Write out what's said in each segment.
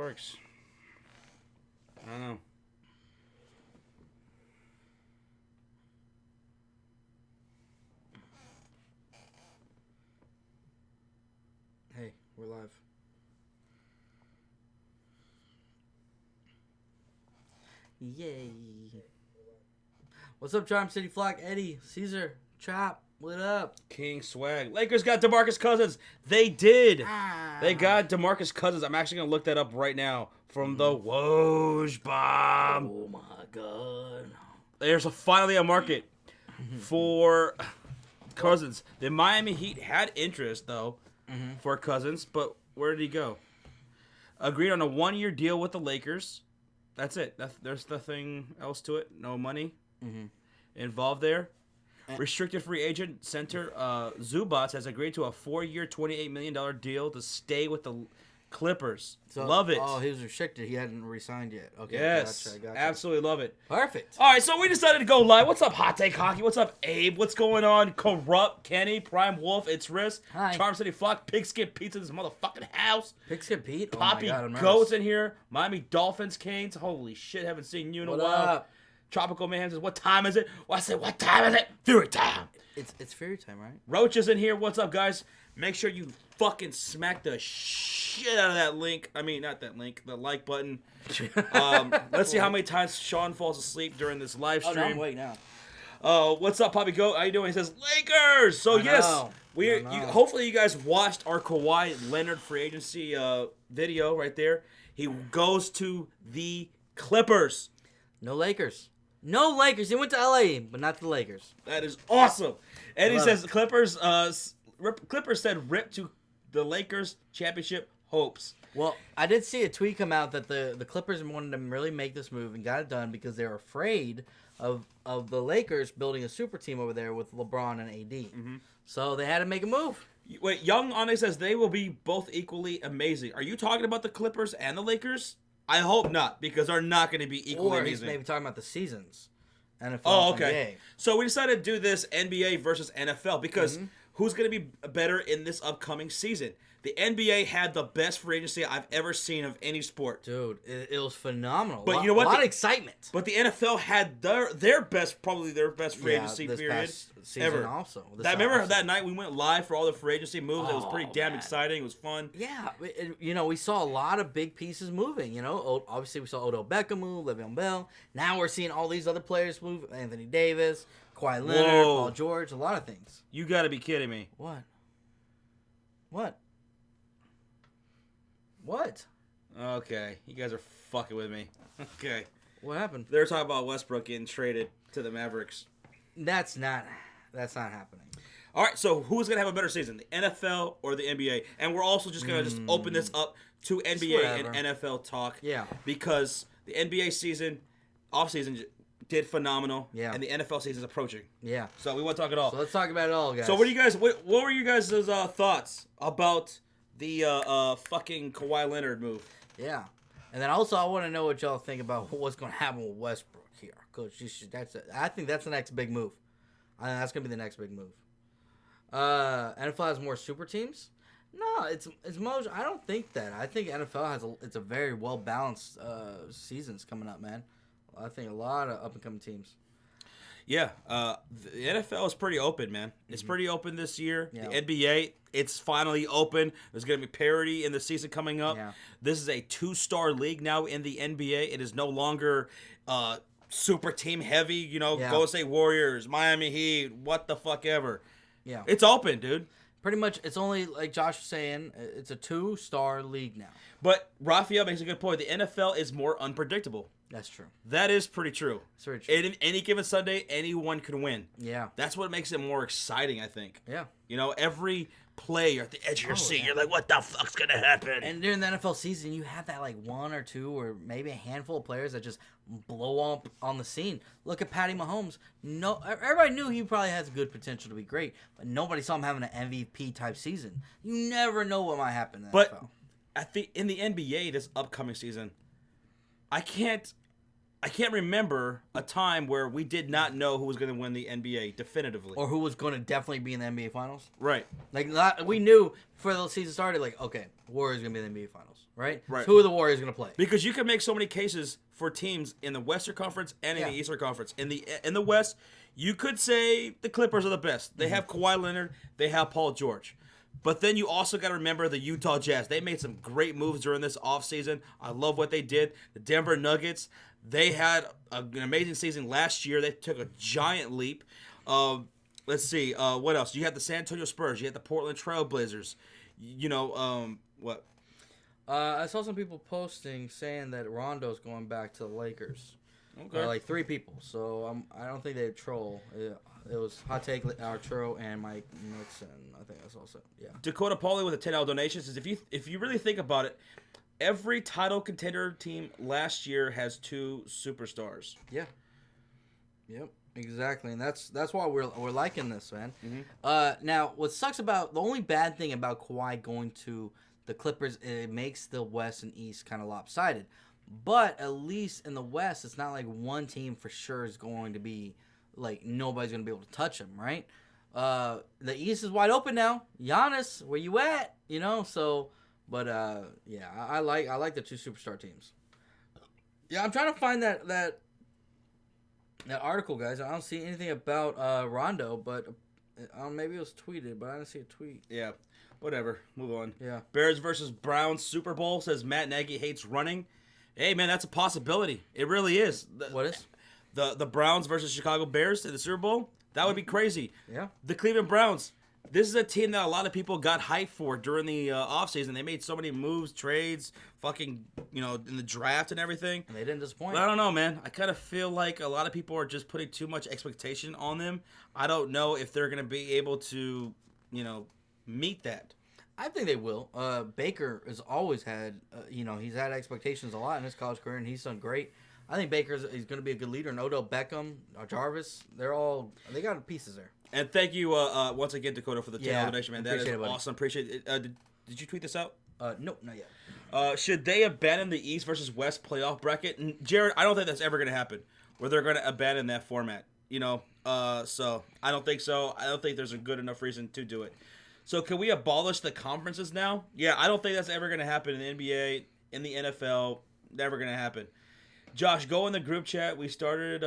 works. I don't know. Hey, we're live. Yay. What's up, Charm City Flock? Eddie, Caesar, Chop, what up? King Swag. Lakers got DeMarcus Cousins. They did. Ah. They got DeMarcus Cousins. I'm actually going to look that up right now from the Woj bomb. Oh, my God. There's finally a market for Cousins. The Miami Heat had interest, though, for Cousins, but where did he go? Agreed on a 1-year deal with the Lakers. That's it. There's nothing else to it. No money involved there. Restricted free agent center Zubats has agreed to a 4-year, $28 million deal to stay with the Clippers. So, love it. Oh, he was restricted. He hadn't re-signed yet. Okay, Yes, gotcha. absolutely love it. Perfect. All right, so we decided to go live. What's up, Hot Take Hockey? What's up, Abe? What's going on? Corrupt Kenny, Prime Wolf, It's Risk, Hi. Charm City Flock, Pigskin Pizza, this motherfucking house. Pigskin Pete? Poppy Oh my God, I'm Goats nervous. in here. Miami Dolphins, Canes. Holy shit, haven't seen you in What a while. up? Tropical Man says, what time is it? Well, I said, what time is it? Fury time. It's fairy time, right? Roach is in here. What's up, guys? Make sure you fucking smack the shit out of that link. I mean, not that link, the like button. Let's see how many times Sean falls asleep during this live Oh, stream. no, I'm awake now. What's up, Poppy Goat? How you doing? He says, Lakers! So, I yes, know. hopefully you guys watched our Kawhi Leonard free agency video right there. He goes to the Clippers. No Lakers. No Lakers. He went to LA, but not the Lakers. That is awesome. And he Love says, Clippers said rip to the Lakers championship hopes. Well, I did see a tweet come out that the Clippers wanted to really make this move and got it done because they were afraid of the Lakers building a super team over there with LeBron and AD. So they had to make a move. Wait, Young Ane says they will be both equally amazing. Are you talking about the Clippers and the Lakers? I hope not, because they're not going to be equally Or he's amazing. maybe talking about the seasons. NFL, Oh, okay. NBA. So we decided to do this NBA versus NFL because who's going to be better in this upcoming season? The NBA had the best free agency I've ever seen of any sport. Dude, it was phenomenal. But you know what? A lot of excitement. But the NFL had their best, probably their best free agency this period past season ever. also. Remember that night we went live for all the free agency moves? It was pretty damn man. exciting. It was fun. Yeah, we saw a lot of big pieces moving. Obviously we saw Odell Beckham move, Le'Veon Bell. Now we're seeing all these other players move: Anthony Davis, Kawhi Leonard, Whoa. Paul George, a lot of things. You got to be kidding me. What? What? Okay, you guys are fucking with me. Okay. What happened? They're talking about Westbrook getting traded to the Mavericks. That's not happening. All right, so who's going to have a better season, the NFL or the NBA? And we're also just going to just open this up to NBA and whatever. NFL talk. Yeah. Because the NBA season, offseason, did phenomenal. Yeah. And the NFL season is approaching. Yeah. So we want to talk it all. So let's talk about it all, guys. So what were you guys' thoughts about the fucking Kawhi Leonard move? Yeah. And then also I want to know what y'all think about what's going to happen with Westbrook here. Because I think that's the next big move. I think that's going to be the next big move. NFL has more super teams? No, it's most. I don't think that. I think NFL has it's a very well balanced seasons coming up, man. I think a lot of up and coming teams. Yeah, the NFL is pretty open, man. It's pretty open this year. Yeah. The NBA, it's finally open. There's going to be parity in the season coming up. Yeah. This is a 2-star league now in the NBA. It is no longer super team heavy, Yeah. Golden State Warriors, Miami Heat, what the fuck ever. Yeah. It's open, dude. Pretty much, it's only, like Josh was saying, it's a 2-star league now. But Raphael makes a good point. The NFL is more unpredictable. That's true. That is pretty true. It's very true. Any given Sunday, anyone can win. Yeah. That's what makes it more exciting, I think. Yeah. Every play, you're at the edge of your seat. yeah. You're like, what the fuck's going to happen? And during the NFL season, you have that like one or two or maybe a handful of players that just blow up on the scene. Look at Patty Mahomes. No, everybody knew he probably has good potential to be great, but nobody saw him having an MVP type season. You never know what might happen in the But NFL. I think in the NBA this upcoming season, I can't I can't remember a time where we did not know who was going to win the NBA definitively. Or who was going to definitely be in the NBA Finals. Right. Like, we knew before the season started, like, okay, Warriors going to be in the NBA Finals, right? Right. So who are the Warriors going to play? Because you can make so many cases for teams in the Western Conference and in the Eastern Conference. In the West, you could say the Clippers are the best. They have Kawhi Leonard. They have Paul George. But then you also got to remember the Utah Jazz. They made some great moves during this offseason. I love what they did. The Denver Nuggets, they had an amazing season last year. They took a giant leap. Let's see. What else? You had the San Antonio Spurs. You had the Portland Trail Blazers. What? I saw some people posting saying that Rondo's going back to the Lakers. Okay. Like 3 people. So I don't think they troll. It was Hot Take, Arturo, and Mike Nixon. I think that's also, yeah. Dakota Pauly with a $10 donation says, if you really think about it, every title contender team last year has 2 superstars. Yeah. Yep. Exactly, and that's why we're liking this, man. Mm-hmm. Now, what sucks about the only bad thing about Kawhi going to the Clippers, it makes the West and East kind of lopsided. But at least in the West, it's not like one team for sure is going to be like nobody's going to be able to touch him, right? The East is wide open now. Giannis, where you at? You know, so but yeah, I like the 2 superstar teams. Yeah, I'm trying to find that article, guys. I don't see anything about Rondo, but maybe it was tweeted, but I didn't see a tweet. Yeah, whatever. Move on. Yeah. Bears versus Browns Super Bowl says Matt Nagy hates running. Hey, man, that's a possibility. It really is. What is? The Browns versus Chicago Bears in the Super Bowl? That would be crazy. Yeah. The Cleveland Browns. This is a team that a lot of people got hyped for during the offseason. They made so many moves, trades, fucking, in the draft and everything. And they didn't disappoint. But I don't know, man. I kind of feel like a lot of people are just putting too much expectation on them. I don't know if they're going to be able to, meet that. I think they will. Baker has always had, he's had expectations a lot in his college career, and he's done great. I think Baker's going to be a good leader. And Odell Beckham, Jarvis, they got pieces there. And thank you once again, Dakota, for the $10 donation, man. That is awesome. Appreciate it. Did you tweet this out? No, not yet. Should they abandon the East versus West playoff bracket? And Jared, I don't think that's ever going to happen, where they're going to abandon that format. So I don't think so. I don't think there's a good enough reason to do it. So can we abolish the conferences now? Yeah, I don't think that's ever going to happen in the NBA, in the NFL. Never going to happen. Josh, go in the group chat. We started.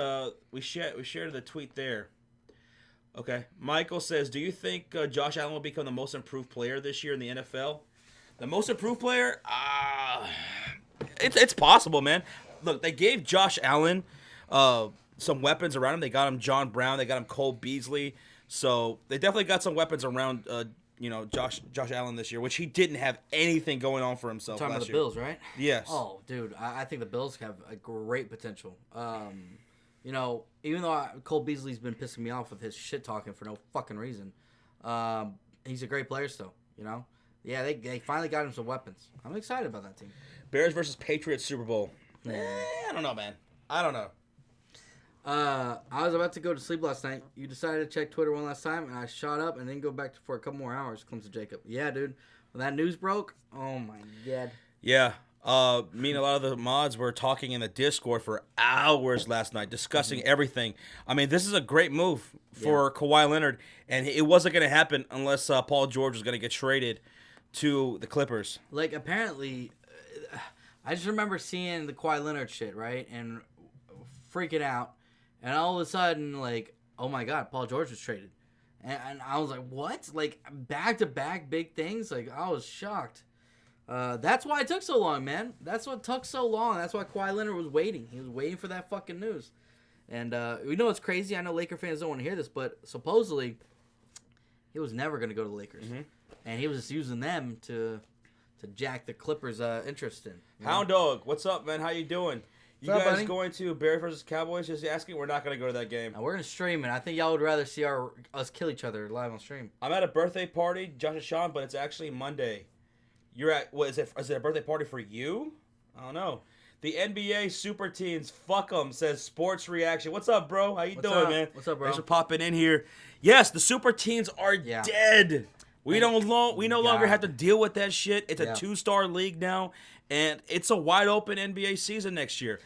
We shared the tweet there. Okay. Michael says, do you think Josh Allen will become the most improved player this year in the NFL? The most improved player? It's possible, man. Look, they gave Josh Allen some weapons around him. They got him John Brown. They got him Cole Beasley. So they definitely got some weapons around Josh Allen this year, which he didn't have anything going on for himself last year. Talking about the Bills, right? Yes. Oh, dude, I think the Bills have a great potential. Even though Cole Beasley's been pissing me off with his shit talking for no fucking reason, he's a great player still. Yeah, they finally got him some weapons. I'm excited about that team. Bears versus Patriots Super Bowl. I don't know, man. I don't know. I was about to go to sleep last night. You decided to check Twitter one last time, and I shot up and then go back for a couple more hours. Comes to Jacob. Yeah, dude. When that news broke, oh my god. Yeah. Me and a lot of the mods were talking in the Discord for hours last night, discussing everything. I mean, this is a great move for Kawhi Leonard, and it wasn't going to happen unless Paul George was going to get traded to the Clippers. Like, apparently, I just remember seeing the Kawhi Leonard shit, right, and freaking out. And all of a sudden, like, oh my God, Paul George was traded. And I was like, what? Like, back-to-back big things? Like, I was shocked. That's why it took so long, man. That's what took so long. That's why Kawhi Leonard was waiting. He was waiting for that fucking news. And we know it's crazy. I know Laker fans don't want to hear this, but supposedly he was never going to go to the Lakers. Mm-hmm. And he was just using them to jack the Clippers' interest in. Hound Dog, what's up, man? How you doing? You What's up, guys buddy? going to Bears versus Cowboys? Just asking. We're not going to go to that game. Now, we're going to stream it. I think y'all would rather see us kill each other live on stream. I'm at a birthday party, Josh and Sean, but it's actually Monday. You're at, what is it? Is it a birthday party for you? I don't know. The NBA super teams, fuck them, says Sports Reaction. What's up, bro? How you doing, man? What's up, bro? Thanks for popping in here. Yes, the super teams are dead. We no longer have to deal with that shit. It's a 2-star league now, and it's a wide open NBA season next year.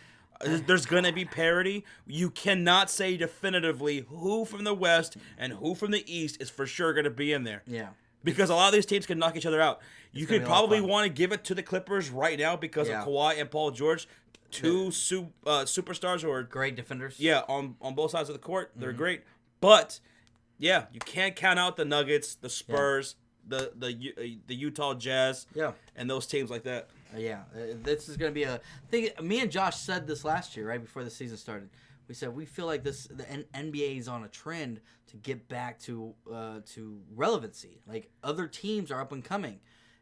There's going to be parity. You cannot say definitively who from the West and who from the East is for sure going to be in there. Yeah. Because a lot of these teams can knock each other out. You could probably want to give it to the Clippers right now because of Kawhi and Paul George, two superstars who are great defenders. Yeah, on both sides of the court, they're great. But yeah, you can't count out the Nuggets, the Spurs, the Utah Jazz, and those teams like that. This is going to be a thing. Me and Josh said this last year, right before the season started. We said we feel like the NBA is on a trend to get back to relevancy. Like other teams are up and coming,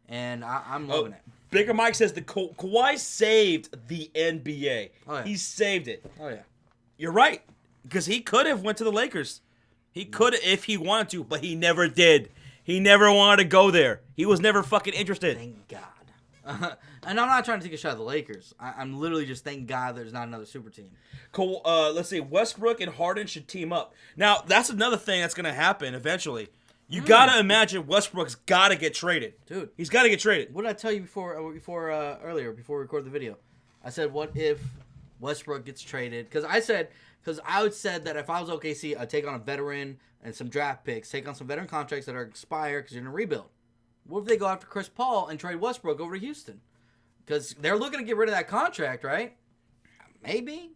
and I'm loving it. Bigger Mike says the Kawhi saved the NBA. Oh, yeah. He saved it. Oh yeah, you're right because he could have went to the Lakers. He could have if he wanted to, but he never did. He never wanted to go there. He was never fucking interested. Thank God. And I'm not trying to take a shot at the Lakers. I'm literally just thank God there's not another super team. Let's see. Westbrook and Harden should team up. Now, that's another thing that's going to happen eventually. You got to imagine Westbrook's got to get traded. Dude. He's got to get traded. What did I tell you before earlier, before we recorded the video? I said, what if Westbrook gets traded? Because I said that if I was OKC, I'd take on a veteran and some draft picks, take on some veteran contracts that are expired because you're in a rebuild. What if they go after Chris Paul and trade Westbrook over to Houston? Because they're looking to get rid of that contract, right? Maybe.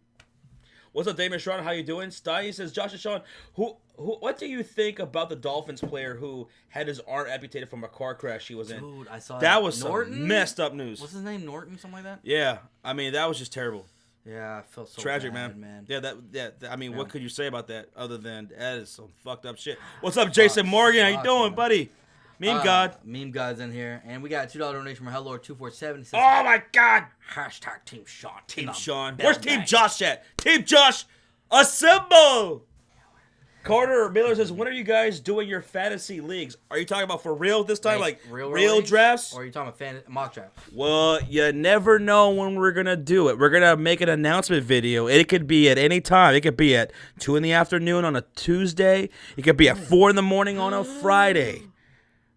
What's up, Damon Sean? How you doing? Sty says, Josh and Sean, what do you think about the Dolphins player who had his arm amputated from a car crash he was in? Dude, I saw that. Was Norton? Some messed up news. What's his name? Norton? Something like that? Yeah. I mean, that was just terrible. Yeah, I felt so tragic, bad, man. Yeah, I mean, what could you say about that other than that is some fucked up shit? What's up, Jason Morgan? How you doing, buddy? Meme God. Meme God's in here. And we got a $2 donation from Hellord247. Says, oh, my God. Hashtag Team Sean. Team Sean. Where's Team Josh at? Team Josh, assemble. Carter Miller says, when are you guys doing your fantasy leagues? Are you talking about for real this time? Like real drafts? Or are you talking about mock drafts? Well, you never know when we're going to do it. We're going to make an announcement video. It could be at any time. It could be at 2 in the afternoon on a Tuesday. It could be at 4 in the morning on a Friday.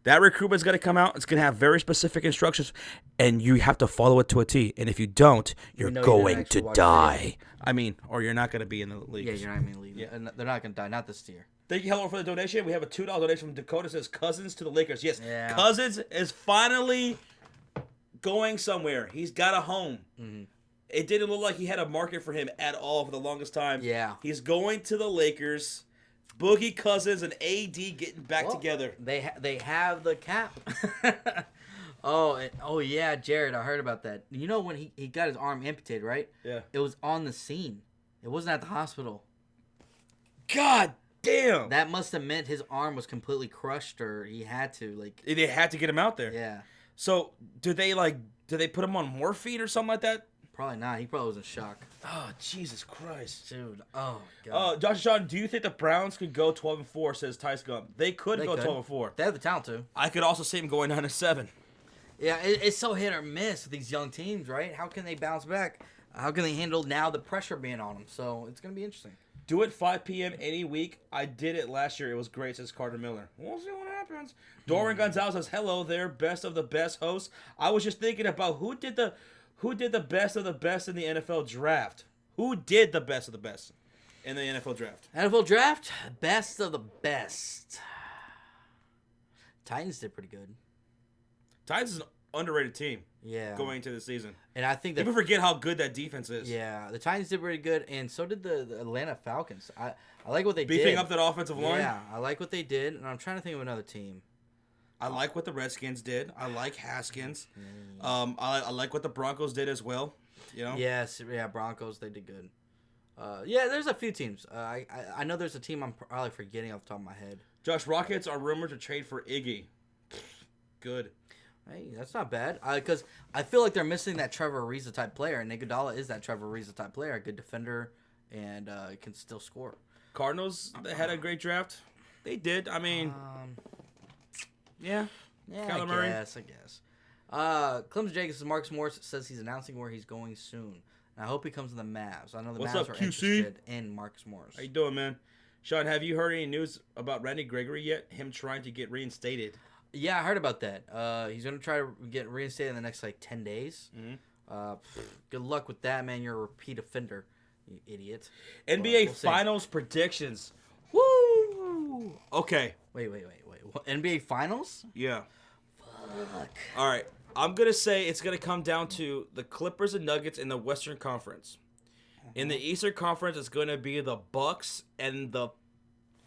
That recruitment's going to come out. It's going to have very specific instructions, and you have to follow it to a T. And if you don't, you're going to die. I mean, or you're not going to be in the league. Yeah, you're not in the league. Yeah. And they're not going to die. Not this year. Thank you, Hello, for the donation. We have a $2 donation from Dakota. It says Cousins to the Lakers. Yes, Cousins is finally going somewhere. He's got a home. Mm-hmm. It didn't look like he had a market for him at all for the longest time. Yeah. He's going to the Lakers. Boogie Cousins and AD getting back together. They have the cap. Oh yeah, Jared, I heard about that. You know when he got his arm amputated, right? Yeah. It was on the scene. It wasn't at the hospital. God damn. That must have meant his arm was completely crushed, or he had to They had to get him out there. Yeah. So do they put him on morphine or something like that? Probably not. He probably was in shock. Oh, Jesus Christ. Dude. Oh, God. Josh and Sean, do you think the Browns could go 12-4, says Tice Gump? They could go 12-4. They have the talent to. I could also see them going 9-7. Yeah, it's so hit or miss with these young teams, right? How can they bounce back? How can they handle now the pressure being on them? So it's going to be interesting. Do it 5 p.m. any week. I did it last year. It was great, says Carter Miller. We'll see what happens. Doran Gonzalez says, hello there, best of the best hosts. I was just thinking about who did the best of the best in the NFL draft? Who did the best of the best in the NFL draft? NFL draft? Best of the best. Titans did pretty good. Titans is an underrated team. Yeah. Going into the season. And I think that people forget how good that defense is. Yeah. The Titans did pretty good, and so did the Atlanta Falcons. I like what they did. Beefing up that offensive line? Yeah. I like what they did, and I'm trying to think of another team. I like what the Redskins did. I like Haskins. I like what the Broncos did as well. You know? Yes, yeah, Broncos, they did good. Yeah, there's a few teams. I know there's a team I'm probably forgetting off the top of my head. Josh, Rockets are rumored to trade for Iggy. Good. Hey, that's not bad. Because I feel like they're missing that Trevor Ariza type player, and Iguodala is that Trevor Ariza type player, a good defender, and can still score. Cardinals, they had a great draft. They did. I mean, yeah, I guess. Clemson Jacobs says Marcus Morris says he's announcing where he's going soon. And I hope he comes to the Mavs. I know the Mavs are interested in Marcus Morris. How you doing, man? Sean, have you heard any news about Randy Gregory yet? Him trying to get reinstated. Yeah, I heard about that. He's going to try to get reinstated in the next 10 days. Mm-hmm. Good luck with that, man. You're a repeat offender, you idiot. NBA Finals predictions. Woo! Okay. Wait. What? NBA Finals? Yeah. Fuck. All right. I'm going to say it's going to come down to the Clippers and Nuggets in the Western Conference. In the Eastern Conference, it's going to be the Bucks and the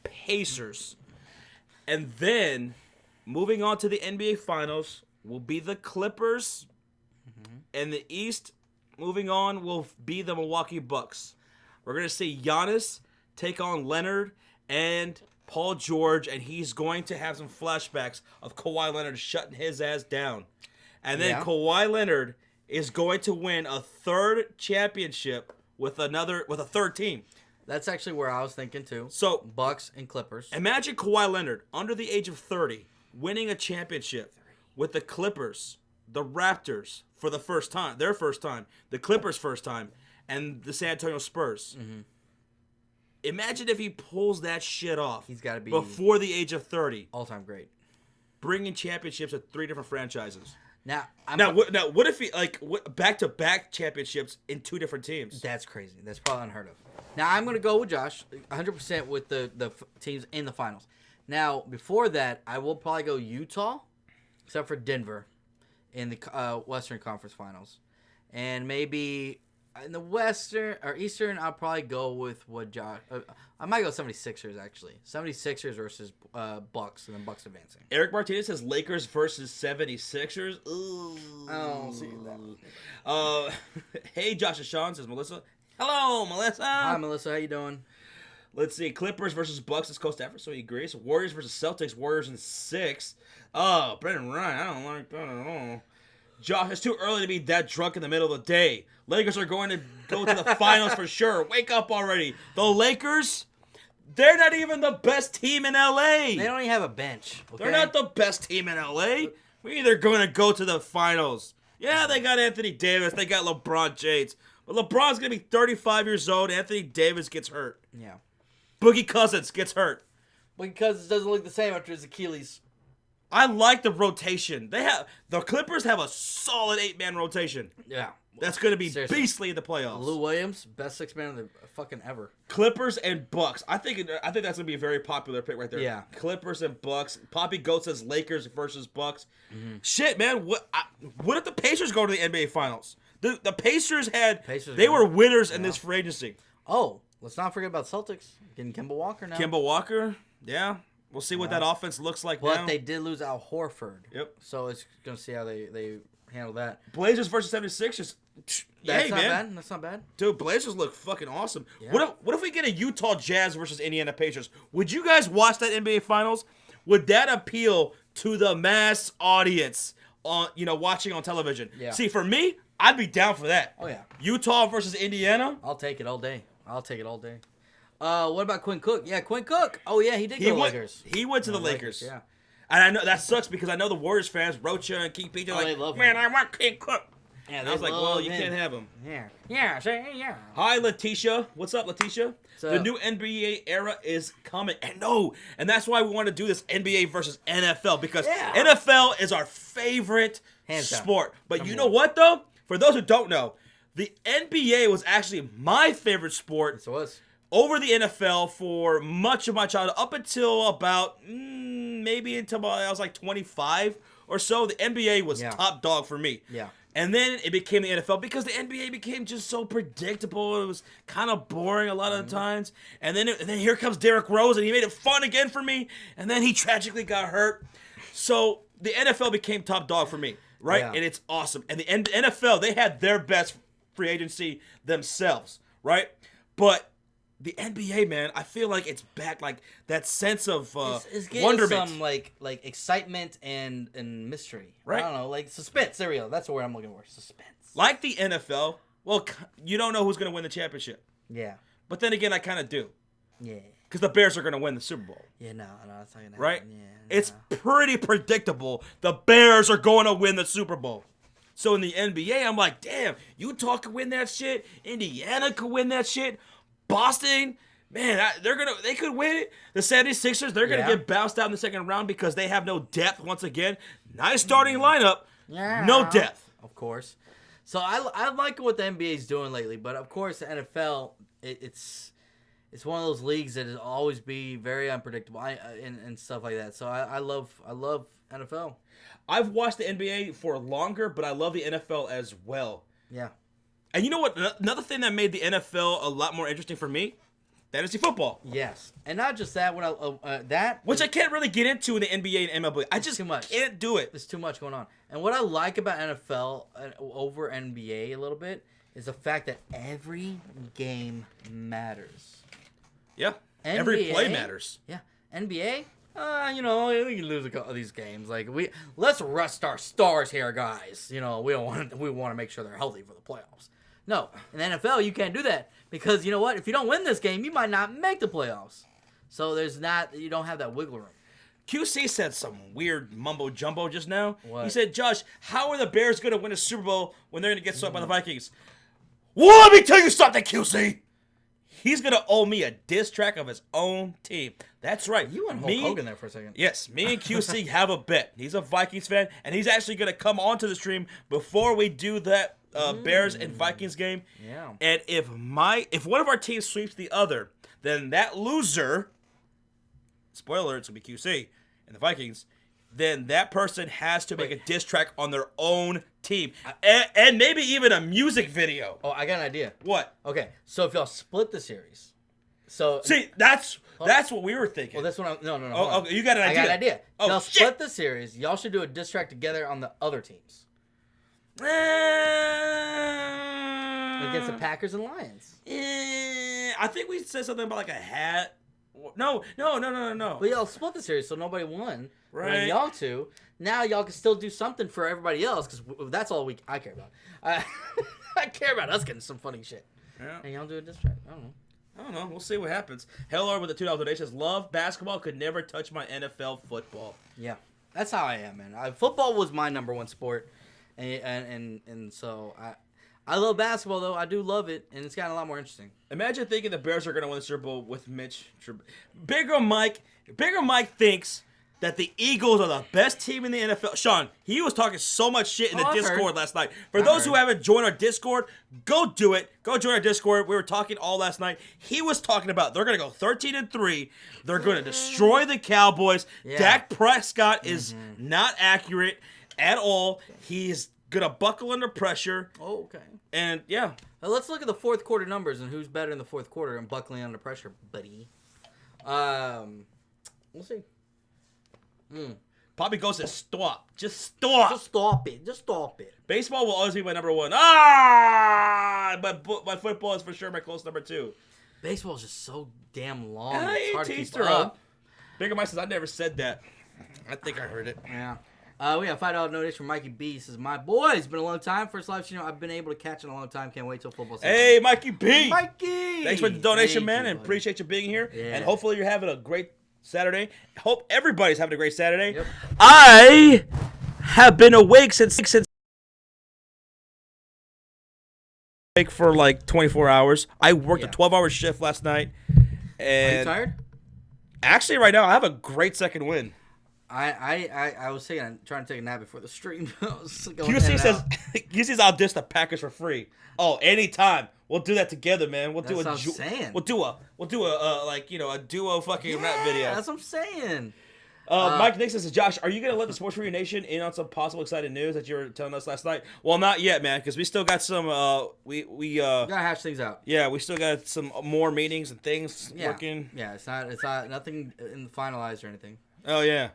Pacers. And then, moving on to the NBA Finals, will be the Clippers. And the East, moving on, will be the Milwaukee Bucks. We're going to see Giannis take on Leonard and Paul George, and he's going to have some flashbacks of Kawhi Leonard shutting his ass down. And then Kawhi Leonard is going to win a third championship with a third team. That's actually where I was thinking too. So Bucks and Clippers. Imagine Kawhi Leonard, under the age of 30, winning a championship with the Clippers, the Raptors for the first time, their first time, the Clippers' first time, and the San Antonio Spurs. Mm-hmm. Imagine if he pulls that shit off. He's got to be before the age of 30. All-time great. Bringing championships at 3 different franchises. Now, what if he back-to-back championships in 2 different teams? That's crazy. That's probably unheard of. Now I'm gonna go with Josh, 100% with the teams in the finals. Now before that, I will probably go Utah, except for Denver, in the Western Conference Finals, and maybe in the Western or Eastern, I'll probably go with what Josh. I might go 76ers actually. 76ers versus Bucks, and then Bucks advancing. Eric Martinez says Lakers versus 76ers. Ooh. I don't see that. Hey, Josh and Sean, says Melissa. Hello, Melissa. Hi, Melissa. How you doing? Let's see. Clippers versus Bucks is Coast Effort, so he agrees. Warriors versus Celtics. Warriors in 6. Oh, Brendan Ryan. I don't like that at all. Josh, it's too early to be that drunk in the middle of the day. Lakers are going to go to the finals for sure. Wake up already. The Lakers, they're not even the best team in L.A. They don't even have a bench. Okay? They're not the best team in L.A. We're either going to go to the finals. Yeah, they got Anthony Davis. They got LeBron James. But LeBron's going to be 35 years old. Anthony Davis gets hurt. Yeah. Boogie Cousins gets hurt. Boogie Cousins doesn't look the same after his Achilles. I like the rotation. The Clippers have a solid 8-man rotation. Yeah. That's going to be beastly in the playoffs. Lou Williams, best 6-man of the fucking ever. Clippers and Bucks. I think that's going to be a very popular pick right there. Yeah. Clippers and Bucks. Poppy Goat says Lakers versus Bucks. Mm-hmm. Shit, man. What if the Pacers go to the NBA Finals? The Pacers were winners in this free agency. Oh, let's not forget about Celtics. Getting Kemba Walker now. Kemba Walker, yeah. We'll see what that offense looks like now. But they did lose Al Horford. Yep. So it's going to see how they handle that. Blazers versus 76ers. That's not bad. That's not bad. Dude, Blazers look fucking awesome. Yeah. What if we get a Utah Jazz versus Indiana Pacers? Would you guys watch that NBA Finals? Would that appeal to the mass audience watching on television? Yeah. See, for me, I'd be down for that. Oh, yeah. Utah versus Indiana? I'll take it all day. What about Quinn Cook? Yeah, Quinn Cook. Oh, yeah, he did go to the Lakers. He went to the Lakers. Yeah. And I know that sucks because I know the Warriors fans, Rocha and King Pete, they love him. Man, I want Quinn Cook. Yeah, and I was like, well, you can't have him. Yeah. Yeah. Hi, Letitia. What's up, Letitia? The new NBA era is coming. And that's why we want to do this NBA versus NFL because NFL is our favorite sport. But you know what, though? For those who don't know, the NBA was actually my favorite sport. Yes, it was. Over the NFL for much of my childhood, up until about maybe until I was like 25 or so. The NBA was top dog for me. Yeah. And then it became the NFL because the NBA became just so predictable. It was kind of boring a lot of the times. And then here comes Derrick Rose, and he made it fun again for me. And then he tragically got hurt. So the NFL became top dog for me, right? Yeah. And it's awesome. And the NFL, they had their best free agency themselves, right? But the NBA, man, I feel like it's back, like that sense of it's getting wonderment, some like excitement and mystery. Right? I don't know, like suspense. There we go. That's the word I'm looking for. Suspense. Like the NFL. Well, you don't know who's going to win the championship. Yeah. But then again, I kind of do. Yeah. Because the Bears are going to win the Super Bowl. Yeah, no, that's not going to happen. Right? Yeah, It's pretty predictable. The Bears are going to win the Super Bowl. So in the NBA, I'm like, damn, Utah could win that shit. Indiana could win that shit. Boston, man, they could win it. The 76ers, they're going to get bounced out in the second round because they have no depth once again. Nice starting lineup, no depth. Of course. So I like what the NBA is doing lately, but of course the NFL it's one of those leagues that will always be very unpredictable and stuff like that. So I love NFL. I've watched the NBA for longer, but I love the NFL as well. Yeah. And you know what? Another thing that made the NFL a lot more interesting for me, fantasy football. Yes, and not just that. Which I can't really get into in the NBA and MLB. I just can't do it. There's too much going on. And what I like about NFL over NBA a little bit is the fact that every game matters. Yeah. NBA, every play matters. Yeah. NBA. We can lose a couple of these games. Like let's rest our stars here, guys. We want to make sure they're healthy for the playoffs. No, in the NFL you can't do that because you know what? If you don't win this game, you might not make the playoffs. So you don't have that wiggle room. QC said some weird mumbo jumbo just now. What? He said, "Josh, how are the Bears going to win a Super Bowl when they're going to get swept by the Vikings?" Well, let me tell you something, QC. He's going to owe me a diss track of his own team. That's right. You went Hulk Hogan there for a second. Yes, me and QC have a bet. He's a Vikings fan, and he's actually going to come onto the stream before we do that Bears and Vikings game. Yeah. And if one of our teams sweeps the other, then that loser, spoiler alert, it's going to be QC and the Vikings, then that person has to make a diss track on their own team. And maybe even a music video. Oh, I got an idea. What? Okay, so if y'all split the series. See, that's what we were thinking. Well, that's what I'm... No. Oh, okay, you got an idea. I got an idea. Oh, y'all shit. split the series. Y'all should do a diss track together on the other teams. Against the Packers and Lions. I think we said something about like a hat. No. Well, y'all split the series, so nobody won. Right. And y'all two. Now y'all can still do something for everybody else, because that's all I care about. I care about us getting some funny shit. Yeah. And y'all do a diss track. I don't know. We'll see what happens. Hellard with the $2 donation says, "Love basketball, could never touch my NFL football." Yeah. That's how I am, man. Football was my number one sport. And so I love basketball, though. I do love it, and it's gotten a lot more interesting. Imagine thinking the Bears are going to win the Super Bowl with Mitch. Bigger Mike thinks that the Eagles are the best team in the NFL. Sean, he was talking so much shit in the Discord last night. For those who haven't joined our Discord, go do it. Go join our Discord. We were talking all last night. He was talking about they're going to go 13-3. They're going to destroy the Cowboys. Yeah. Dak Prescott is not accurate at all. He's going to buckle under pressure. Oh, okay. And, yeah. Now let's look at the fourth quarter numbers and who's better in the fourth quarter and buckling under pressure, buddy. We'll see. Poppy goes to stop. Just stop. Just stop it. Just stop it. Baseball will always be my number one. But my football is for sure my close number two. Baseball is just so damn long. It's hard to keep up. Bigger Mike says, "I never said that." I think I heard it. Yeah. We have $5 donation from Mikey B. He says, "My boy, it's been a long time. First live stream I've been able to catch in a long time. Can't wait till football season." Hey, Mikey B. Mikey! Thanks for the donation, man, and appreciate you being here. Yeah. And hopefully you're having a great Saturday. Hope everybody's having a great Saturday. Yep. I have been awake since for like 24 hours. I worked a 12-hour shift last night. And are you tired? Actually, right now, I have a great second win. I was trying to take a nap before the stream. QC says I'll diss the Packers for free. Oh, anytime. We'll do that together, man. We'll do a duo fucking rap video. That's what I'm saying. Mike Nixon says, "Josh, are you gonna let the SPORTSFURY Nation in on some possible exciting news that you were telling us last night?" Well, not yet, man, because we still got some. We gotta hash things out. Yeah, we still got some more meetings and things working. Yeah, it's not nothing finalized or anything. Oh yeah.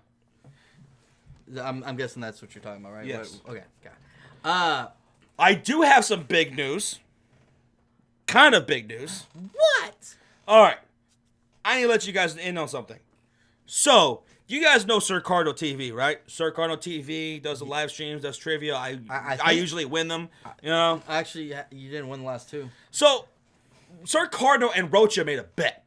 I'm guessing that's what you're talking about, right? Yes. Okay. Got it. I do have some big news. Kind of big news. What? All right. I need to let you guys in on something. So, you guys know Sir Cardinal TV, right? Sir Cardinal TV does the live streams, does trivia. I usually win them, you know? Actually, you didn't win the last two. So, Sir Cardinal and Rocha made a bet,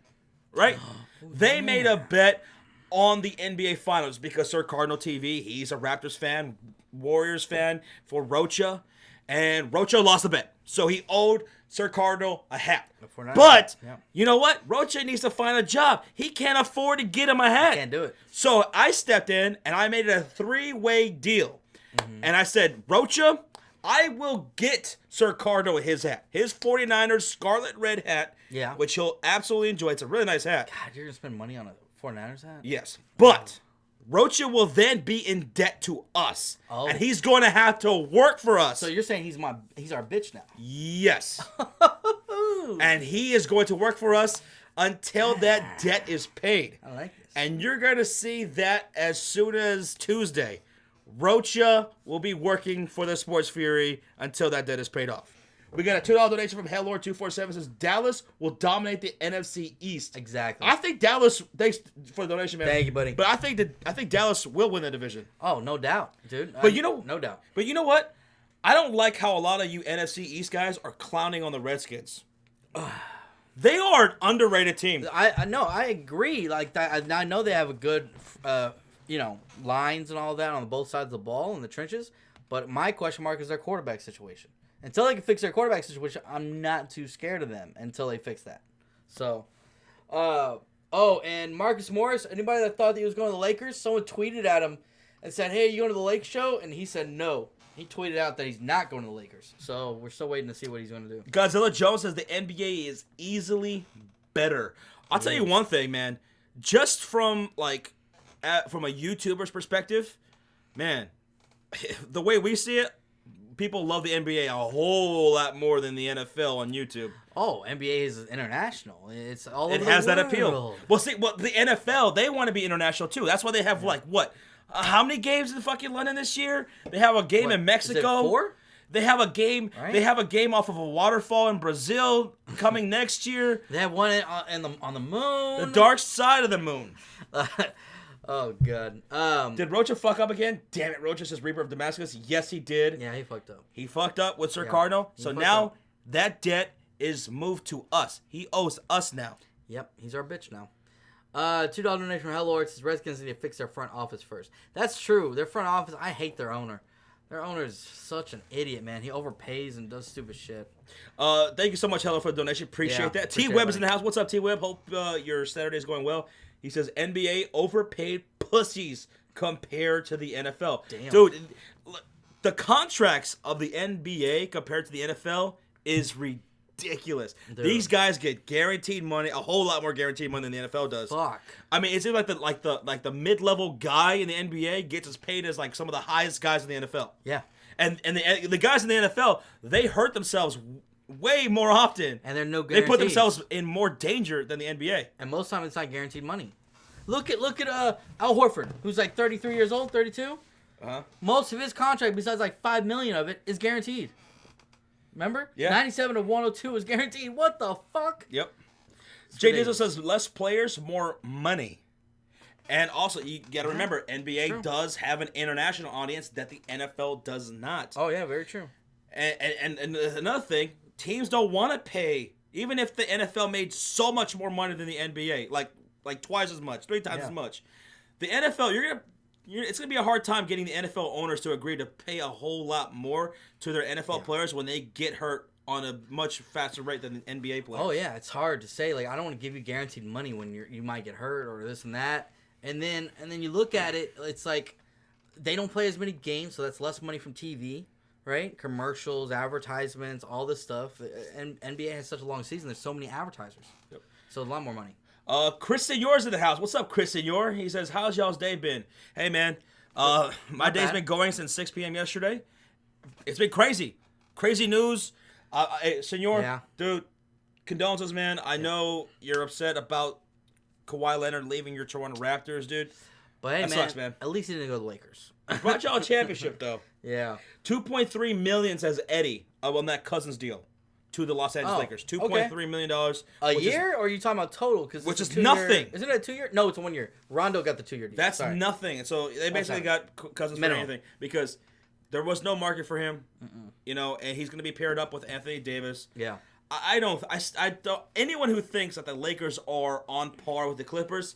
right? They made a bet on the NBA Finals because Sir Cardinal TV, he's a Raptors fan, Warriors fan for Rocha, and Rocha lost the bet. So he owed Sir Cardinal a hat. But, you know what? Rocha needs to find a job. He can't afford to get him a hat. Can't do it. So I stepped in, and I made it a 3-way deal. And I said, Rocha, I will get Sir Cardinal his hat. His 49ers scarlet red hat. Yeah. Which he'll absolutely enjoy. It's a really nice hat. God, you're going to spend money on a 49ers hat? Yes. But Rocha will then be in debt to us. Oh. And he's going to have to work for us. So you're saying he's our bitch now? Yes. And he is going to work for us until that debt is paid. I like this. And you're going to see that as soon as Tuesday. Rocha will be working for the Sports Fury until that debt is paid off. We got a $2 donation from Hellord247 says Dallas will dominate the NFC East. Exactly. I think Dallas. Thanks for the donation, man. Thank you, buddy. But I think Dallas will win the division. Oh, no doubt, dude. But no doubt. But you know what? I don't like how a lot of you NFC East guys are clowning on the Redskins. They are an underrated team. I know. I agree. Like that. I know they have a good, lines and all that on both sides of the ball in the trenches. But my question mark is their quarterback situation. Until they can fix their quarterback situation, I'm not too scared of them until they fix that. So, and Marcus Morris, anybody that thought that he was going to the Lakers, someone tweeted at him and said, "Hey, you going to the Lake show?" And he said no. He tweeted out that he's not going to the Lakers. So we're still waiting to see what he's going to do. Godzilla Jones says the NBA is easily better. I'll tell you one thing, man. Just from a YouTuber's perspective, man, the way we see it, people love the NBA a whole lot more than the NFL on YouTube. Oh, NBA is international. It's all over It has the that appeal. world. Well, see, the NFL, they want to be international too. That's why they have how many games in fucking London this year? They have a game in Mexico. Is it 4? They have a game. Right. They have a game off of a waterfall in Brazil coming next year. They have one on the moon. The dark side of the moon. Oh god. Did Rocha fuck up again? Damn it, Rocha says Reaper of Damascus. Yes, he did. Yeah, he fucked up. He fucked up with Sir Cardinal. So now that debt is moved to us. He owes us now. Yep, he's our bitch now. $2 donation from Hellord says Redskins need to fix their front office first. That's true. Their front office, I hate their owner. Their owner is such an idiot, man. He overpays and does stupid shit. Thank you so much, Hello, for the donation. Appreciate that. T-Web is in the house. What's up, T-Web? Hope your Saturday is going well. He says NBA overpaid pussies compared to the NFL. Damn. Dude, the contracts of the NBA compared to the NFL is ridiculous. Dude. These guys get guaranteed money, a whole lot more guaranteed money than the NFL does. Fuck. I mean, it seems like the mid-level guy in the NBA gets as paid as some of the highest guys in the NFL. Yeah. And the guys in the NFL, they hurt themselves way more often. And they're no They guarantees. put themselves in more danger than the NBA. And most time it's not guaranteed money. Look at Al Horford, who's 33 years old, 32. Uh-huh. Most of his contract, besides $5 million of it, is guaranteed. Remember? Yeah. 97 to 102 is guaranteed. What the fuck? Yep. Jay Dizzle says less players, more money. And also, you got to remember, NBA does have an international audience that the NFL does not. Oh, yeah, very true. And another thing, teams don't want to pay, even if the NFL made so much more money than the NBA, like twice as much, 3 times as much. The NFL, it's gonna be a hard time getting the NFL owners to agree to pay a whole lot more to their NFL players when they get hurt on a much faster rate than the NBA players. Oh yeah, it's hard to say. I don't want to give you guaranteed money when you might get hurt or this and that. And then you look at it, it's like they don't play as many games, so that's less money from TV, right? Commercials, advertisements, all this stuff. And NBA has such a long season. There's so many advertisers. Yep. So a lot more money. Chris Senor's in the house. What's up, Chris Senor? He says, how's y'all's day been? Hey, man, my day's been going since 6 p.m. yesterday. It's been crazy. Crazy news. Hey, Senor, dude, condolences, man. I know you're upset about Kawhi Leonard leaving your Toronto Raptors, dude. But hey, that sucks, man. At least he didn't go to the Lakers. Brought y'all a championship, though. Yeah. $2.3 million, says Eddie, on that Cousins deal to the Los Angeles Lakers. $2.3 million. A year, or are you talking about total? Which is nothing. Isn't it a 2 year? No, it's a 1 year. Rondo got the 2 year deal. That's nothing. And so they basically got Cousins for anything because there was no market for him, and he's going to be paired up with Anthony Davis. Yeah. I don't. Anyone who thinks that the Lakers are on par with the Clippers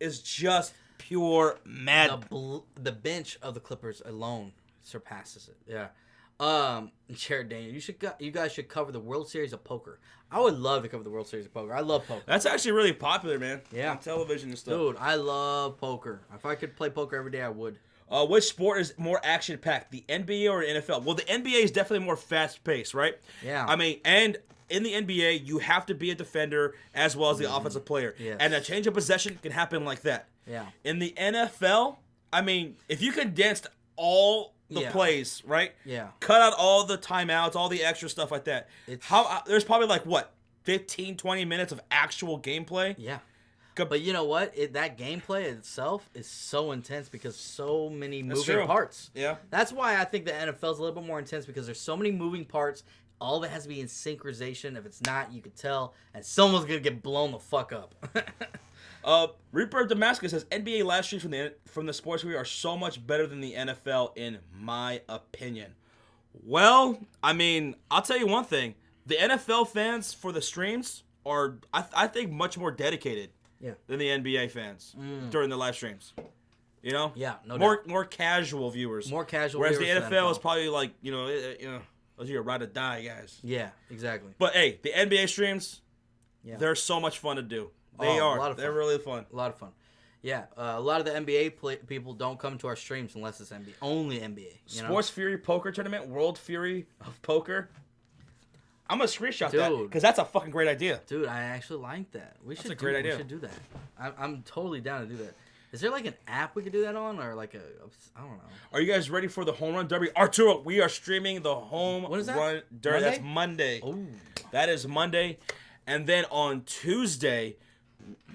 is just pure mad. The bench of the Clippers alone surpasses it. Yeah. Jared Daniel, you guys should cover the World Series of Poker. I would love to cover the World Series of Poker. I love poker. That's actually really popular, man. Yeah. On television and stuff. Dude, I love poker. If I could play poker every day, I would. Which sport is more action-packed, the NBA or the NFL? Well, the NBA is definitely more fast-paced, right? Yeah. I mean, and in the NBA, you have to be a defender as well as the offensive player. Yes. And a change of possession can happen like that. Yeah. In the NFL, I mean, if you condensed all the plays, right? Yeah. Cut out all the timeouts, all the extra stuff like that. There's probably like, what, 15, 20 minutes of actual gameplay? Yeah. But you know what? That gameplay itself is so intense because so many moving parts. Yeah. That's why I think the NFL is a little bit more intense because there's so many moving parts. All of it has to be in synchronization. If it's not, you can tell. And someone's going to get blown the fuck up. Reaper of Damascus says, NBA live streams from the SPORTSFURY are so much better than the NFL, in my opinion. Well, I mean, I'll tell you one thing. The NFL fans for the streams are, I think, much more dedicated. Yeah. Than the NBA fans during the live streams. You know? Yeah, no doubt. doubt. More casual viewers. More casual Whereas viewers. Whereas the NFL is probably like, those are your ride or die guys. Yeah, exactly. But hey, the NBA streams, they're so much fun to do. They are. A lot of fun. They're really fun. A lot of fun. Yeah, a lot of the NBA people don't come to our streams unless it's NBA. Only NBA. SPORTSFURY Poker Tournament, World Fury of Poker. I'm going to screenshot that because that's a fucking great idea. Dude, I actually like that. That's a great idea. We should do that. I'm totally down to do that. Is there like an app we could do that on or like I don't know. Are you guys ready for the home run derby? Arturo, we are streaming the home What is that? run derby. Monday? That's Monday. Ooh. That is Monday. And then on Tuesday,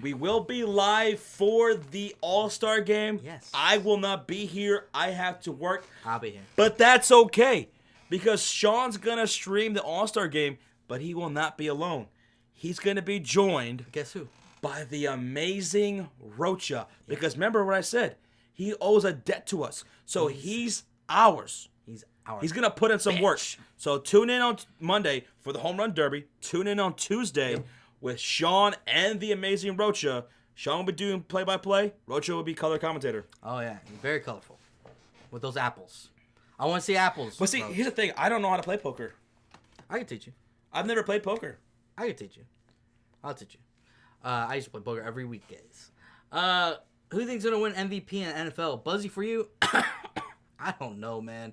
we will be live for the All-Star game. Yes. I will not be here. I have to work. I'll be here. But that's okay. Because Sean's going to stream the All-Star game, but he will not be alone. He's going to be joined. Guess who? By the amazing Rocha. Because remember what I said? He owes a debt to us. So he's ours. He's ours. He's going to put in some work. So tune in on Monday for the Home Run Derby. Tune in on Tuesday with Sean and the amazing Rocha. Sean will be doing play-by-play. Rocha will be color commentator. Oh, yeah. Very colorful. With those apples. I want to see apples. But see, here's the thing. I don't know how to play poker. I can teach you. I've never played poker. I can teach you. I'll teach you. I used to play poker every weekdays. Who think's going to win MVP in NFL? Buzzy for you? I don't know, man.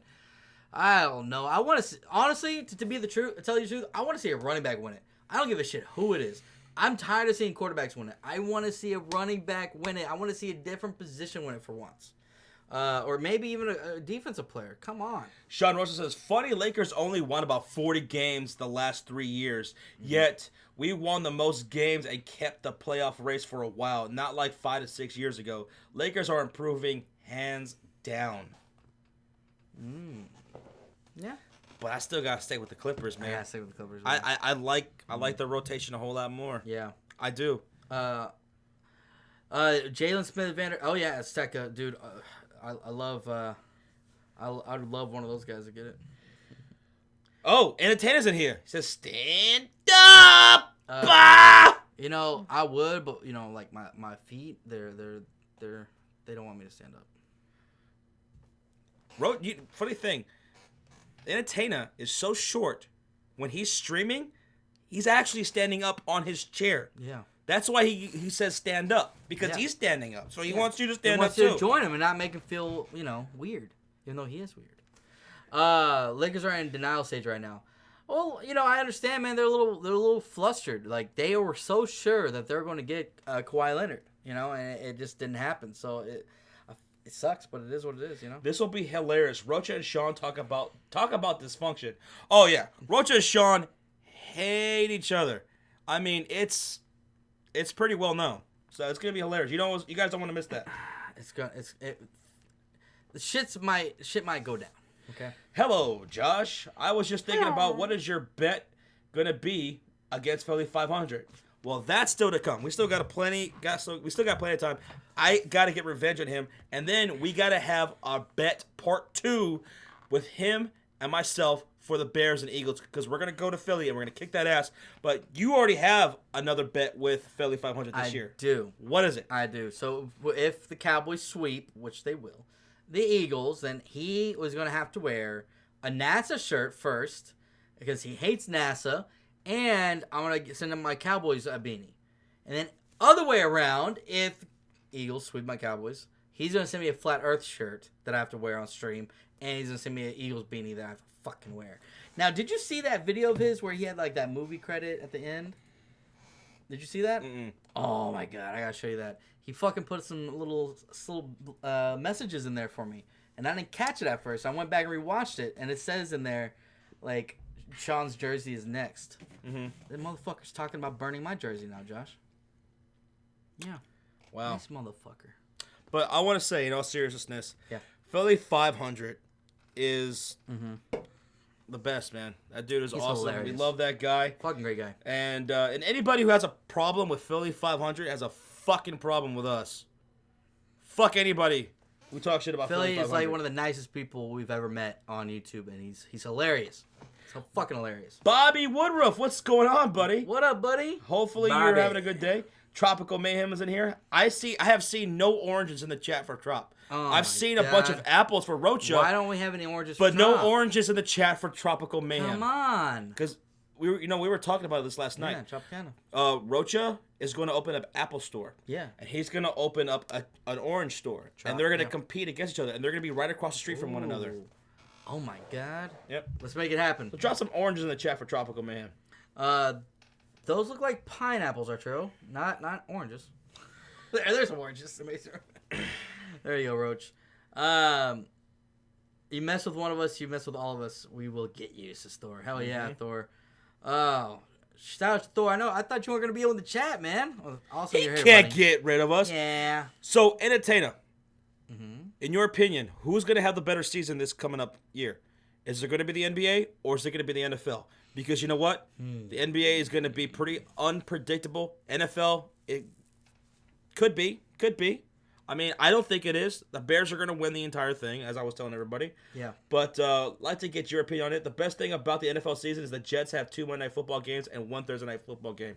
I don't know. I want to honestly, to be the truth, to tell you the truth, I want to see a running back win it. I don't give a shit who it is. I'm tired of seeing quarterbacks win it. I want to see a running back win it. I want to see a different position win it for once. Or maybe even a defensive player. Come on. Sean Rosa says, funny, Lakers only won about 40 games the last 3 years. Yet, we won the most games and kept the playoff race for a while. Not like 5 to 6 years ago. Lakers are improving hands down. Yeah. But I still got to stay with the Clippers, man. I got to stay with the Clippers. I like the rotation a whole lot more. Yeah. I do. Jalen Smith Vander. Oh, yeah, Azteca. Dude, I love I'd love one of those guys to get it. Oh, Entertainer's in here. He says, stand up! Bah! You know, I would, but, like, my feet, they don't want me to stand up. Funny thing, Entertainer is so short, when he's streaming, he's actually standing up on his chair. Yeah. That's why he says stand up, because he's standing up. So he wants you to stand up, too. He wants you to join him and not make him feel, weird, even though he is weird. Lakers are in denial stage right now. Well, I understand, man. They're a little flustered. Like, they were so sure that they're going to get Kawhi Leonard, and it just didn't happen. So it sucks, but it is what it is, This will be hilarious. Rocha and Sean talk about dysfunction. Oh yeah, Rocha and Sean hate each other. I mean, it's pretty well known. So it's gonna be hilarious. You guys don't want to miss that. Shit might go down. Okay. Hello, Josh. I was just thinking about what is your bet gonna be against Philly 500. Well, that's still to come. We still got plenty of time. I got to get revenge on him, and then we got to have a bet part 2 with him and myself for the Bears and Eagles, because we're gonna go to Philly and we're gonna kick that ass. But you already have another bet with Philly 500 this year. I do. What is it? I do. So if the Cowboys sweep, which they will, the Eagles, then he was gonna have to wear a NASA shirt first because he hates NASA. And I'm going to send him my Cowboys beanie. And then other way around, if Eagles sweep my Cowboys, He's gonna send me a flat Earth shirt that I have to wear on stream, and he's gonna send me an Eagles beanie that I have to fucking wear. Now, did you see that video of his where he had like that movie credit at the end? Did you see that? Mm-mm. Oh my god, I gotta show you that. He fucking put some little messages in there for me, and I didn't catch it at first. I went back and rewatched it, and it says in there, like, Sean's jersey is next. Mm-hmm. That motherfucker's talking about burning my jersey now, Josh. Yeah. Wow. Nice motherfucker. But I want to say, in all seriousness, Yeah. Philly 500 is the best, man. That dude is He's awesome. hilarious. We love that guy. Fucking great guy. And anybody who has a problem with Philly 500 has a fucking problem with us. Fuck anybody who talks shit about Philly 500. Philly is like one of the nicest people we've ever met on YouTube, and he's hilarious. So fucking hilarious. Bobby Woodruff, what's going on, buddy? What up, buddy? Hopefully Bobby. you're having a good day. Tropical Mayhem is in here. I have seen no oranges in the chat for Trop. Oh I've seen a bunch of apples for Rocha. Why don't we have any oranges? But for no Trop? oranges in the chat for Tropical Mayhem. Come on. Because we were talking about this last night. Yeah, Tropicana. Rocha is going to open up Apple Store. Yeah. And he's going to open up an orange store. And they're going to compete against each other. And they're going to be right across the street from one another. Oh my god. Yep. Let's make it happen. So drop some oranges in the chat for Tropical Mayhem. Those look like pineapples, Arturo. Not oranges. There's some oranges. There you go, Roach. You mess with one of us, you mess with all of us. We will get you, says Thor. Hell yeah, Thor. Oh, shout out to Thor. I thought you weren't gonna be able to chat, man. Also, He you're here, can't buddy. get rid of us. Yeah. So, Entertainer, in your opinion, who's going to have the better season this coming up year? Is it going to be the NBA or is it going to be the NFL? Because you know what? The NBA is going to be pretty unpredictable. NFL, it could be. I mean, I don't think it is. The Bears are going to win the entire thing, as I was telling everybody. Yeah. But I'd like to get your opinion on it. The best thing about the NFL season is the Jets have 2 Monday Night Football games and 1 Thursday Night Football game.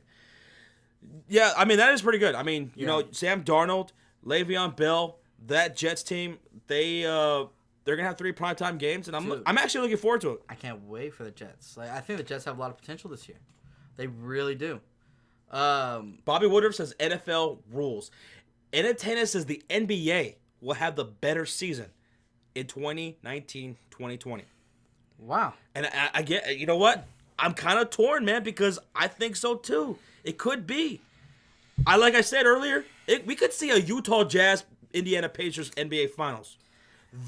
Yeah, I mean, that is pretty good. I mean, you know, Sam Darnold, Le'Veon Bell, that Jets team, they're going to have 3 primetime games, and I'm actually looking forward to it. I can't wait for the Jets. Like, I think the Jets have a lot of potential this year. They really do. Bobby Woodruff says NFL rules. Entertainer says the NBA will have the better season in 2019-2020. Wow. And I get, you know what? I'm kind of torn, man, because I think so too. It could be. Like I said earlier, we could see a Utah Jazz, Indiana Pacers NBA Finals.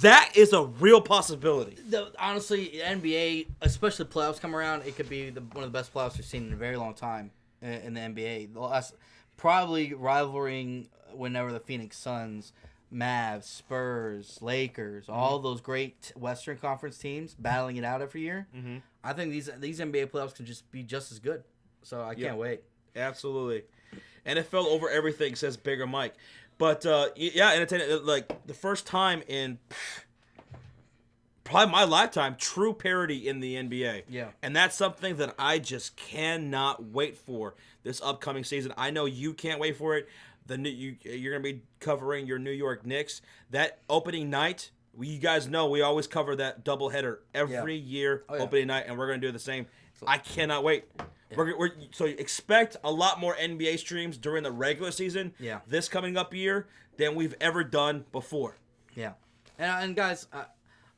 That is a real possibility. Honestly, NBA, especially playoffs come around, it could be one of the best playoffs we've seen in a very long time in the NBA. The last, probably rivaling whenever the Phoenix Suns, Mavs, Spurs, Lakers, all those great Western Conference teams battling it out every year. I think these NBA playoffs can just be just as good. So I can't wait. Absolutely. NFL over everything, says Bigger Mike. But, yeah, Entertainer, like, the first time in probably my lifetime, true parity in the NBA. Yeah. And that's something that I just cannot wait for this upcoming season. I know you can't wait for it. You're going to be covering your New York Knicks. That opening night, you guys know we always cover that doubleheader every year, opening night, and we're going to do the same. I cannot wait. Yeah. So expect a lot more NBA streams during the regular season this coming up year than we've ever done before. Yeah. And guys,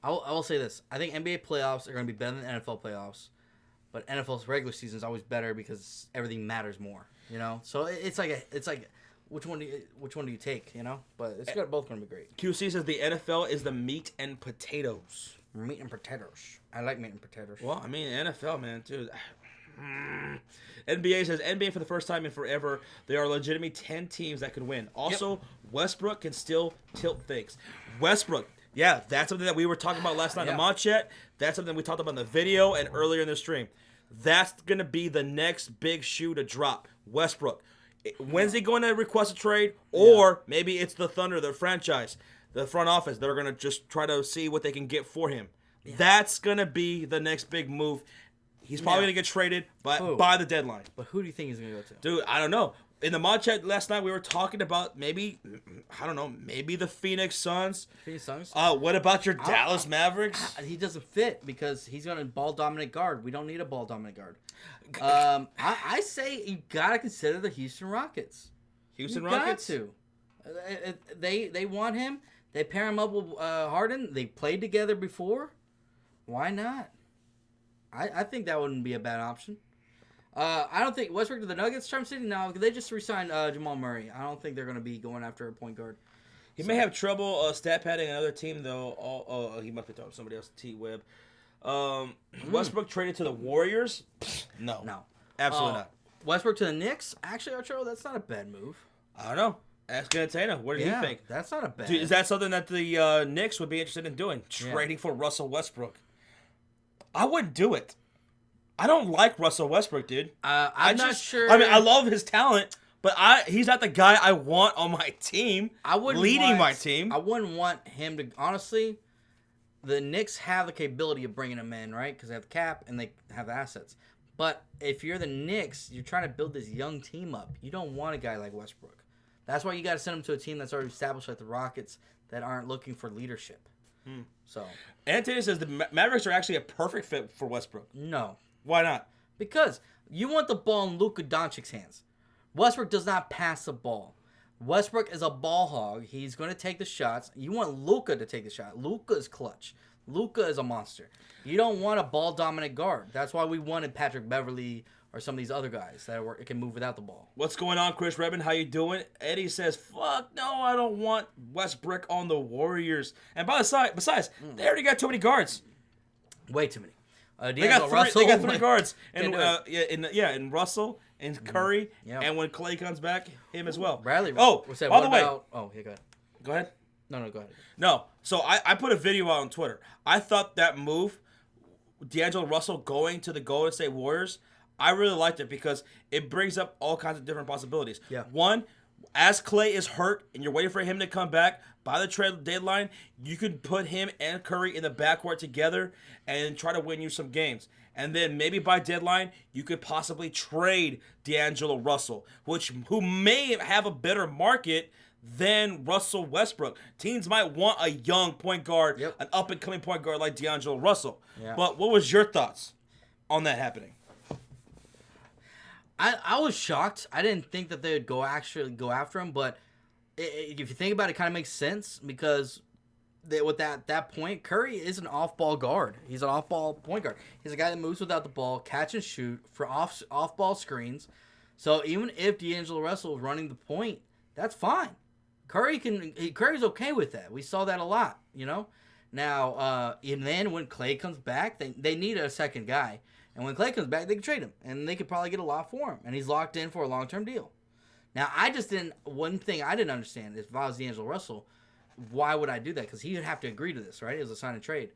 I will say this. I think NBA playoffs are going to be better than NFL playoffs, but NFL's regular season is always better because everything matters more, you know? So it's like which one do you take, you know? But it's both going to be great. QC says the NFL is the meat and potatoes. Meat and potatoes. I like meat and potatoes. Well, I mean, NFL, man, dude. NBA says NBA for the first time in forever. There are legitimately 10 teams that could win. Also, Westbrook can still tilt things. Westbrook, yeah, that's something that we were talking about last night in the mod chat. That's something we talked about in the video and earlier in the stream. That's going to be the next big shoe to drop. Westbrook. When's he going to request a trade? Or maybe it's the Thunder, the franchise, the front office. They're going to just try to see what they can get for him. Yeah. That's going to be the next big move. He's probably going to get traded by the deadline. But who do you think he's going to go to? Dude, I don't know. In the mod chat last night, we were talking about maybe the Phoenix Suns. Phoenix Suns? What about your Dallas Mavericks? He doesn't fit because he's going to ball-dominant guard. We don't need a ball-dominant guard. I say you got to consider the Houston Rockets. Houston Rockets? Got to. They want him. They pair him up with Harden. They played together before. Why not? I think that wouldn't be a bad option. I don't think Westbrook to the Nuggets, Charm City. No, they just re-signed Jamal Murray. I don't think they're going to be going after a point guard. He may have trouble stat padding another team though. He must be talking to somebody else. T-Web. Westbrook traded to the Warriors. No, absolutely not. Westbrook to the Knicks. Actually, Arturo, that's not a bad move. I don't know. Ask Gantana. What do you think? That's not a bad. Dude, is that something that the Knicks would be interested in doing? Trading for Russell Westbrook? I wouldn't do it. I don't like Russell Westbrook, dude. I'm not sure. I mean, I love his talent, but he's not the guy I want on my team. I wouldn't leading my team. I wouldn't want him to. Honestly, the Knicks have the capability of bringing him in, right? Because they have the cap and they have the assets. But if you're the Knicks, you're trying to build this young team up. You don't want a guy like Westbrook. That's why you got to send him to a team that's already established, like the Rockets, that aren't looking for leadership. So, Anthony says the Mavericks are actually a perfect fit for Westbrook. No. Why not? Because you want the ball in Luka Doncic's hands. Westbrook does not pass the ball. Westbrook is a ball hog. He's going to take the shots. You want Luka to take the shot. Luka is clutch. Luka is a monster. You don't want a ball-dominant guard. That's why we wanted Patrick Beverley or some of these other guys that can move without the ball. What's going on, Chris Redmond? How you doing? Eddie says, fuck no, I don't want Westbrook on the Warriors. And besides, they already got too many guards. Way too many. They got three guards. And and Russell and Curry. And when Clay comes back, him as well. Bradley. Oh, by the way. Oh, yeah, go ahead. Go ahead. No, go ahead. No. So I put a video out on Twitter. I thought that move, D'Angelo Russell going to the Golden State Warriors, I really liked it because it brings up all kinds of different possibilities. Yeah. One, as Clay is hurt and you're waiting for him to come back, by the trade deadline, you can put him and Curry in the backcourt together and try to win you some games. And then maybe by deadline, you could possibly trade D'Angelo Russell, who may have a better market than Russell Westbrook. Teams might want a young point guard, an up-and-coming point guard like D'Angelo Russell. Yeah. But what was your thoughts on that happening? I was shocked. I didn't think that they would go after him, but if you think about it, it kind of makes sense because with that point, Curry is an off-ball guard. He's an off-ball point guard. He's a guy that moves without the ball, catch and shoot for off-ball screens. So even if D'Angelo Russell is running the point, that's fine. Curry's okay with that. We saw that a lot, you know. Now, and then when Clay comes back, they need a second guy. And when Clay comes back, they can trade him. And they could probably get a lot for him. And he's locked in for a long-term deal. Now, one thing I didn't understand is if I was D'Angelo Russell, why would I do that? Because he would have to agree to this, right? It was a sign and trade.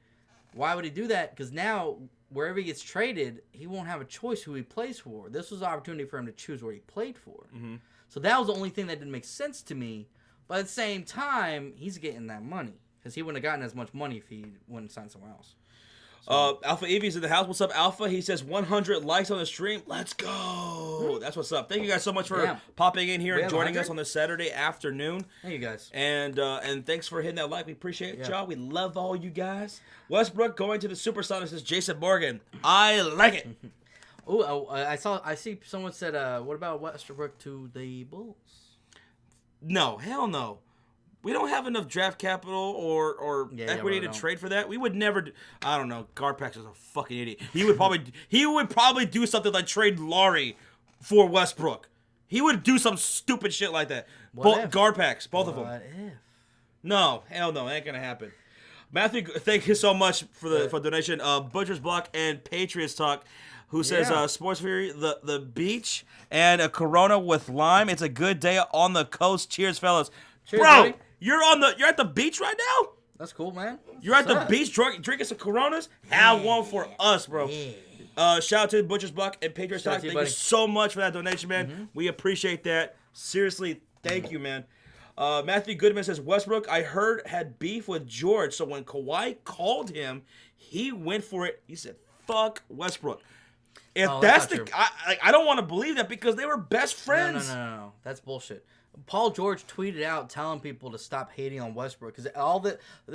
Why would he do that? Because now, wherever he gets traded, he won't have a choice who he plays for. This was an opportunity for him to choose where he played for. Mm-hmm. So that was the only thing that didn't make sense to me. But at the same time, he's getting that money. Because he wouldn't have gotten as much money if he wouldn't sign somewhere else. Alpha Evie's in the house. What's up, Alpha? He says 100 likes on the stream. Let's go. That's what's up. Thank you guys so much for popping in here and joining us on this Saturday afternoon. Thank you guys. And thanks for hitting that like. We appreciate y'all. We love all you guys. Westbrook going to the Supersonics, says Jason Morgan. I like it. I see someone said, what about Westbrook to the Bulls? No, hell no. We don't have enough draft capital or equity to trade for that. We would never do, I don't know. Garpax is a fucking idiot. He would probably do something like trade Laurie for Westbrook. He would do some stupid shit like that. Garpax, both of them. What if? No, hell no. Ain't gonna happen. Matthew, thank you so much for the donation. Butcher's Block and Patriots Talk, who says Sports Fury, the beach and a Corona with lime. It's a good day on the coast. Cheers, fellas. Cheers, bro. Buddy. You're at the beach right now? That's cool, man. You're at the beach drinking some Coronas? Have one for us, bro. Yeah. Shout out to Butcher's Block and Patriots Talk. Thank you so much for that donation, man. Mm-hmm. We appreciate that. Seriously, thank you, man. Matthew Goodman says, Westbrook, I heard, had beef with George, so when Kawhi called him, he went for it. He said, fuck Westbrook. If that's the... I don't want to believe that because they were best friends. No. That's bullshit. Paul George tweeted out telling people to stop hating on Westbrook because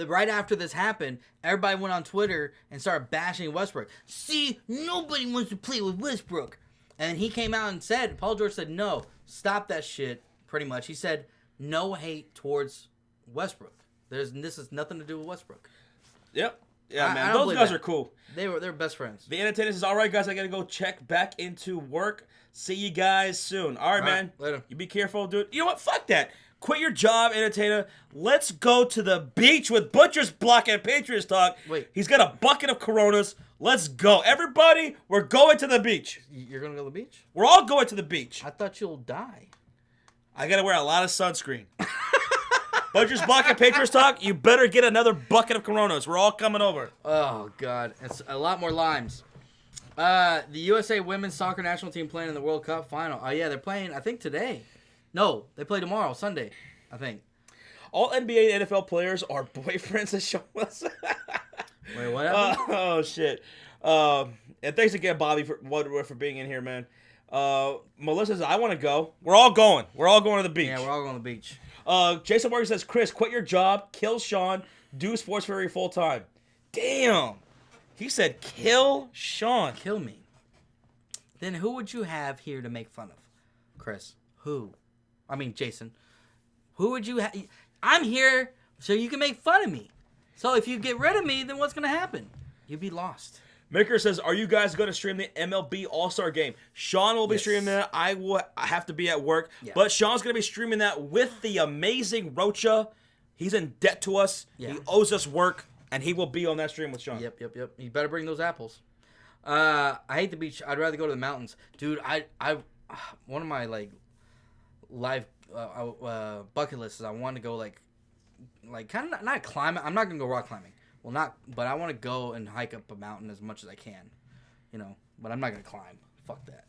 right after this happened, everybody went on Twitter and started bashing Westbrook. See, nobody wants to play with Westbrook. And he came out and said, Paul George said, no, stop that shit, pretty much. He said, no hate towards Westbrook. This has nothing to do with Westbrook. Yep. Yeah, man. I don't Those guys that. are cool. They're best friends. The entertainment is all right, guys. I got to go check back into work. See you guys soon. All right, man. Later. You be careful, dude. You know what? Fuck that. Quit your job, entertainer. Let's go to the beach with Butcher's Block and Patriots Talk. Wait. He's got a bucket of Coronas. Let's go. Everybody, we're going to the beach. You're going to go to the beach? We're all going to the beach. I thought you'll die. I got to wear a lot of sunscreen. Butcher's Block and Patriots Talk, you better get another bucket of Coronas. We're all coming over. Oh, God. It's a lot more limes. The USA women's soccer national team playing in the World Cup final. Oh, yeah, they're playing, I think, today. No, they play tomorrow, Sunday, I think. All NBA and NFL players are boyfriends of Sean Wilson. Wait, what happened? Oh, shit. And thanks again, Bobby, for being in here, man. Melissa says, I want to go. We're all going. We're all going to the beach. Yeah, we're all going to the beach. Jason Morgan says, Chris, quit your job, kill Sean, do Sports Fury full time. Damn. He said, kill Sean. Kill me. Then who would you have here to make fun of? Chris. Who? I mean, Jason. Who would you have? I'm here so you can make fun of me. So if you get rid of me, then what's going to happen? You'd be lost. Maker says, are you guys going to stream the MLB All-Star Game? Sean will be streaming that. I have to be at work. Yeah. But Sean's going to be streaming that with the amazing Rocha. He's in debt to us. Yeah. He owes us work, and he will be on that stream with Sean. Yep. You better bring those apples. I hate the beach. I'd rather go to the mountains. Dude, I one of my, life bucket lists is I want to go, kind of not climbing. I'm not going to go rock climbing. Well, but I want to go and hike up a mountain as much as I can, but I'm not going to climb. Fuck that.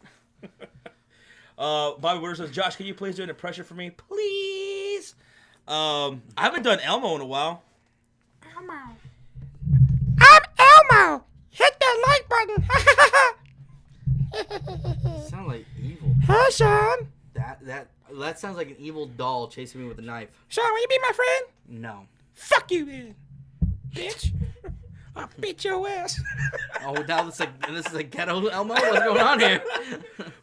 Bobby Woodard says, Josh, can you please do an impression for me? Please. I haven't done Elmo in a while. Elmo. I'm Elmo. Hit that like button. Sound like evil. Hey, Sean. That sounds like an evil doll chasing me with a knife. Sean, will you be my friend? No. Fuck you, then. Bitch. I'll beat your ass. Oh, now this is a ghetto Elmo? What's going on here?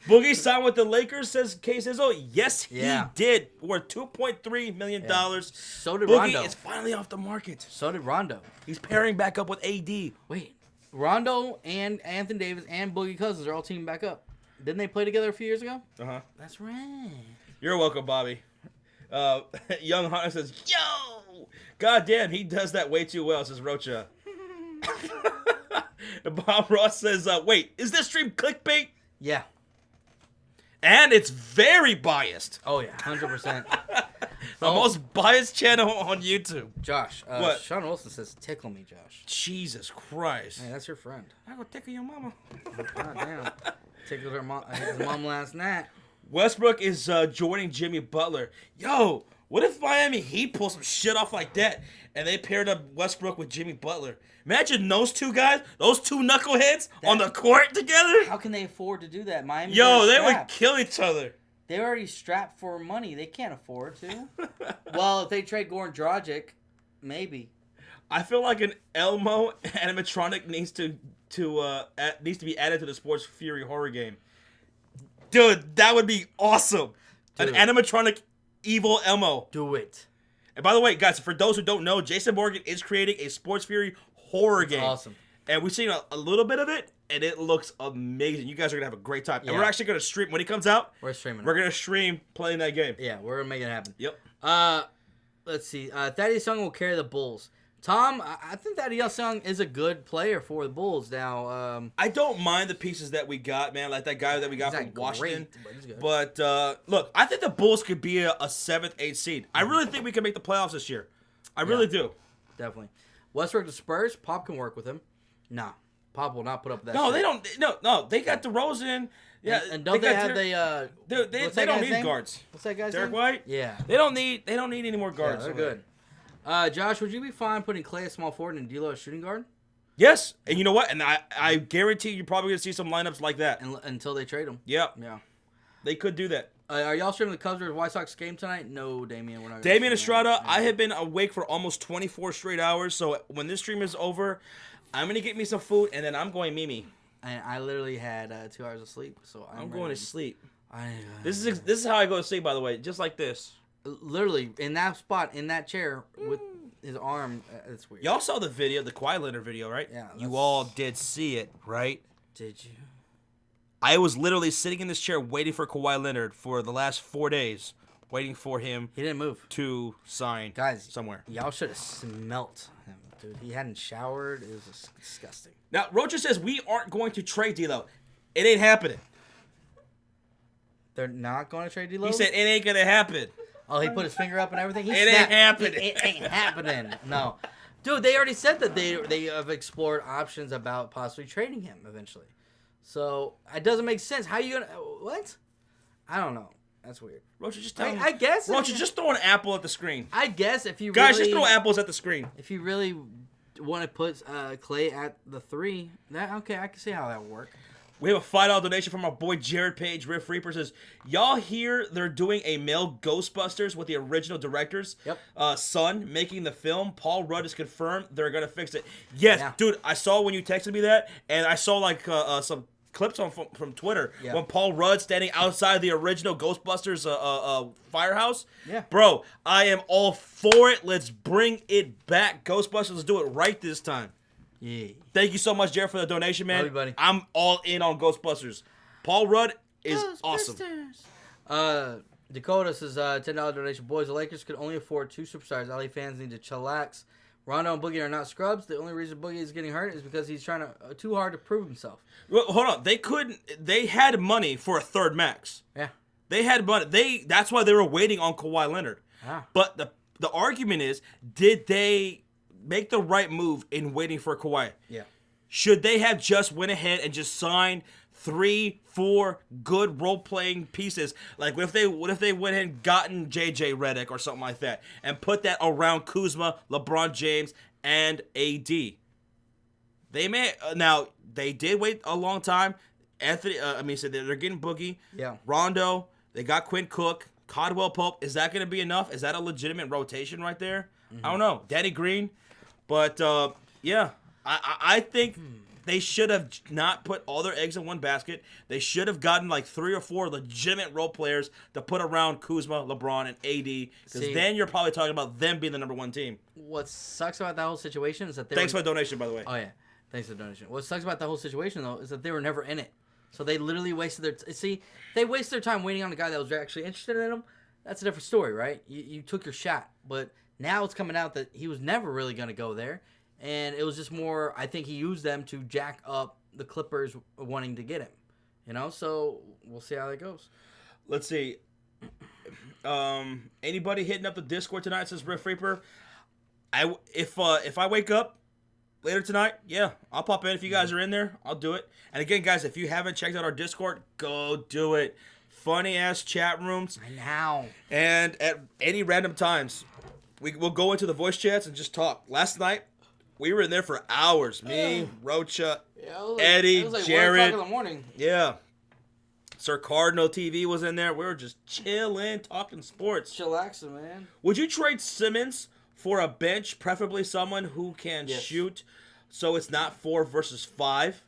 Boogie signed with the Lakers, says K Sizzle. Yes, he did. Worth $2.3 million. Yeah. So did Boogie Rondo. is finally off the market. So did Rondo. He's pairing back up with AD. Wait. Rondo and Anthony Davis and Boogie Cousins are all teaming back up. Didn't they play together a few years ago? Uh-huh. That's right. You're welcome, Bobby. Young Hunter says, yo! God damn, he does that way too well, says Rocha. Bob Ross says, wait, is this stream clickbait? Yeah. And it's very biased. Oh, yeah, 100%. The most biased channel on YouTube. Josh, what? Sean Wilson says, tickle me, Josh. Jesus Christ. Hey, that's your friend. I go tickle your mama. God damn. Tickled his mom last night. Westbrook is joining Jimmy Butler. Yo, what if Miami Heat pull some shit off like that and they paired up Westbrook with Jimmy Butler? Imagine those two guys, those two knuckleheads on the court together. How can they afford to do that? Miami. Yo, they would kill each other. They're already strapped for money. They can't afford to. Well, if they trade Goran Dragic, maybe. I feel like an Elmo animatronic needs to be added to the Sports Fury horror game. Dude, that would be awesome. Dude. An animatronic evil Elmo. Do it. And by the way, guys, for those who don't know, Jason Morgan is creating a Sports Fury horror game. Awesome. And we've seen a little bit of it, and it looks amazing. You guys are going to have a great time. Yeah. And we're actually going to stream, when it comes out, we're streaming. We're going to stream playing that game. Yeah, we're going to make it happen. Yep. Let's see. Thaddeus Young will carry the Bulls. Tom, I think Thaddeus Young is a good player for the Bulls. Now, I don't mind the pieces that we got, man. Like that guy that we got from Washington. But look, I think the Bulls could be a 7th, 8th seed. I really think we can make the playoffs this year. I really do. Definitely. Westbrook to Spurs. Pop can work with him. No, Pop will not put up with that. No, shit. They don't. No, they got DeRozan. Yeah, and don't they have they don't need guards. What's that guy's Derek name? White? Yeah. They don't need any more guards. Yeah, they're good. Josh, would you be fine putting Clay at small forward and D'Lo at shooting guard? Yes, and you know what? And I guarantee you're probably gonna see some lineups like that until they trade him. Yep. Yeah. They could do that. Are y'all streaming the Cubs versus White Sox game tonight? No, Damian. We're not. Damian Estrada, I have been awake for almost 24 straight hours. So when this stream is over, I'm gonna get me some food and then I'm going Mimi. And I literally had 2 hours of sleep, so I'm going to sleep. This is how I go to sleep, by the way, just like this. literally in that spot, in that chair, with his arm. It's weird. Y'all saw the video, the Kawhi Leonard video, right? Yeah. You all did see it, right? Did you? I was literally sitting in this chair waiting for Kawhi Leonard for the last 4 days, waiting for him He didn't move. to sign somewhere. Y'all should have smelt him, dude. He hadn't showered. It was just disgusting. Now, Rocha says we aren't going to trade D'Lo. It ain't happening. They're not going to trade D'Lo? He said it ain't going to happen. Oh, he put his finger up and everything? He It ain't snapped. happening. It ain't happening. No. Dude, they already said that they have explored options about possibly trading him eventually. So, it doesn't make sense. How you going to... What? I don't know. That's weird. Rocha, just tell him. I guess... Rocha, just throw an apple at the screen. I guess if you Guys, really... just throw apples at the screen. If you really want to put Clay at the 3, okay, I can see how that would work. We have a $5 donation from our boy Jared Page. Riff Reaper says, y'all hear they're doing a male Ghostbusters with the original directors? Yep. Son making the film. Paul Rudd is confirmed they're going to fix it. Yes, Yeah. dude, I saw when you texted me that, and I saw like some clips from Twitter when Paul Rudd standing outside the original Ghostbusters firehouse. Yeah. Bro, I am all for it. Let's bring it back. Ghostbusters, let's do it right this time. Yeah. Thank you so much, Jared, for the donation, man. Love you, buddy. I'm all in on Ghostbusters. Paul Rudd is awesome. Dakota says, $10 donation. Boys, the Lakers could only afford 2 superstars. LA fans need to chillax. Rondo and Boogie are not scrubs. The only reason Boogie is getting hurt is because he's trying to too hard to prove himself. Well, hold on. They had money for a third max. Yeah. They had money. That's why they were waiting on Kawhi Leonard. Ah. But the argument is, did they make the right move in waiting for Kawhi? Yeah. Should they have just went ahead and just signed 3-4 good role-playing pieces? Like, what if they went ahead and gotten JJ Redick or something like that and put that around Kuzma, LeBron James, and AD? They may now they did wait a long time. Anthony, so they're getting Boogie. Yeah. Rondo. They got Quinn Cook, Caldwell Pope. Is that going to be enough? Is that a legitimate rotation right there? I don't know. Danny Green, but yeah, I think. They should have not put all their eggs in one basket. They should have gotten like 3 or 4 legitimate role players to put around Kuzma, LeBron, and AD. Because then you're probably talking about them being the number 1 team. What sucks about that whole situation is that Thanks for the donation, by the way. Oh, yeah. Thanks for the donation. What sucks about that whole situation, though, is that they were never in it. So they literally wasted their... they wasted their time waiting on a guy that was actually interested in them. That's a different story, right? You took your shot. But now it's coming out that he was never really going to go there. And it was just more, I think he used them to jack up the Clippers wanting to get him. You know, so we'll see how that goes. Let's see. Anybody hitting up the Discord tonight, says Riff Reaper? If I wake up later tonight, yeah, I'll pop in. If you guys are in there, I'll do it. And again, guys, if you haven't checked out our Discord, go do it. Funny-ass chat rooms. I know. And at any random times, we'll go into the voice chats and just talk. Last night, we were in there for hours. Me, Rocha, Eddie, Jared. 1 o'clock in the morning. Yeah. Sir Cardinal TV was in there. We were just chilling, talking sports. Chillaxing, man. Would you trade Simmons for a bench, preferably someone who can shoot, so it's not 4 versus 5?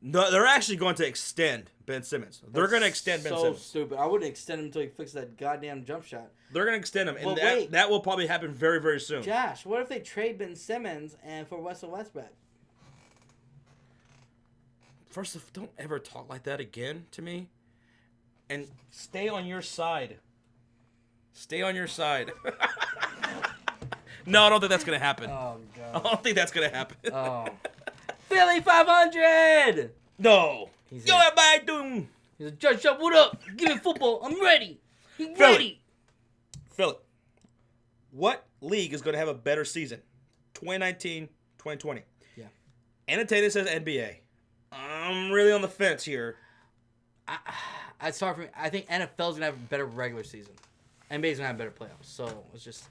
No, they're actually going to extend Ben Simmons. They're going to extend Ben Simmons. So stupid. I wouldn't extend him until he fixes that goddamn jump shot. They're going to extend him, and Well, that will probably happen very, very soon. Josh, what if they trade Ben Simmons and for Russell Westbrook? First off, don't ever talk like that again to me. And stay on your side. Stay on your side. No, I don't think that's going to happen. Oh, I God. don't think that's going to happen. Oh. Philly 500! No. He's Yo, in. everybody doing? He's like, Josh, what up? Give me football. I'm ready. I'm Philly. ready. Philip, what league is going to have a better season? 2019, 2020. Yeah. Annotated says NBA. I'm really on the fence here. It's hard for me. I think NFL's going to have a better regular season. NBA's going to have better playoffs. So it's just...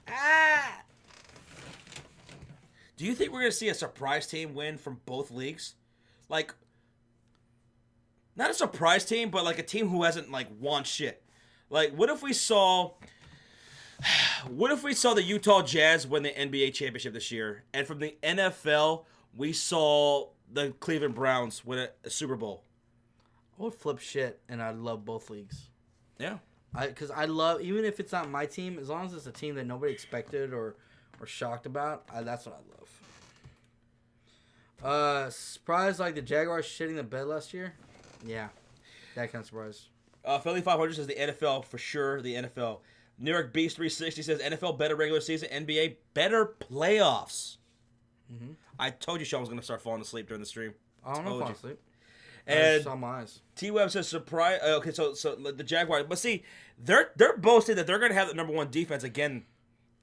Do you think we're going to see a surprise team win from both leagues? Like, not a surprise team, but like a team who hasn't like won shit. Like, what if we saw the Utah Jazz win the NBA championship this year, and from the NFL we saw the Cleveland Browns win a Super Bowl? I would flip shit, and I'd love both leagues. Yeah. Because I love, even if it's not my team, as long as it's a team that nobody expected or shocked about, that's what I love. Surprised like the Jaguars shitting the bed last year? Yeah, that kind of surprise. Philly 500 says the NFL for sure. The NFL. New York Beast 360 says NFL better regular season, NBA better playoffs. Mm-hmm. I told you Sean was going to start falling asleep during the stream. I don't know if I'm asleep. I And saw my eyes. T-Web says surprise. Okay, so the Jaguars, but see, they're boasting that they're going to have the number one defense again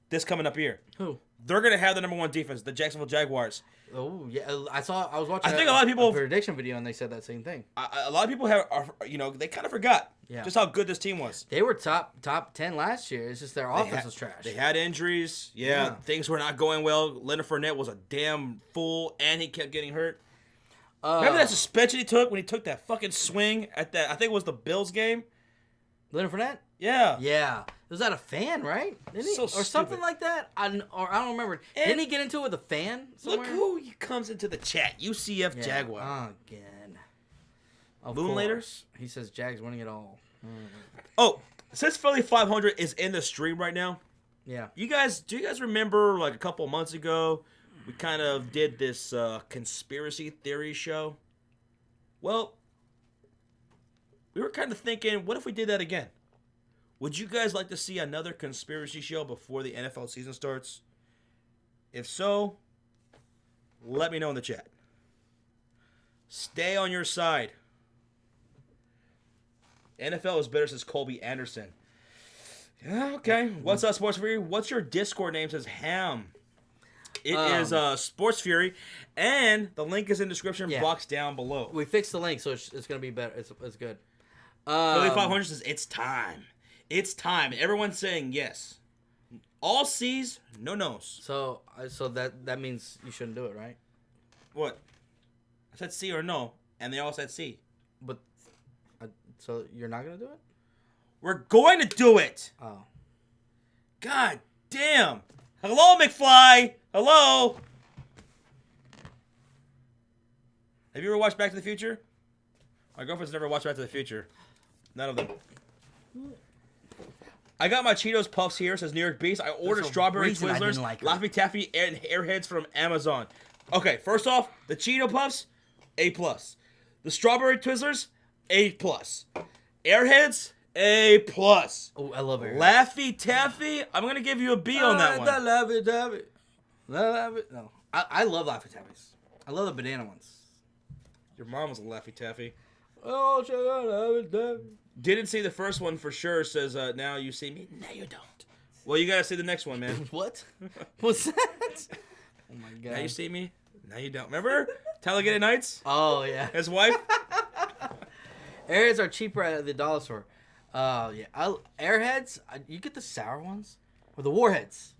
this coming up year. Who? They're going to have the number one defense, the Jacksonville Jaguars. Oh yeah, I was watching. I think a lot of people prediction video and they said that same thing. A lot of people they kind of forgot just how good this team was. They were top 10 last year. It's just their offense was trash. They had injuries. Yeah, things were not going well. Leonard Fournette was a damn fool, and he kept getting hurt. Remember that suspension he took when he took that fucking swing at that? I think it was the Bills game. Leonard Fournette? Yeah. Yeah. Was that a fan, right? Didn't he? So or something stupid. like that? I don't remember. Didn't he get into it with a fan somewhere? Look who comes into the chat. UCF Jaguar. Again. Of Moonlater? course. He says Jags winning it all. Oh, since Philly 500 is in the stream right now, Yeah. do you guys remember like a couple months ago, we kind of did this conspiracy theory show? Well, we were kind of thinking, what if we did that again? Would you guys like to see another conspiracy show before the NFL season starts? If so, let me know in the chat. Stay on your side. NFL is better, says Colby Anderson. Yeah, okay. What's up, Sports Fury? What's your Discord name? Says Ham. It is Sports Fury, and the link is in the description box down below. We fixed the link, so it's going to be better. It's good. Philly 500 says, it's time. It's time. Everyone's saying yes. All C's, no no's. So that means you shouldn't do it, right? What? I said C or no, and they all said C. But so you're not going to do it? We're going to do it. Oh. God damn. Hello, McFly. Hello. Have you ever watched Back to the Future? My girlfriend's never watched Back to the Future. None of them. I got my Cheetos Puffs here, says New York Beast. I ordered strawberry Twizzlers, Laffy Taffy, and Airheads from Amazon. Okay, first off, the Cheeto Puffs, A+. The strawberry Twizzlers, A+. Airheads, A+. Oh, I love it. Laffy Taffy, I'm going to give you a B on that one. Laffy Taffy. No. I love Laffy Taffies. I love the banana ones. Your mom was a Laffy Taffy. Oh, check out Laffy Taffy. Didn't see the first one for sure, says now you see me. No, you don't. Well, you got to see the next one, man. What? What's that? Oh, my God. Now you see me. Now you don't. Remember? Tailgate Nights? Oh, yeah. His wife? Airheads are cheaper at the dollar store. Yeah. Airheads, you get the sour ones? Or the Warheads?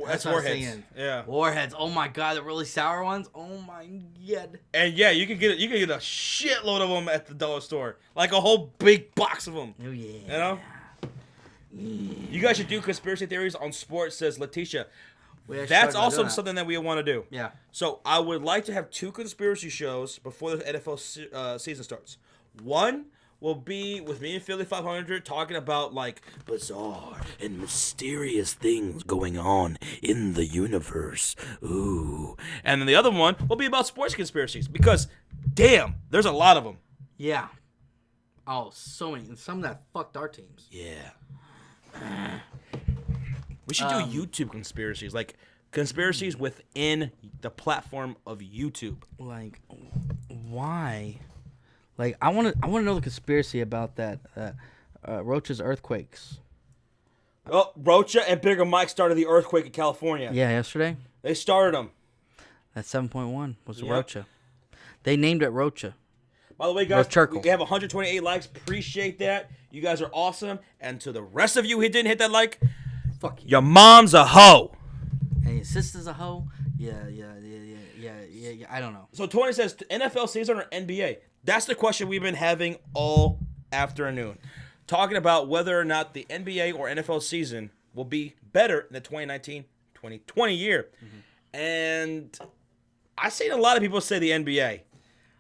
That's Warheads. Yeah. Warheads. Oh my God, the really sour ones. Oh my God. And yeah, you can get a shitload of them at the dollar store, like a whole big box of them. Oh yeah. You know. You guys should do conspiracy theories on sports, says Letitia. That's also something that we want to do. Yeah. So I would like to have 2 conspiracy shows before the NFL season starts. One will be with me and Philly 500 talking about like bizarre and mysterious things going on in the universe. Ooh. And then the other one will be about sports conspiracies because, damn, there's a lot of them. Yeah. Oh, so many. And some that fucked our teams. Yeah. We should do YouTube conspiracies, like conspiracies within the platform of YouTube. Like, why? Like, I want to know the conspiracy about that Rocha's earthquakes. Oh, Rocha and Bigger Mike started the earthquake in California. Yeah, yesterday. They started them. That 7.1 was Rocha. They named it Rocha. By the way, guys, we have 128 likes. Appreciate that. You guys are awesome. And to the rest of you who didn't hit that like, fuck you. Your mom's a hoe. And your sister's a hoe. Yeah. I don't know. So 20 says NFL season or NBA? That's the question we've been having all afternoon. Talking about whether or not the NBA or NFL season will be better in the 2019-2020 year. Mm-hmm. And I've seen a lot of people say the NBA.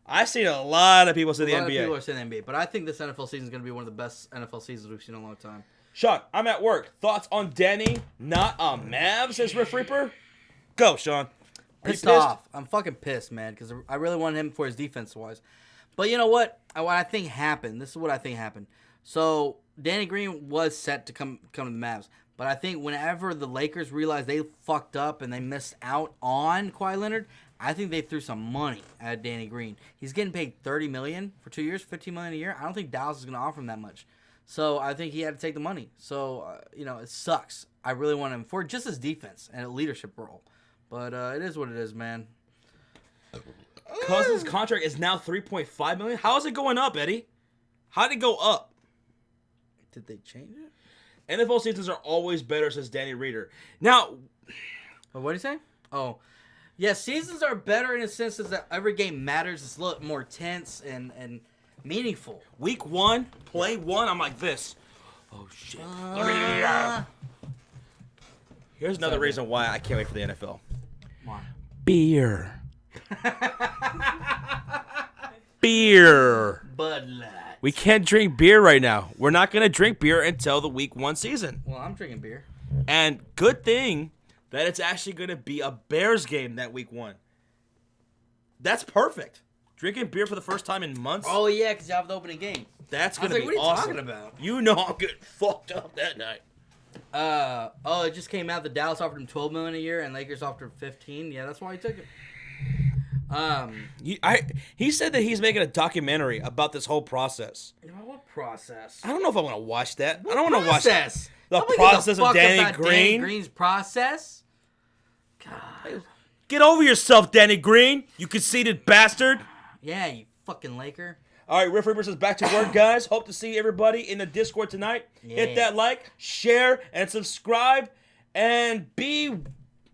I've seen a lot of people say the A lot of NBA. people are saying the NBA, but I think this NFL season is going to be one of the best NFL seasons we've seen in a long time. Sean, I'm at work. Thoughts on Danny not a Mavs, says Riff Reaper? Go, Sean. Are Pissed you pissed? off. I'm fucking pissed, man, because I really wanted him for his defense-wise. But you know what? What I think happened. This is what I think happened. So Danny Green was set to come to the Mavs. But I think whenever the Lakers realized they fucked up and they missed out on Kawhi Leonard, I think they threw some money at Danny Green. He's getting paid $30 million for 2 years, $15 million a year. I don't think Dallas is going to offer him that much. So I think he had to take the money. So, it sucks. I really want him for just his defense and a leadership role. But it is what it is, man. Cousins' contract is now $3.5 million. How is it going up, Eddie? How did it go up? Did they change it? NFL seasons are always better, says Danny Reeder. Now, What did he say? Oh, yeah, seasons are better in a sense that every game matters. It's a little more tense and meaningful. week 1, play 1, I'm like this. Oh, shit. Here's another reason why I can't wait for the NFL. Why? Beer. Beer. Bud Light. We can't drink beer right now. We're not going to drink beer until the week 1 season. Well, I'm drinking beer. And good thing that it's actually going to be a Bears game that week 1. That's perfect. Drinking beer for the first time in months. Oh, yeah, because you have the opening game. That's I going was to like, be what are you awesome. talking about? You know I'm getting fucked up that night. It just came out that Dallas offered him $12 million a year and Lakers offered him $15. Yeah, that's why he took it. He said that he's making a documentary about this whole process. What process? I don't know if I want to watch that. What I don't want to watch process? the Nobody process gives a of fuck Danny about Green. Danny Green's process? God. Get over yourself, Danny Green. You conceited bastard. Yeah, you fucking Laker. All right, Riff Reaper says back to work, guys. Hope to see everybody in the Discord tonight. Yeah. Hit that like, share, and subscribe, and be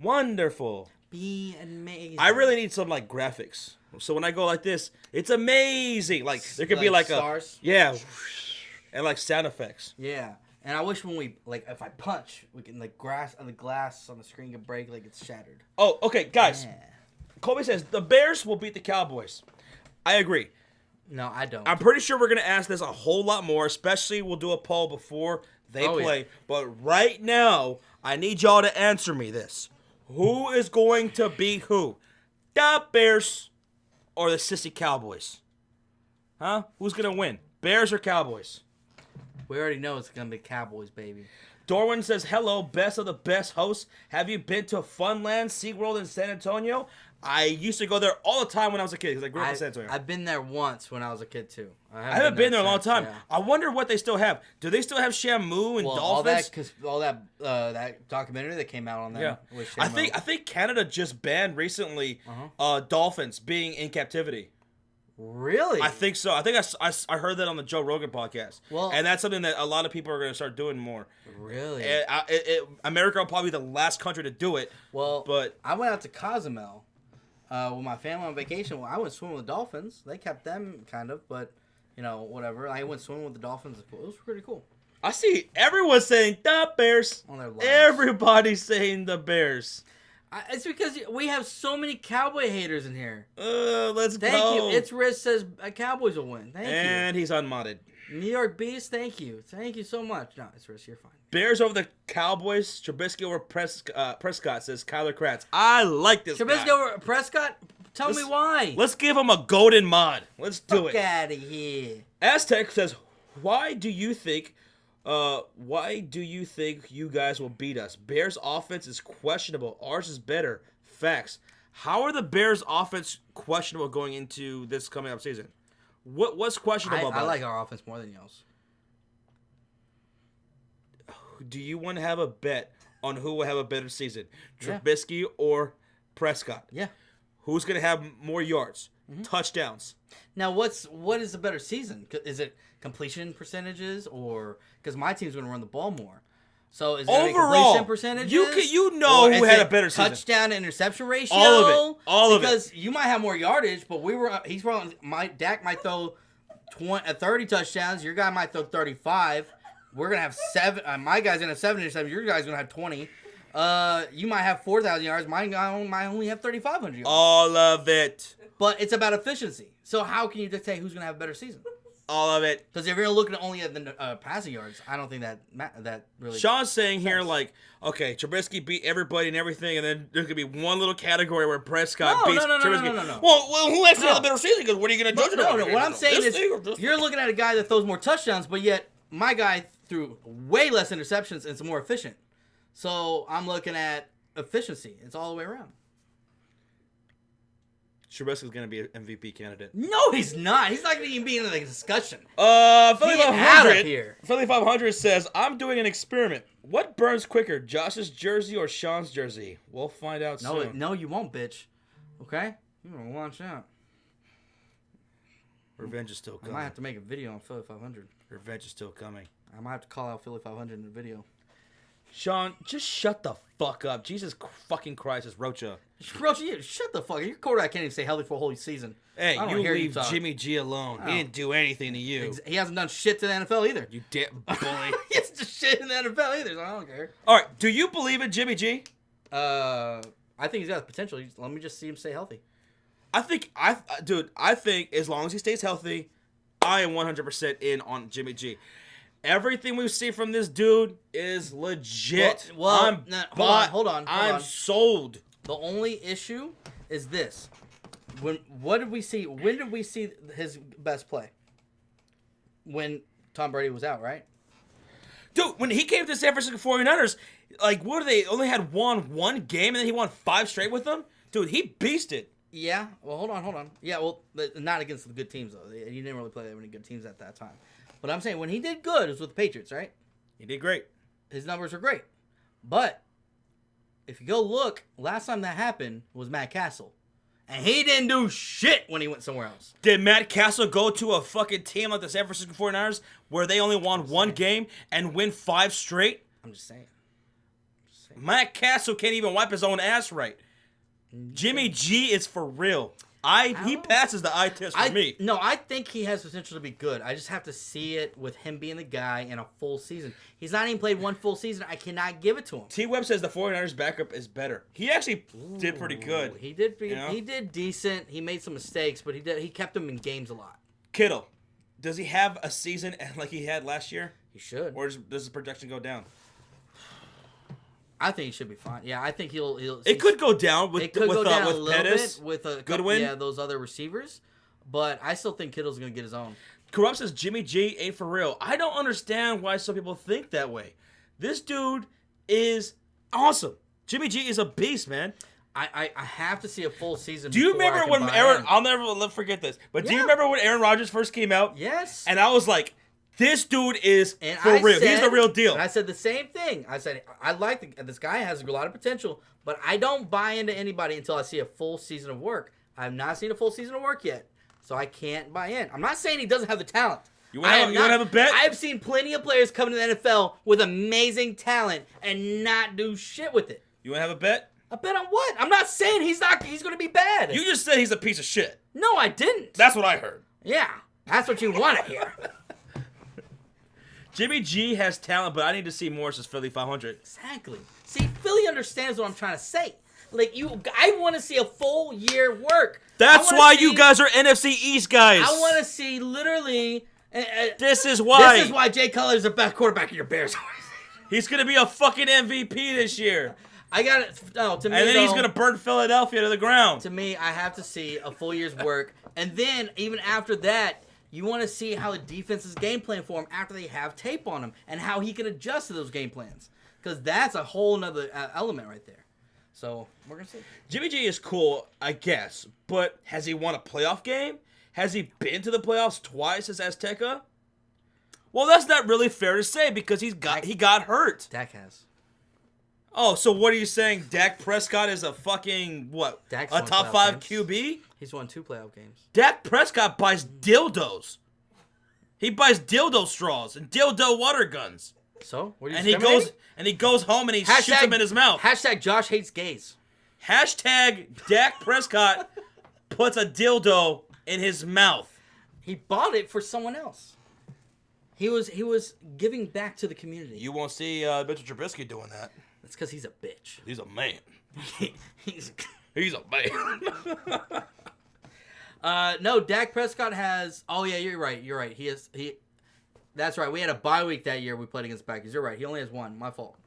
wonderful. Be amazing. I really need some like graphics. So when I go like this, it's amazing. Like there could be like stars? yeah, and like sound effects. Yeah. And I wish when we, like, if I punch, we can, like, the glass on the screen can break, like, it's shattered. Oh, okay, guys. Yeah. Colby says the Bears will beat the Cowboys. I agree. No, I don't. I'm pretty sure we're gonna ask this a whole lot more. Especially we'll do a poll before they play. Yeah. But right now, I need y'all to answer me this: who is going to beat who? The Bears or the sissy Cowboys? Huh? Who's gonna win? Bears or Cowboys? We already know it's going to be Cowboys, baby. Dorwin says, hello, best of the best hosts. Have you been to Funland, SeaWorld in San Antonio? I used to go there all the time when I was a kid because I grew up in San Antonio. I've been there once when I was a kid, too. I haven't been there in a long since, time. yeah. I wonder what they still have. Do they still have Shamu and Dolphins? All that documentary that came out on them. Yeah. with I Shamu. think Canada just banned recently dolphins being in captivity. Really? I think so. I think I heard that on the Joe Rogan podcast. Well, and that's something that a lot of people are going to start doing more. Really? America will probably be the last country to do it. Well, but I went out to Cozumel with my family on vacation. Well, I went swimming with dolphins. They kept them kind of, but whatever. I went swimming with the dolphins. It was pretty cool. I see everyone saying the Bears. On their lives. Everybody's saying the Bears. It's because we have so many Cowboy haters in here. Let's Thank go. you. It's Riz says Cowboys will win. Thank and he's unmodded. you. New York Beast, thank you. Thank you so much. No, it's Riz. You're fine. Bears over the Cowboys. Trubisky over Prescott, says Kyler Kratz. I like this Trubisky guy. over Prescott? Tell me why. Let's give him a golden mod. Let's do Fuck it. out of here. Aztec says, why do you think you guys will beat us? Bears offense is questionable. Ours is better. Facts. How are the Bears offense questionable going into this coming up season? What's questionable about I it? like our offense more than y'all's. Do you want to have a bet on who will have a better season? Yeah. Trubisky or Prescott? Yeah. Who's going to have more yards? Touchdowns? Now, what is the better season? Is it completion percentages or because my team's going to run the ball more? So is it Overall, completion percentages? you know Or who is had it a better season. touchdown to interception ratio. All of it. All of it. Because you might have more yardage, but he's probably Dak might throw 30 touchdowns. Your guy might throw 35. We're gonna have 7. My guy's gonna have 7 interceptions. Your guy's gonna have 20. You might have 4,000 yards. My guy might only have 3,500 yards. All of it. But it's about efficiency. So how can you dictate who's going to have a better season? All of it. Because if you're looking only at the passing yards, I don't think that really. Sean's saying here, like, okay, Trubisky beat everybody and everything, and then there's gonna be one little category where Prescott beats Trubisky. No. Well, who actually had the better season? Because what are you gonna judge it on? No. What I'm saying is, you're looking at a guy that throws more touchdowns, but yet my guy threw way less interceptions and it's more efficient. So I'm looking at efficiency. It's all the way around. Trubisky's gonna be an MVP candidate. No, he's not. He's not gonna even be in the discussion. Philly Get out of 500. here. Philly 500 says, "I'm doing an experiment. What burns quicker, Josh's jersey or Sean's jersey? We'll find out soon." No, you won't, bitch. Okay, you gonna watch out. Revenge is still I coming. might have to make a video on Philly 500. Revenge is still coming. I might have to call out Philly 500 in the video. Sean, just shut the fuck up. Jesus fucking Christ, it's Rocha. Rocha, shut the fuck up. Your quarterback can't even stay healthy for a whole season. Hey, I don't you hear leave talk. Jimmy G alone. Oh. He didn't do anything to you. He hasn't done shit to the NFL either. You damn bully. He hasn't done shit in the NFL either, so I don't care. All right, do you believe in Jimmy G? I think he's got the potential. Let me just see him stay healthy. I think as long as he stays healthy, I am 100% in on Jimmy G. Everything we've seen from this dude is legit. Hold on. I'm sold. The only issue is this. What did we see? When did we see his best play? When Tom Brady was out, right? Dude, when he came to San Francisco 49ers, like, what, they only had won one game and then he won 5 straight with them? Dude, he beasted. Yeah. Well, hold on. Yeah, well, not against the good teams, though. He didn't really play that many good teams at that time. But I'm saying when he did good, it was with the Patriots, right? He did great. His numbers were great. But if you go look, last time that happened was Matt Castle. And he didn't do shit when he went somewhere else. Did Matt Castle go to a fucking team like the San Francisco 49ers where they only won one game and win 5 straight? I'm just saying. Matt Castle can't even wipe his own ass right. Jimmy G is for real. He passes the eye test for me. No, I think he has potential to be good. I just have to see it with him being the guy in a full season. He's not even played one full season. I cannot give it to him. T-Web says the 49ers backup is better. He actually did pretty good. He did. He did decent. He made some mistakes, but he kept him in games a lot. Kittle, does he have a season like he had last year? He should. Or does his projection go down? I think he should be fine. Yeah, I think he'll. It could go down with a little Pettis, bit with a Goodwin. Yeah, those other receivers. But I still think Kittle's going to get his own. Corrupt says Jimmy G ain't for real. I don't understand why some people think that way. This dude is awesome. Jimmy G is a beast, man. I have to see a full season. Do you remember when Aaron? I'll never forget this. But do you remember when Aaron Rodgers first came out? Yes. And I was like, this dude is for real. He's the real deal. And I said the same thing. I said, I like this guy has a lot of potential, but I don't buy into anybody until I see a full season of work. I have not seen a full season of work yet, so I can't buy in. I'm not saying he doesn't have the talent. You want to have a bet? I've seen plenty of players come to the NFL with amazing talent and not do shit with it. You want to have a bet? A bet on what? I'm not saying he's going to be bad. You just said he's a piece of shit. No, I didn't. That's what I heard. Yeah, that's what you want to hear. Jimmy G has talent, but I need to see more since Philly 500. Exactly. See, Philly understands what I'm trying to say. Like I want to see a full year work. That's why you guys are NFC East guys. I want to see literally. This is why. This is why Jay Cutler is the best quarterback in your Bears. He's gonna be a fucking MVP this year. I got it. No, to me, and then he's gonna burn Philadelphia to the ground. To me, I have to see a full year's work, and then even after that, you want to see how the defense is game plan for him after they have tape on him, and how he can adjust to those game plans, because that's a whole nother element right there. So we're gonna see. Jimmy G is cool, I guess, but has he won a playoff game? Has he been to the playoffs twice as Azteca? Well, that's not really fair to say because he got hurt. Dak has. Oh, so what are you saying? Dak Prescott is a fucking what? Dak's a top 5 games. QB? He's won 2 playoff games. Dak Prescott buys dildos. He buys dildo straws and dildo water guns. So what are you and he goes home and he shoots them in his mouth. Hashtag Josh hates gays. Hashtag Dak Prescott puts a dildo in his mouth. He bought it for someone else. He was giving back to the community. You won't see Mitchell Trubisky doing that. That's because he's a bitch. He's a man. he's a man. No, Dak Prescott has. Oh yeah, you're right. That's right. We had a bye week that year. We played against the Packers. You're right. He only has one. My fault.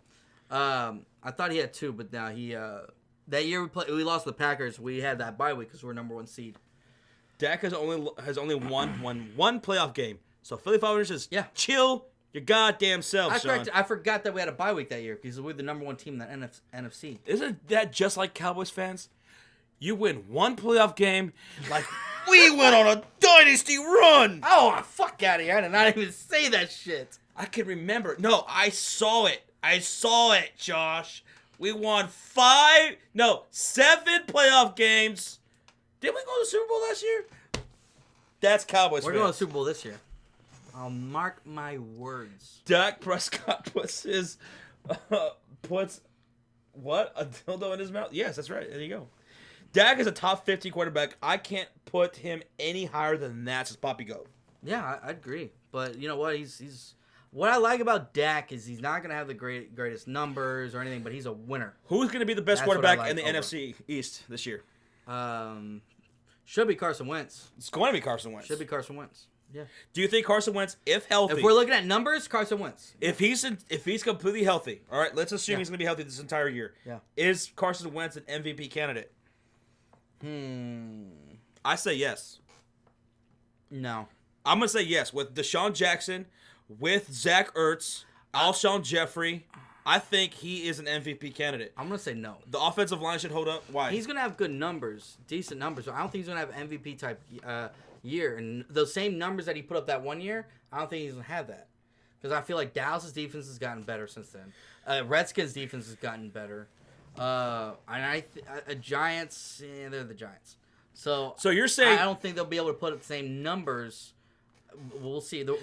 I thought he had two, but now he. That year we lost to the Packers. We had that bye week because we're number 1 seed. Dak has only won one playoff game. So Philly 500 says, chill your goddamn self, Sean. I forgot that we had a bye week that year because we're the number 1 team in the NFC. Isn't that just like Cowboys fans? You win one playoff game, like we went on a dynasty run. Oh, fuck out of here! I did not even say that shit. I can remember. No, I saw it. Josh. We won 7 playoff games. Did we go to the Super Bowl last year? That's Cowboys. We're going to the Super Bowl this year. I'll mark my words. Dak Prescott puts what? A dildo in his mouth? Yes, that's right. There you go. Dak is a top 50 quarterback. I can't put him any higher than that since Poppy Go. Yeah, I agree. But you know what? He's what I like about Dak is he's not going to have the greatest numbers or anything, but he's a winner. Who's going to be the best quarterback in the NFC East this year? Should be Carson Wentz. It's going to be Carson Wentz. Should be Carson Wentz. Yeah. Do you think Carson Wentz, if healthy? If we're looking at numbers, Carson Wentz. If he's completely healthy, all right, let's assume he's going to be healthy this entire year. Yeah. Is Carson Wentz an MVP candidate? I say yes. No. I'm going to say yes. With Deshaun Jackson, with Zach Ertz, Alshon Jeffrey, I think he is an MVP candidate. I'm going to say no. The offensive line should hold up. Why? He's going to have good numbers, decent numbers. But I don't think he's going to have MVP type year. And those same numbers that he put up that one year, I don't think he's going to have that. Because I feel like Dallas' defense has gotten better since then. Redskins' defense has gotten better. And Giants, they're the Giants. So you're saying I don't think they'll be able to put up the same numbers. We'll see. The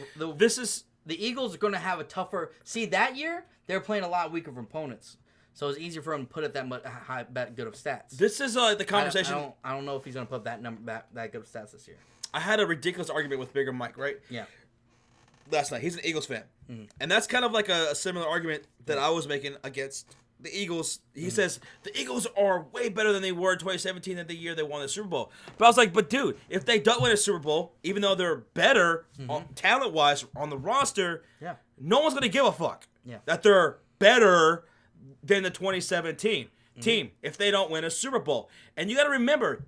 Eagles are going to have a tougher. See, that year they were playing a lot weaker opponents, so it's easier for them to put up that much good of stats. This is the conversation. I don't know if he's going to put up that good of stats this year. I had a ridiculous argument with Bigger Mike, right? Yeah. Last night, he's an Eagles fan, and that's kind of like a similar argument that I was making against the Eagles. He says the Eagles are way better than they were in 2017 than the year they won the Super Bowl. But I was like, but dude, if they don't win a Super Bowl, even though they're better talent-wise on the roster, no one's going to give a fuck that they're better than the 2017 team if they don't win a Super Bowl. And you got to remember,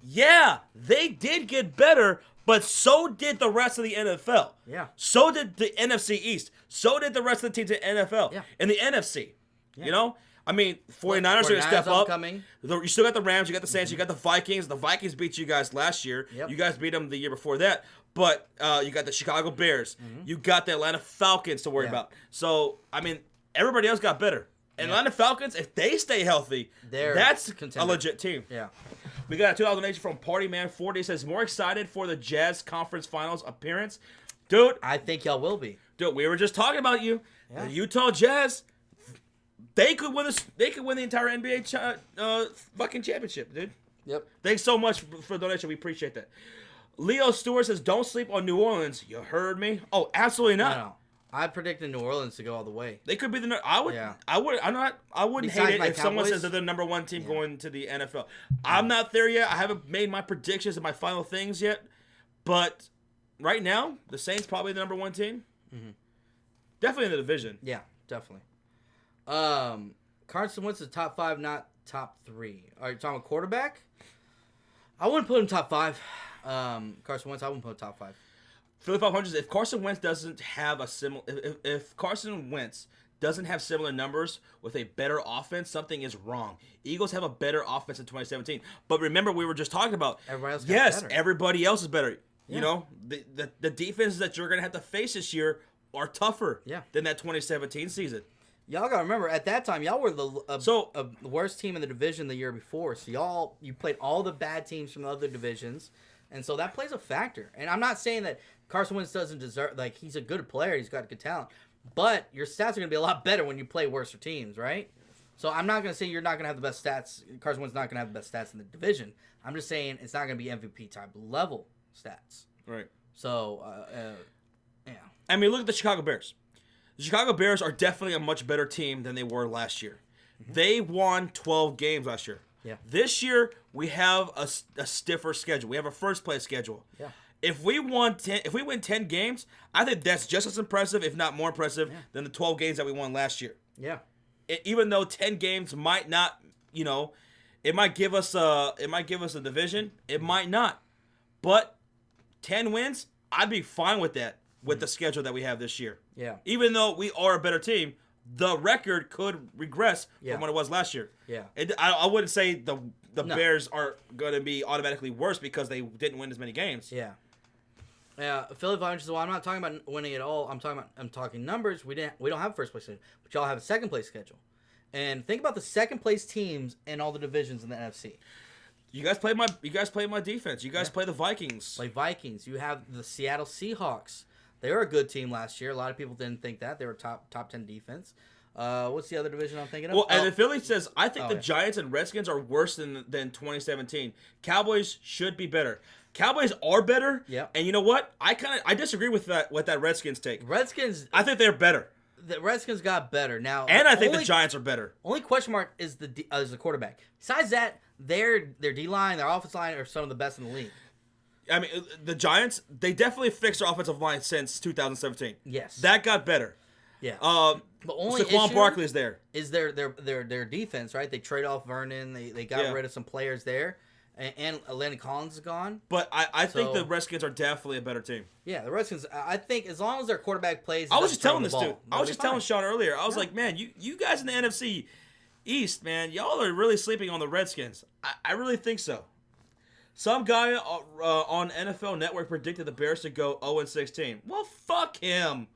they did get better, but so did the rest of the NFL. Yeah. So did the NFC East. So did the rest of the teams in the NFL. Yeah. And the NFC. Yeah. You know? I mean, 49ers are going to step up. You still got the Rams, you got the Saints, you got the Vikings. The Vikings beat you guys last year. Yep. You guys beat them the year before that. But you got the Chicago Bears. You got the Atlanta Falcons to worry about. So, I mean, everybody else got better. And Atlanta Falcons, if they stay healthy, that's a legit team. Yeah. We got a 2008 from Party Man 40. Says, more excited for the Jazz Conference Finals appearance. Dude. I think y'all will be. Dude, we were just talking about you. Yeah. The Utah Jazz, they could win the entire NBA fucking championship, dude. Yep. Thanks so much for the donation. We appreciate that. Leo Stewart says, don't sleep on New Orleans. You heard me? Oh, absolutely not. No. I predicted New Orleans to go all the way. They could be the. I wouldn't hate it if someone says they're the number one team going to the NFL. I'm not there yet. I haven't made my predictions and my final things yet. But right now, the Saints probably the number one team. Definitely in the division. Yeah, definitely. Carson Wentz is top 5, not top 3. Are you talking about quarterback? I wouldn't put him top 5. Carson Wentz, I wouldn't put him top 5. Philly 500. If Carson Wentz doesn't have a similar, if Carson Wentz doesn't have similar numbers with a better offense, something is wrong. Eagles have a better offense in 2017, but remember we were just talking about. Everybody else better. Everybody else is better. Yeah. You know, the defenses that you're gonna have to face this year are tougher. Than that 2017 season. Y'all gotta remember, at that time, y'all were the worst team in the division the year before. So you played all the bad teams from the other divisions, and so that plays a factor. And I'm not saying that Carson Wentz doesn't deserve, like, he's a good player, he's got good talent, but your stats are gonna be a lot better when you play worse teams, right? So I'm not gonna say you're not gonna have the best stats. Carson Wentz not gonna have the best stats in the division. I'm just saying it's not gonna be MVP type level stats. Right. So, yeah. I mean, look at the Chicago Bears. The Chicago Bears are definitely a much better team than they were last year. They won 12 games last year. Yeah. This year we have a stiffer schedule. We have a first place schedule. Yeah. If we win 10 games, I think that's just as impressive, if not more impressive, than the 12 games that we won last year. Yeah. Even though 10 games might not, it might give us a division. It might not, but 10 wins, I'd be fine with that with the schedule that we have this year. Yeah. Even though we are a better team, the record could regress from what it was last year. Yeah. I wouldn't say the Bears are going to be automatically worse because they didn't win as many games. Yeah. Yeah, Philly Vols. Well, I'm not talking about winning at all. I'm talking numbers. We don't have a first place schedule, but y'all have a second place schedule. And think about the second place teams in all the divisions in the NFC. You guys play my defense. You guys play the Vikings. Like Vikings, you have the Seattle Seahawks. They were a good team last year. A lot of people didn't think that. They were top 10 defense. What's the other division I'm thinking of? Well, and the Philly says, I think the Giants and Redskins are worse than 2017. Cowboys should be better. Cowboys are better. Yeah. And you know what? I disagree with that Redskins take. Redskins. I think they're better. The Redskins got better now. And I think the Giants are better. Only question mark is the quarterback. Besides that, their D-line, their offensive line are some of the best in the league. I mean, the Giants, they definitely fixed their offensive line since 2017. Yes. That got better. Yeah. But only Saquon Barkley is there. Is their defense, right? They trade off Vernon. They got rid of some players there. And Landon Collins is gone. But I think the Redskins are definitely a better team. Yeah, the Redskins, I think as long as their quarterback plays... I was just telling this dude. I was just telling Sean. Sean earlier. I was like, man, you guys in the NFC East, man, y'all are really sleeping on the Redskins. I really think so. Some guy on NFL Network predicted the Bears to go 0-16. Well, fuck him.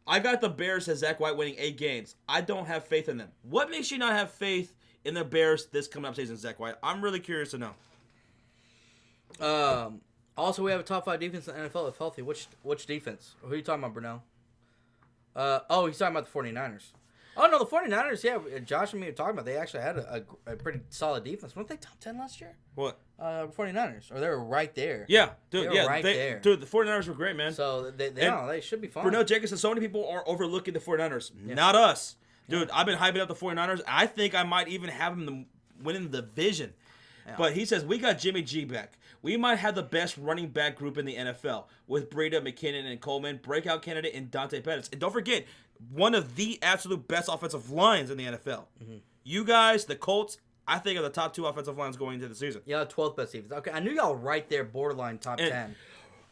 I got the Bears as Zach White winning 8 games. I don't have faith in them. What makes you not have faith in the Bears this coming up season, Zach White? I'm really curious to know. Also, we have a top 5 defense in the NFL if healthy. Which defense? Who are you talking about, Brunel? He's talking about the 49ers. Oh, no, the 49ers, yeah. Josh and me were talking about they actually had a pretty solid defense. Weren't they top 10 last year? What? 49ers. Or they were right there. Yeah, dude. They were right there. Dude, the 49ers were great, man. So, they should be fine. Brunel Jacobson, so many people are overlooking the 49ers. Yeah. Not us. Dude, I've been hyping up the 49ers. I think I might even have them winning the division. Yeah. But he says, we got Jimmy G back. We might have the best running back group in the NFL with Breida, McKinnon, and Coleman, breakout candidate, and Dante Pettis. And don't forget, one of the absolute best offensive lines in the NFL. Mm-hmm. You guys, the Colts, I think are the top 2 offensive lines going into the season. Yeah, 12th best defense. Okay, I knew y'all right there, borderline top 10.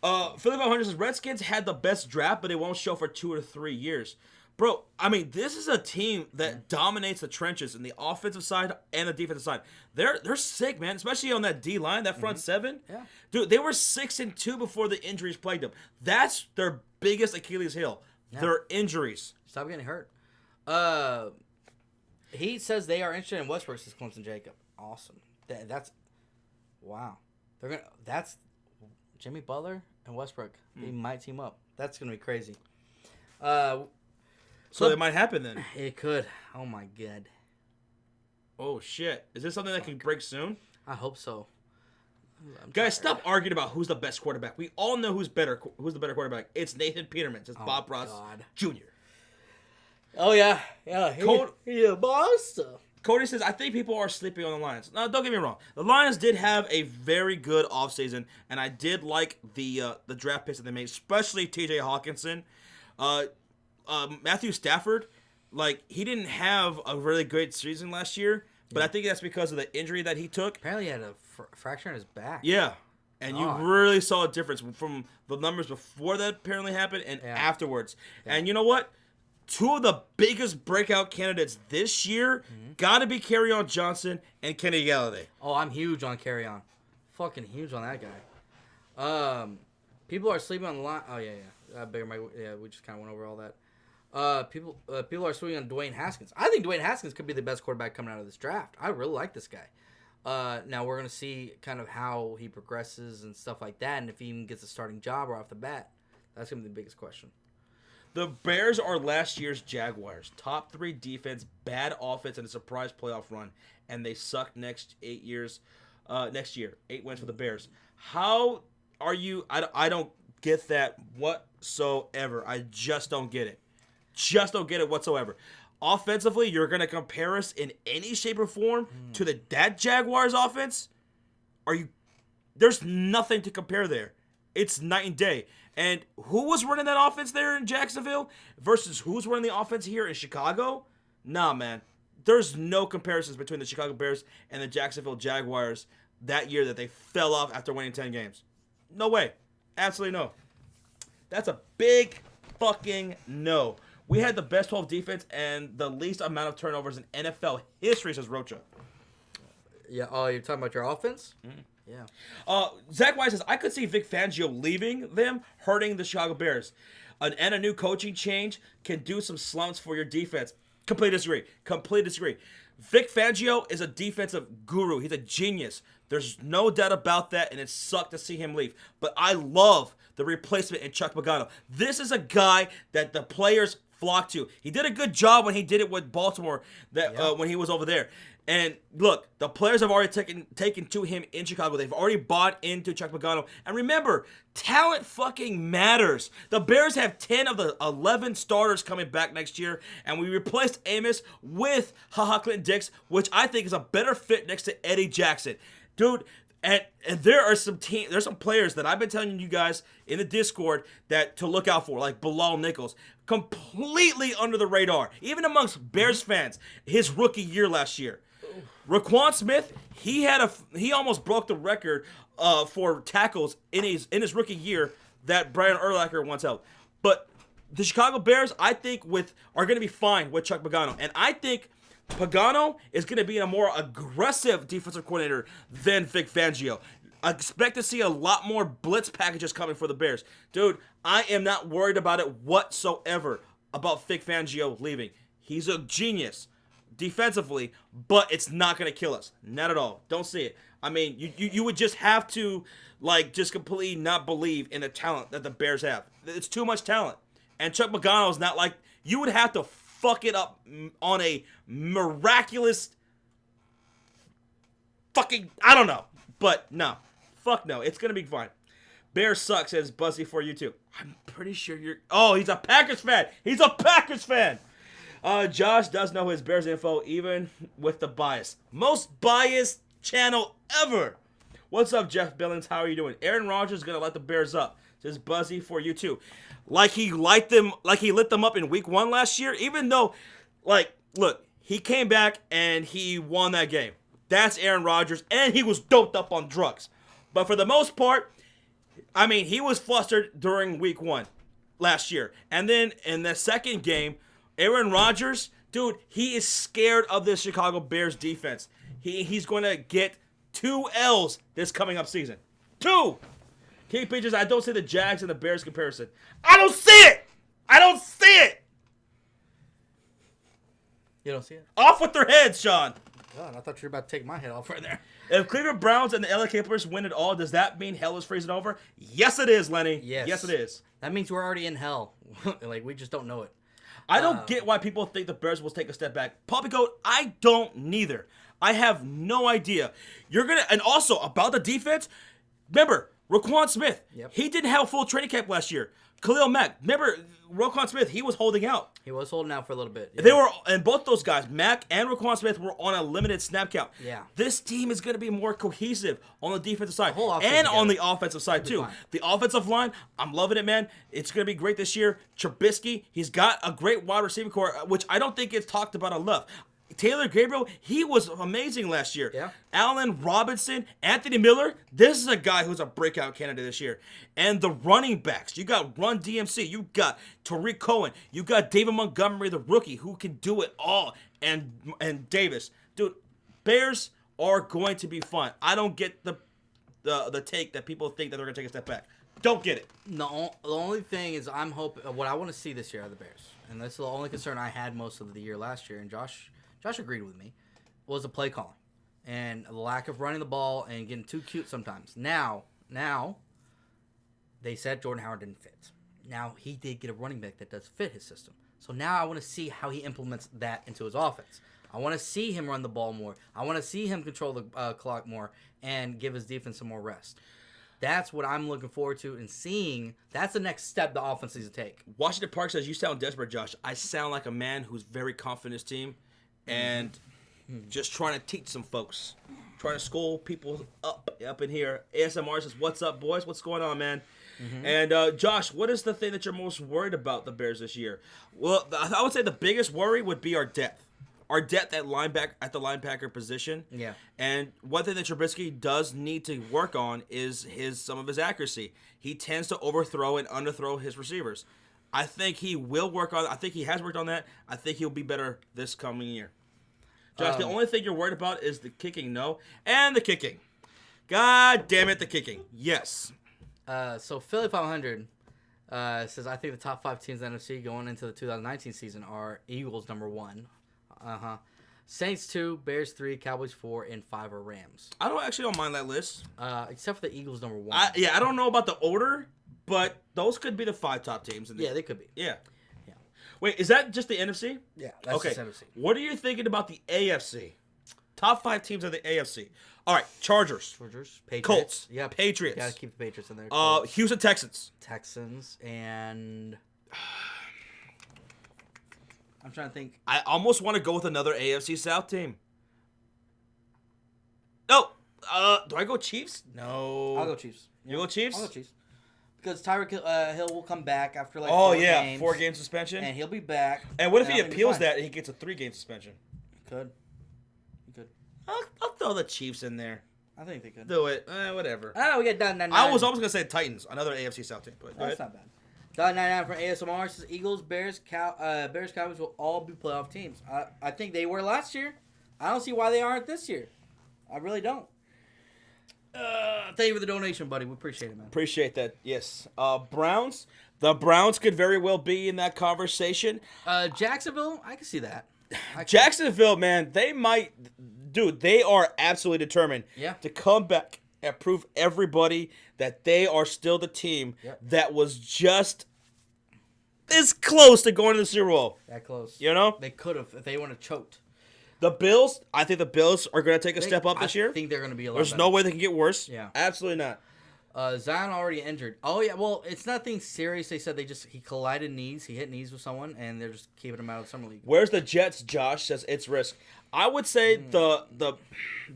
Philly 500 says, Redskins had the best draft, but it won't show for 2 or 3 years. Bro, I mean, this is a team that dominates the trenches in the offensive side and the defensive side. They're sick, man, especially on that D line, that front 7. Yeah. Dude, they were 6-2 before the injuries plagued them. That's their biggest Achilles heel. Yeah. Their injuries. Stop getting hurt. He says they are interested in Westbrook, says Clemson Jacob. Awesome. That's wow. That's Jimmy Butler and Westbrook. They might team up. That's gonna be crazy. So it might happen then. It could. Oh my god. Oh shit! Is this something that can break soon? I hope so. Guys, stop arguing about who's the best quarterback. We all know who's the better quarterback. It's Nathan Peterman. It's Bob Ross Jr. Oh yeah. He's a boss. Cody says, I think people are sleeping on the Lions. Now, don't get me wrong. The Lions did have a very good offseason, and I did like the draft picks that they made, especially T.J. Hawkinson. Matthew Stafford, he didn't have a really great season last year, but I think that's because of the injury that he took. Apparently he had a fracture in his back. Yeah, and you really saw a difference from the numbers before that apparently happened and afterwards. Yeah. And you know what? 2 of the biggest breakout candidates this year got to be Kerryon Johnson and Kenny Galladay. Oh, I'm huge on Kerryon. Fucking huge on that guy. People are sleeping on the line. Oh, yeah. We just kind of went over all that. People are sleeping on Dwayne Haskins. I think Dwayne Haskins could be the best quarterback coming out of this draft. I really like this guy. Now, we're going to see kind of how he progresses and stuff like that, and if he even gets a starting job or off the bat. That's going to be the biggest question. The Bears are last year's Jaguars. Top 3 defense, bad offense, and a surprise playoff run. And they suck next 8 years. Next year, 8 wins for the Bears. How are you? I don't get that whatsoever. I just don't get it. Just don't get it whatsoever. offensively, you're going to compare us in any shape or form to that Jaguars offense? There's nothing to compare there. It's night and day. And who was running that offense there in Jacksonville versus who's running the offense here in Chicago? Nah, man. There's no comparisons between the Chicago Bears and the Jacksonville Jaguars that year that they fell off after winning 10 games. No way. Absolutely no. That's a big fucking no. We had the best 12 defense and the least amount of turnovers in NFL history, says Rocha. Yeah. Oh, you're talking about your offense? Mm-hmm. Yeah. Zach White says, I could see Vic Fangio leaving them, hurting the Chicago Bears. And a new coaching change can do some slumps for your defense. Completely disagree. Vic Fangio is a defensive guru. He's a genius. There's no doubt about that, and it sucked to see him leave. But I love the replacement in Chuck Pagano. This is a guy that the players flock to. He did a good job when he did it with Baltimore when he was over there. And look, the players have already taken to him in Chicago. They've already bought into Chuck Pagano. And remember, talent fucking matters. The Bears have 10 of the 11 starters coming back next year. And we replaced Amos with Clinton Dix, which I think is a better fit next to Eddie Jackson. Dude, and there are some players that I've been telling you guys in the Discord that to look out for, like Bilal Nichols, completely under the radar, even amongst Bears fans. His rookie year last year, Raquan Smith, he almost broke the record for tackles in his rookie year that Brian Urlacher once held. But the Chicago Bears, I think, are going to be fine with Chuck Pagano, and I think Pagano is going to be a more aggressive defensive coordinator than Vic Fangio. I expect to see a lot more blitz packages coming for the Bears. Dude, I am not worried about it whatsoever about Vic Fangio leaving. He's a genius defensively, but it's not going to kill us. Not at all. Don't see it. I mean, you would just have to, just completely not believe in the talent that the Bears have. It's too much talent. And Chuck Pagano is not like, you would have to fuck it up on a miraculous fucking, I don't know. But no. Fuck no. It's going to be fine. Bears suck, says Buzzy for you too. I'm pretty sure oh, he's a Packers fan. He's a Packers fan. Josh does know his Bears info, even with the bias. Most biased channel ever. What's up, Jeff Billings? How are you doing? Aaron Rodgers is going to let the Bears up. Says Buzzy for you too. He lit them up in week 1 last year, even though, look, he came back and he won that game. That's Aaron Rodgers, and he was doped up on drugs. But for the most part, I mean, he was flustered during week 1 last year. And then in the second game, Aaron Rodgers, dude, he is scared of this Chicago Bears defense. He's going to get 2 L's this coming up season. 2! King Peaches, I don't see the Jags and the Bears comparison. I don't see it! You don't see it? Off with their heads, Sean. God, I thought you were about to take my head off right there. If Cleveland Browns and the LA Clippers win it all, does that mean hell is freezing over? Yes, it is, Lenny. Yes, it is. That means we're already in hell. We just don't know it. I don't get why people think the Bears will take a step back. Poppy Goat, I don't neither. I have no idea. And also, about the defense, remember, Raquan Smith, he didn't have a full training camp last year. Khalil Mack, remember, Raquan Smith, he was holding out. He was holding out for a little bit. Yeah. And both those guys, Mack and Raquan Smith, were on a limited snap count. Yeah. This team is going to be more cohesive on the defensive side and on the offensive side, too. The offensive line, I'm loving it, man. It's going to be great this year. Trubisky, he's got a great wide receiver core, which I don't think gets talked about enough. Taylor Gabriel, he was amazing last year. Yeah. Allen Robinson, Anthony Miller, this is a guy who's a breakout candidate this year. And the running backs, you got Run DMC, you got Tariq Cohen, you got David Montgomery, the rookie, who can do it all, and Davis. Dude, Bears are going to be fun. I don't get the take that people think that they're going to take a step back. Don't get it. No, the only thing is I'm hoping, what I want to see this year out of the Bears, and that's the only concern I had most of the year last year, and Josh agreed with me, was the play calling and the lack of running the ball and getting too cute sometimes. Now, they said Jordan Howard didn't fit. Now, he did get a running back that does fit his system. So now I want to see how he implements that into his offense. I want to see him run the ball more. I want to see him control the clock more and give his defense some more rest. That's what I'm looking forward to and seeing. That's the next step the offense needs to take. Washington Park says, you sound desperate, Josh. I sound like a man who's very confident in his team and just trying to teach some folks. Trying to school people up in here. ASMR says, what's up, boys? What's going on, man? And Josh, what is the thing that you're most worried about the Bears this year? Well, I would say the biggest worry would be our depth. Our depth at the linebacker position. Yeah. And one thing that Trubisky does need to work on is some of his accuracy. He tends to overthrow and underthrow his receivers. I think he will work on. I think he has worked on that. I think he'll be better this coming year. Josh, the only thing you're worried about is the kicking, and the kicking. God damn it, the kicking. Yes. So Philly 500 says, I think the top 5 teams in the NFC going into the 2019 season are Eagles number 1. Saints 2, Bears 3, Cowboys 4, and 5 are Rams. I don't mind that list. Except for the Eagles number 1. I don't know about the order, but those could be the 5 top teams. Yeah, they could be. Yeah. Wait, is that just the NFC? Yeah, that's okay. just NFC. What are you thinking about the AFC? Top 5 teams of the AFC. All right, Chargers. Patriots. Colts. Yeah, Patriots. Got to keep the Patriots in there. Houston Texans. Texans and I'm trying to think. I almost want to go with another AFC South team. No. Do I go Chiefs? No. I'll go Chiefs. You go Chiefs? I'll go Chiefs. Because Tyreek Hill will come back after 4 games. 4-game suspension. And he'll be back. And what if he appeals that and he gets a 3-game suspension? He could. I'll throw the Chiefs in there. I think they could. Do it. Whatever. Oh, we get done. I was almost going to say Titans, another AFC South team. But that's not bad. $1.99 from ASMR says Eagles, Bears, Cowboys will all be playoff teams. I think they were last year. I don't see why they aren't this year. I really don't. Thank you for the donation, buddy. We appreciate it, man. Appreciate that. Yes. Browns. The Browns could very well be in that conversation. Jacksonville, I can see that. Jacksonville, man, they might. Dude, they are absolutely determined to come back and prove everybody that they are still the team that was just this close to going to the Super Bowl. That close. You know? They could have if they wouldn't have choked. The Bills, I think the Bills are going to take a step up this year. I think they're going to be a lot There's better. no way they can get worse. Yeah. Absolutely not. Zion already injured. Oh, yeah. Well, it's nothing serious. They said he collided knees. He hit knees with someone, and they're just keeping him out of the summer league. Where's the Jets? Josh says it's risk. I would say the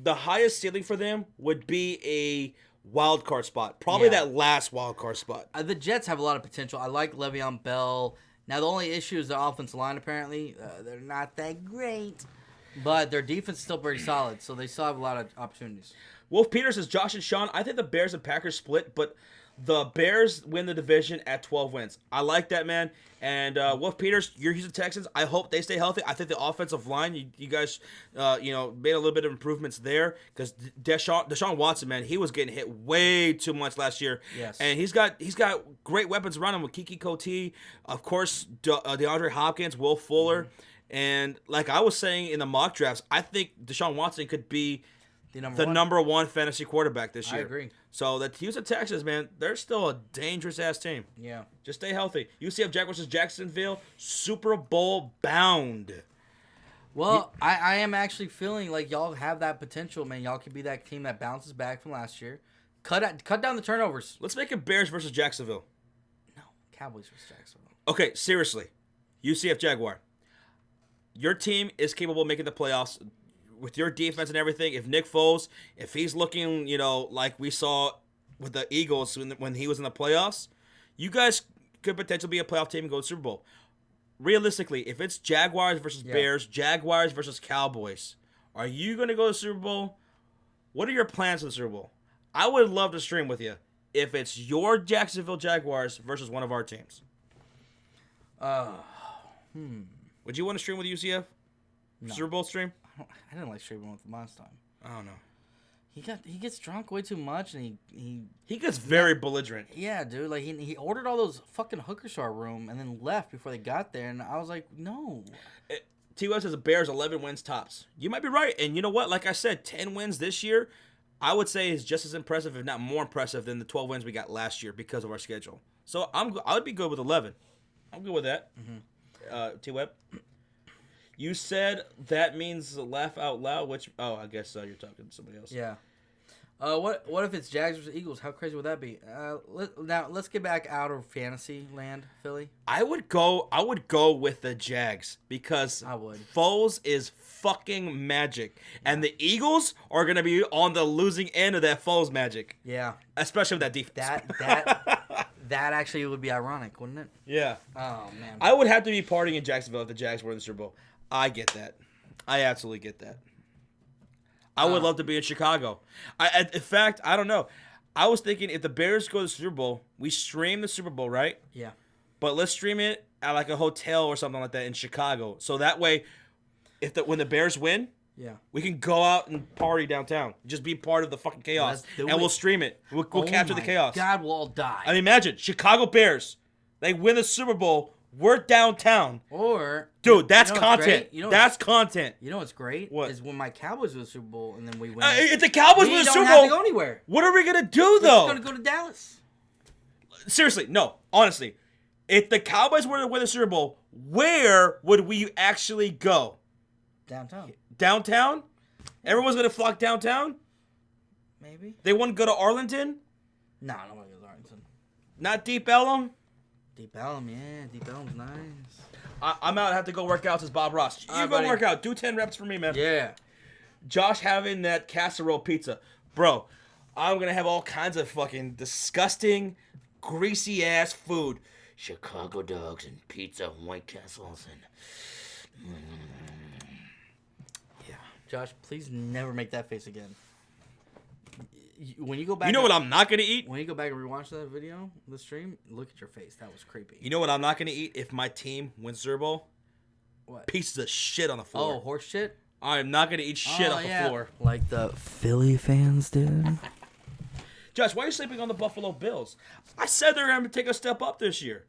highest ceiling for them would be a wild card spot. Probably that last wild card spot. The Jets have a lot of potential. I like Le'Veon Bell. Now, the only issue is the offensive line, apparently. They're not that great. But their defense is still pretty solid, so they still have a lot of opportunities. Wolf Peters says, Josh and Sean, I think the Bears and Packers split, but the Bears win the division at 12 wins. I like that, man. And Wolf Peters, you're Houston Texans. I hope they stay healthy. I think the offensive line, you guys, made a little bit of improvements there because Deshaun Watson, man, he was getting hit way too much last year. Yes. And he's got great weapons around him with Kiki Coty, of course, DeAndre Hopkins, Will Fuller. Mm-hmm. And like I was saying in the mock drafts, I think Deshaun Watson could be the number one fantasy quarterback this year. I agree. So the Houston Texans, man, they're still a dangerous-ass team. Yeah. Just stay healthy. UCF Jaguars versus Jacksonville, Super Bowl bound. Well, I am actually feeling like y'all have that potential, man. Y'all could be that team that bounces back from last year. Cut down the turnovers. Let's make it Bears versus Jacksonville. No, Cowboys versus Jacksonville. Okay, seriously. UCF Jaguar. Your team is capable of making the playoffs with your defense and everything. If Nick Foles, if he's looking, like we saw with the Eagles when he was in the playoffs, you guys could potentially be a playoff team and go to the Super Bowl. Realistically, if it's Jaguars versus Bears, Jaguars versus Cowboys, are you going to go to the Super Bowl? What are your plans for the Super Bowl? I would love to stream with you if it's your Jacksonville Jaguars versus one of our teams. Would you want to stream with UCF? No. Super Bowl stream? I didn't like streaming with him last time. I don't know. He gets drunk way too much, and he gets very belligerent. Yeah, dude. Like he ordered all those fucking hookers to our room and then left before they got there, and I was like, no. T-Web says the Bears 11 wins tops. You might be right, and you know what? Like I said, 10 wins this year, I would say is just as impressive, if not more impressive, than the 12 wins we got last year because of our schedule. So I would be good with 11. I'm good with that. Mm-hmm. T-Web, you said that means laugh out loud, which, I guess you're talking to somebody else. Yeah. What if it's Jags versus Eagles? How crazy would that be? Now let's get back out of fantasy land, Philly. I would go with the Jags because I would. Foles is fucking magic, and the Eagles are gonna be on the losing end of that Foles magic. Yeah, especially with that defense. That actually would be ironic, wouldn't it? Yeah. Oh man. I would have to be partying in Jacksonville if the Jags were in the Super Bowl. I get that. I absolutely get that. I would love to be in Chicago. In fact, I don't know. I was thinking if the Bears go to the Super Bowl, we stream the Super Bowl, right? Yeah. But let's stream it at like a hotel or something like that in Chicago. So that way, when the Bears win, we can go out and party downtown. Just be part of the fucking chaos. We'll stream it. We'll capture the chaos. God, we'll all die. I mean, imagine, Chicago Bears. They win the Super Bowl. We're downtown. Or dude, that's content. That's content. You know what's great? What? Is when my Cowboys win the Super Bowl and then we win. If the Cowboys win the Super Bowl, we don't have to go anywhere. What are we gonna do though? We're just gonna go to Dallas. Seriously, no. Honestly, if the Cowboys were to win the Super Bowl, where would we actually go? Downtown. Downtown? Yeah. Everyone's gonna flock downtown. Maybe. They wouldn't go to Arlington. No, I don't want to go to Arlington. Not Deep Ellum. Deep Ellum, yeah. Deep Ellum's nice. I'm out. I have to go work out. Says Bob Ross. You go work out. Do 10 reps for me, man. Yeah. Josh having that casserole pizza. Bro, I'm going to have all kinds of fucking disgusting, greasy-ass food. Chicago dogs and pizza and White Castles and... Yeah. Josh, please never make that face again. When you go back, you know what I'm not gonna eat? When you go back and rewatch that video, the stream, look at your face. That was creepy. You know what I'm not gonna eat if my team wins Super Bowl? What? Pieces of shit on the floor. Oh, horse shit? I'm not gonna eat shit off the floor. Like the Philly fans did. Josh, why are you sleeping on the Buffalo Bills? I said they're gonna take a step up this year.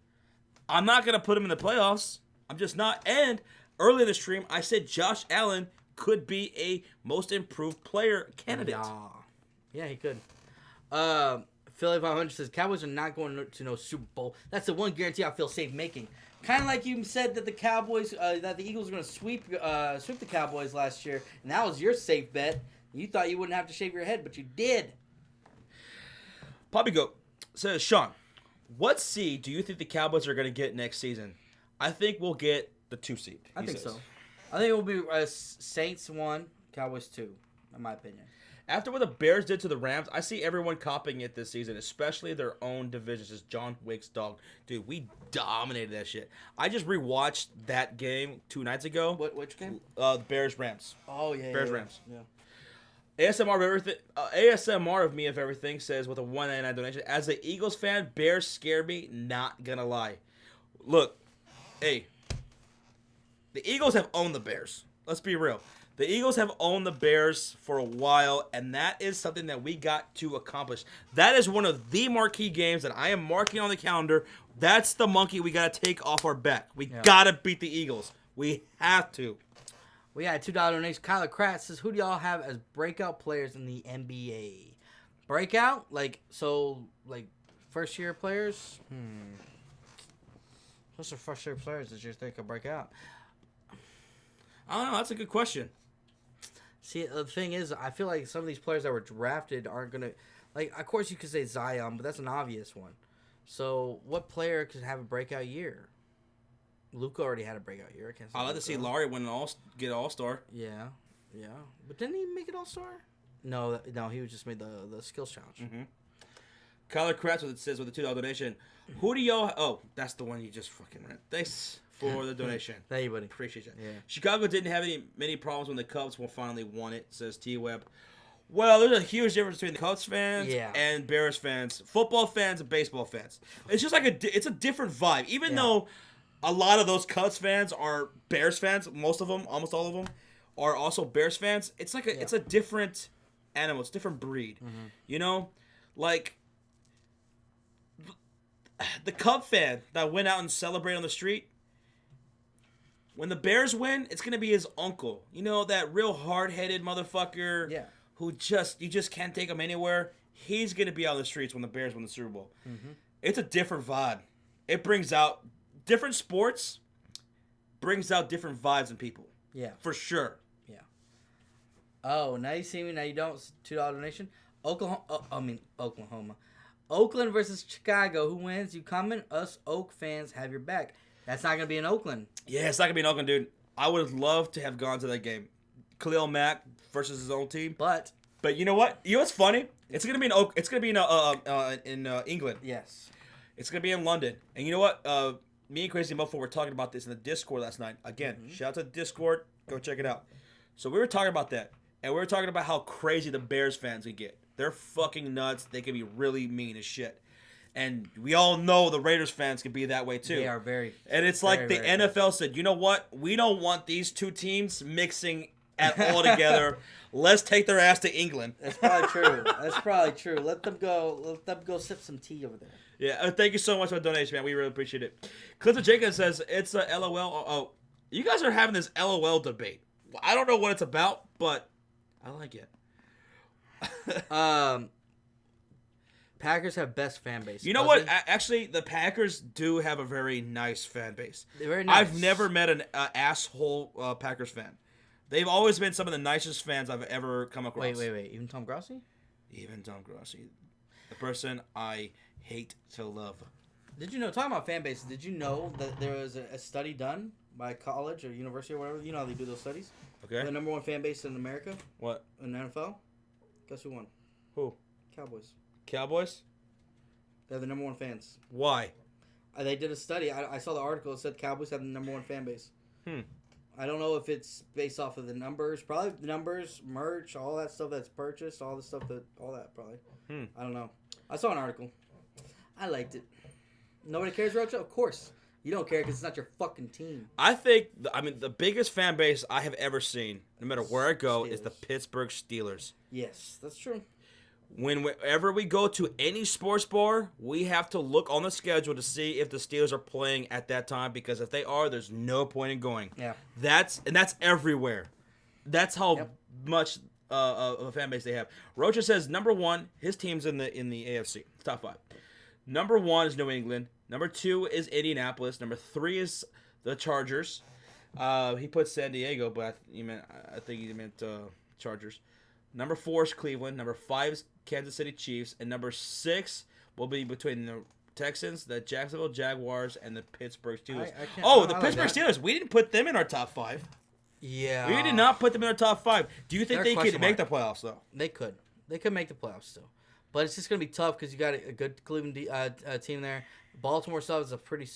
I'm not gonna put them in the playoffs. I'm just not. And earlier in the stream, I said Josh Allen could be a most improved player candidate. Yeah, he could. Philly 500 says, Cowboys are not going to no Super Bowl. That's the one guarantee I feel safe making. Kind of like you said that the Cowboys, that the Eagles were going to sweep the Cowboys last year, and that was your safe bet. You thought you wouldn't have to shave your head, but you did. Poppy Goat says, Sean, what seed do you think the Cowboys are going to get next season? I think we'll get the 2 seed. I think so. I think it will be Saints 1, Cowboys 2, in my opinion. After what the Bears did to the Rams, I see everyone copying it this season, especially their own divisions. It's John Wick's dog. Dude, we dominated that shit. I just rewatched that game 2 nights ago. Which game? The Bears-Rams. Oh, yeah. Bears-Rams. Yeah. ASMR of everything. ASMR of me of everything says with a $1.99 donation. As an Eagles fan, Bears scare me. Not gonna lie. Look, hey, the Eagles have owned the Bears. Let's be real. The Eagles have owned the Bears for a while, and that is something that we got to accomplish. That is one of the marquee games that I am marking on the calendar. That's the monkey we got to take off our back. We got to beat the Eagles. We have to. We got a $2 donation. Kyler Kratz says, who do y'all have as breakout players in the NBA? Breakout? Like first-year players? What's the first-year players that you think could break out? I don't know. That's a good question. See, the thing is, I feel like some of these players that were drafted aren't going to... Like, of course you could say Zion, but that's an obvious one. So, what player could have a breakout year? Luka already had a breakout year. I'd like to see Larry get All-Star. Yeah. But didn't he make it All-Star? No, he was just made the skills challenge. Mm-hmm. Kyler Kratz says with a $2 donation, who do y'all... Oh, that's the one you just fucking read. Thanks for the donation. Thank you, buddy. Appreciate that. Yeah. Chicago didn't have many problems when the Cubs finally won it, says T-Web. Well, there's a huge difference between the Cubs fans and Bears fans, football fans and baseball fans. It's just like it's a different vibe. Even though a lot of those Cubs fans are Bears fans, most of them, almost all of them, are also Bears fans. It's like it's a different animal. It's a different breed. Mm-hmm. You know? Like... The Cub fan that went out and celebrated on the street, when the Bears win, it's going to be his uncle. You know, that real hard-headed motherfucker who you just can't take him anywhere. He's going to be out on the streets when the Bears win the Super Bowl. Mm-hmm. It's a different vibe. It brings out different sports, brings out different vibes in people. Yeah. For sure. Yeah. Oh, now you see me, now you don't. $2 donation. Oklahoma. Oakland versus Chicago. Who wins? You coming? Us Oak fans have your back. That's not going to be in Oakland. Yeah, it's not going to be in Oakland, dude. I would have loved to have gone to that game. Khalil Mack versus his own team. But you know what? You know what's funny? It's going to be in England. yes. It's going to be in London. And you know what? Me and Crazy Muffle were talking about this in the Discord last night. Again, shout out to the Discord. Go check it out. So we were talking about that. And we were talking about how crazy the Bears fans can get. They're fucking nuts. They can be really mean as shit. And we all know the Raiders fans can be that way too. They are very. And it's very, like the very NFL said, you know what? We don't want these two teams mixing at all together. Let's take their ass to England. That's probably true. That's probably true. Let them go. Let them go sip some tea over there. Yeah, thank you so much for the donation, man. We really appreciate it. Clifton Jenkins says it's a LOL. Oh, you guys are having this LOL debate. I don't know what it's about, but I like it. Packers have best fan base. You know what? Actually, the Packers do have a very nice fan base. They're very nice. I've never met an asshole Packers fan. They've always been some of the nicest fans I've ever come across. Wait. Even Tom Grossi? Even Tom Grossi. The person I hate to love. Did you know, talking about fan bases, did you know that there was a study done by a college or university or whatever? You know how they do those studies? Okay. The number one fan base in America? What? In the NFL? Guess who won? Who? Cowboys. Cowboys? They're the number one fans. Why? They did a study. I saw the article. It said Cowboys have the number one fan base. I don't know if it's based off of the numbers. Probably the numbers, merch, all that stuff that's purchased, all that probably. I don't know. I saw an article. I liked it. Nobody cares, Rocha? Of course. You don't care because it's not your fucking team. I think, the biggest fan base I have ever seen, no matter where I go, is the Pittsburgh Steelers. Yes, that's true. Whenever we go to any sports bar, we have to look on the schedule to see if the Steelers are playing at that time, because if they are, there's no point in going. Yeah. That's everywhere. That's how much of a fan base they have. Rocha says number one, his team's in the AFC, top 5. Number 1 is New England. Number 2 is Indianapolis. Number 3 is the Chargers. He put San Diego, but I think he meant Chargers. Number 4 is Cleveland. Number 5 is Kansas City Chiefs. And number 6 will be between the Texans, the Jacksonville Jaguars, and the Pittsburgh Steelers. The Pittsburgh Steelers. We didn't put them in our top 5. Yeah. We did not put them in our top 5. Do you think they could make the playoffs, though? They could. They could make the playoffs still. But it's just going to be tough because you got a good Cleveland team there. Baltimore still is a pretty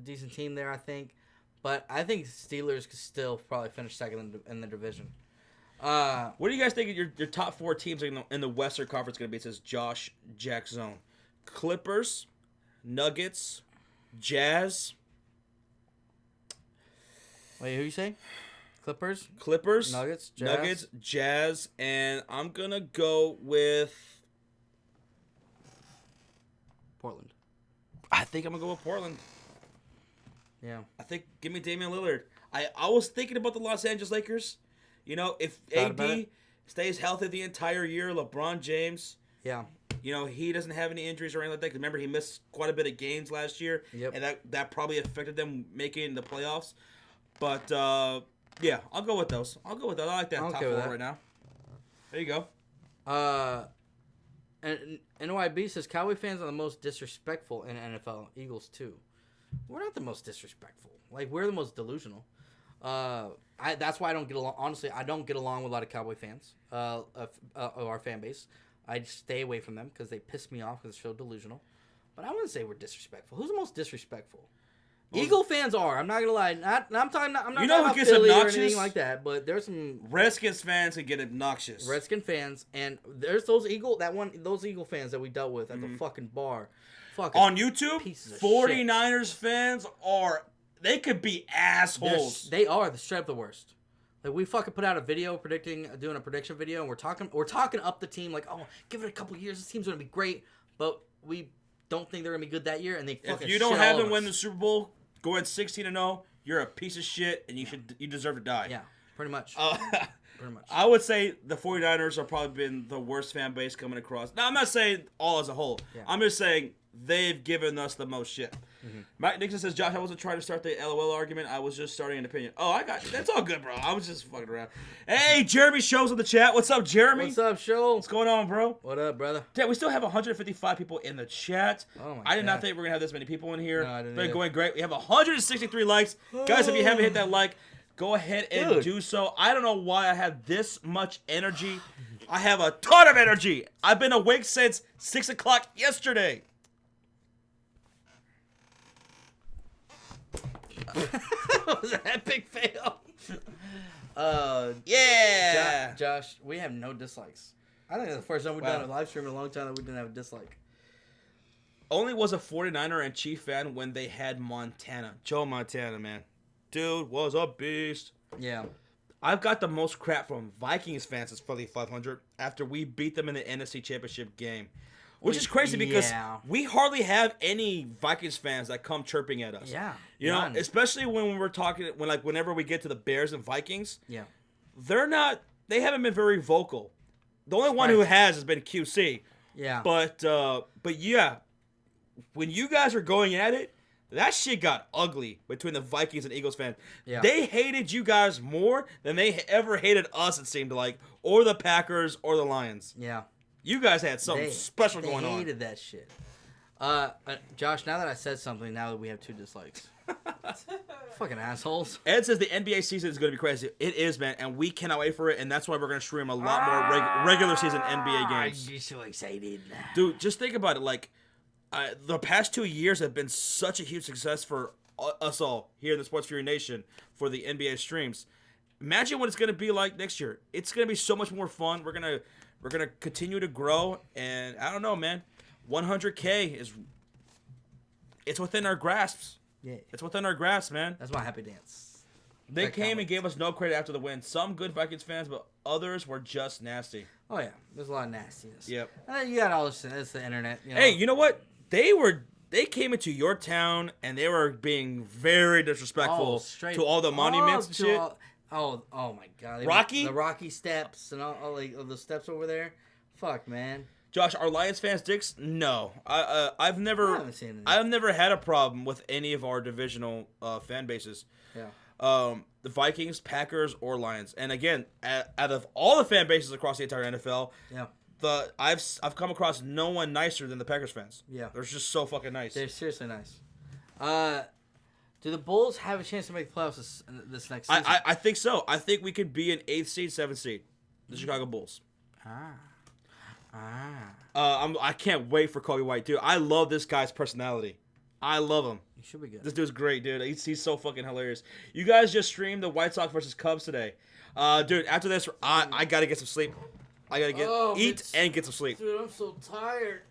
decent team there, I think. But I think Steelers could still probably finish second in the division. What do you guys think your top 4 teams in the Western Conference going to be? It says Josh Jack Zone. Clippers, Nuggets, Jazz. Wait, who you say? Clippers, Nuggets, Jazz, and I'm going to go with Portland. I think I'm going to go with Portland. Yeah. I think give me Damian Lillard. I was thinking about the Los Angeles Lakers. You know, if AD stays healthy the entire year, LeBron James, he doesn't have any injuries or anything like that. 'Cause remember, he missed quite a bit of games last year, and that probably affected them making the playoffs. But, I'll go with those. I like that top 4 right now. There you go. And NYB says Cowboy fans are the most disrespectful in NFL. Eagles too. We're not the most disrespectful. Like, we're the most delusional. That's why I don't get along. Honestly, I don't get along with a lot of Cowboy fans of our fan base. I just stay away from them because they piss me off because they're so delusional. But I wouldn't say we're disrespectful. Who's the most disrespectful? Eagle fans are. I'm not gonna lie. I'm talking about Philly or anything like that. But there's some Redskins fans that get obnoxious. Redskin fans, and there's those Eagle fans that we dealt with at the fucking bar. Fucking on YouTube, 49ers fans they could be assholes. They are straight up the worst. Like, we fucking put out a video doing a prediction video, and we're talking up the team like, oh, give it a couple years, this team's gonna be great, but we don't think they're gonna be good that year, and they fucking. If you don't have them win the Super Bowl, go ahead 16-0. You're a piece of shit, and you deserve to die. Yeah, pretty much. Pretty much. I would say the 49ers are probably been the worst fan base coming across. Now, I'm not saying all as a whole. Yeah. I'm just saying they've given us the most shit. Mike Nixon says, Josh, I wasn't trying to start the LOL argument. I was just starting an opinion. Oh, I got you. That's all good, bro. I was just fucking around. Hey, Jeremy Show's in the chat. What's up, Jeremy? What's up, Show? What's going on, bro? What up, brother? Yeah, we still have 155 people in the chat. Oh, my I did not God. think we were going to have this many people in here. No, I didn't It's been either. going great. We have 163 likes. Guys, if you haven't hit that like, go ahead and Dude. do so. I don't know why I have this much energy. I have a ton of energy. I've been awake since 6 o'clock yesterday. Was an epic fail. Yeah. Josh, we have no dislikes. I think that's the first time we've done a live stream in a long time that we didn't have a dislike. Only was a 49er and Chief fan when they had Montana. Joe Montana, man. Dude was a beast. Yeah. I've got the most crap from Vikings fans since Philly 500 after we beat them in the NFC Championship game. Which is crazy because we hardly have any Vikings fans that come chirping at us. Yeah. You know, especially when we're talking, whenever we get to the Bears and Vikings. Yeah. They haven't been very vocal. The only one who has been QC. Yeah. But yeah, when you guys are going at it, that shit got ugly between the Vikings and Eagles fans. Yeah. They hated you guys more than they ever hated us, it seemed like, or the Packers or the Lions. Yeah. You guys had something special going on. They hated that shit. Josh, now that I said something, now that we have 2 dislikes. Fucking assholes. Ed says the NBA season is going to be crazy. It is, man, and we cannot wait for it, and that's why we're going to stream a lot more regular season NBA games. I'm so excited. Dude, just think about it. Like, the past 2 years have been such a huge success for us all here in the Sports Fury Nation for the NBA streams. Imagine what it's going to be like next year. It's going to be so much more fun. We're gonna continue to grow, and I don't know, man. 100K it's within our grasps. Yeah. It's within our grasp, man. That's my happy dance. They came and gave us no credit after the win. Some good Vikings fans, but others were just nasty. Oh, yeah. There's a lot of nastiness. Yep. And then you got all this. It's the internet. You know? Hey, you know what? They came into your town, and they were being very disrespectful to all the monuments and shit. Oh my God. Rocky? The Rocky steps and all like the steps over there. Fuck, man. Josh, are Lions fans dicks? No. I've never had a problem with any of our divisional fan bases. Yeah. The Vikings, Packers, or Lions. And again, out of all the fan bases across the entire NFL, yeah, I've come across no one nicer than the Packers fans. Yeah. They're just so fucking nice. They're seriously nice. Do the Bulls have a chance to make the playoffs this next season? I think so. I think we could be an 8th seed, 7th seed. The Chicago Bulls. I can't wait for Kobe White, dude. I love this guy's personality. I love him. He should be good. This dude's great, dude. He's so fucking hilarious. You guys just streamed the White Sox versus Cubs today. Dude, after this, I gotta get some sleep. I gotta eat and get some sleep. Dude, I'm so tired.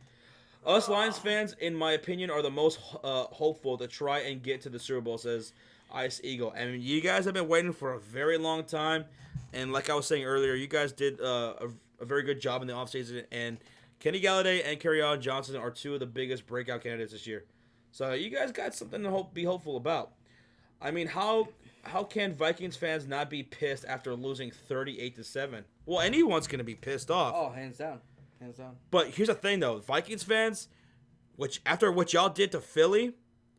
Us Lions fans, in my opinion, are the most hopeful to try and get to the Super Bowl, says Ice Eagle. I mean, you guys have been waiting for a very long time. And like I was saying earlier, you guys did a very good job in the offseason. And Kenny Galladay and Kerryon Johnson are 2 of the biggest breakout candidates this year. So you guys got something to be hopeful about. I mean, how can Vikings fans not be pissed after losing 38-7? Well, anyone's going to be pissed off. Oh, hands down. Hands down. But here's the thing, though. Vikings fans, after what y'all did to Philly,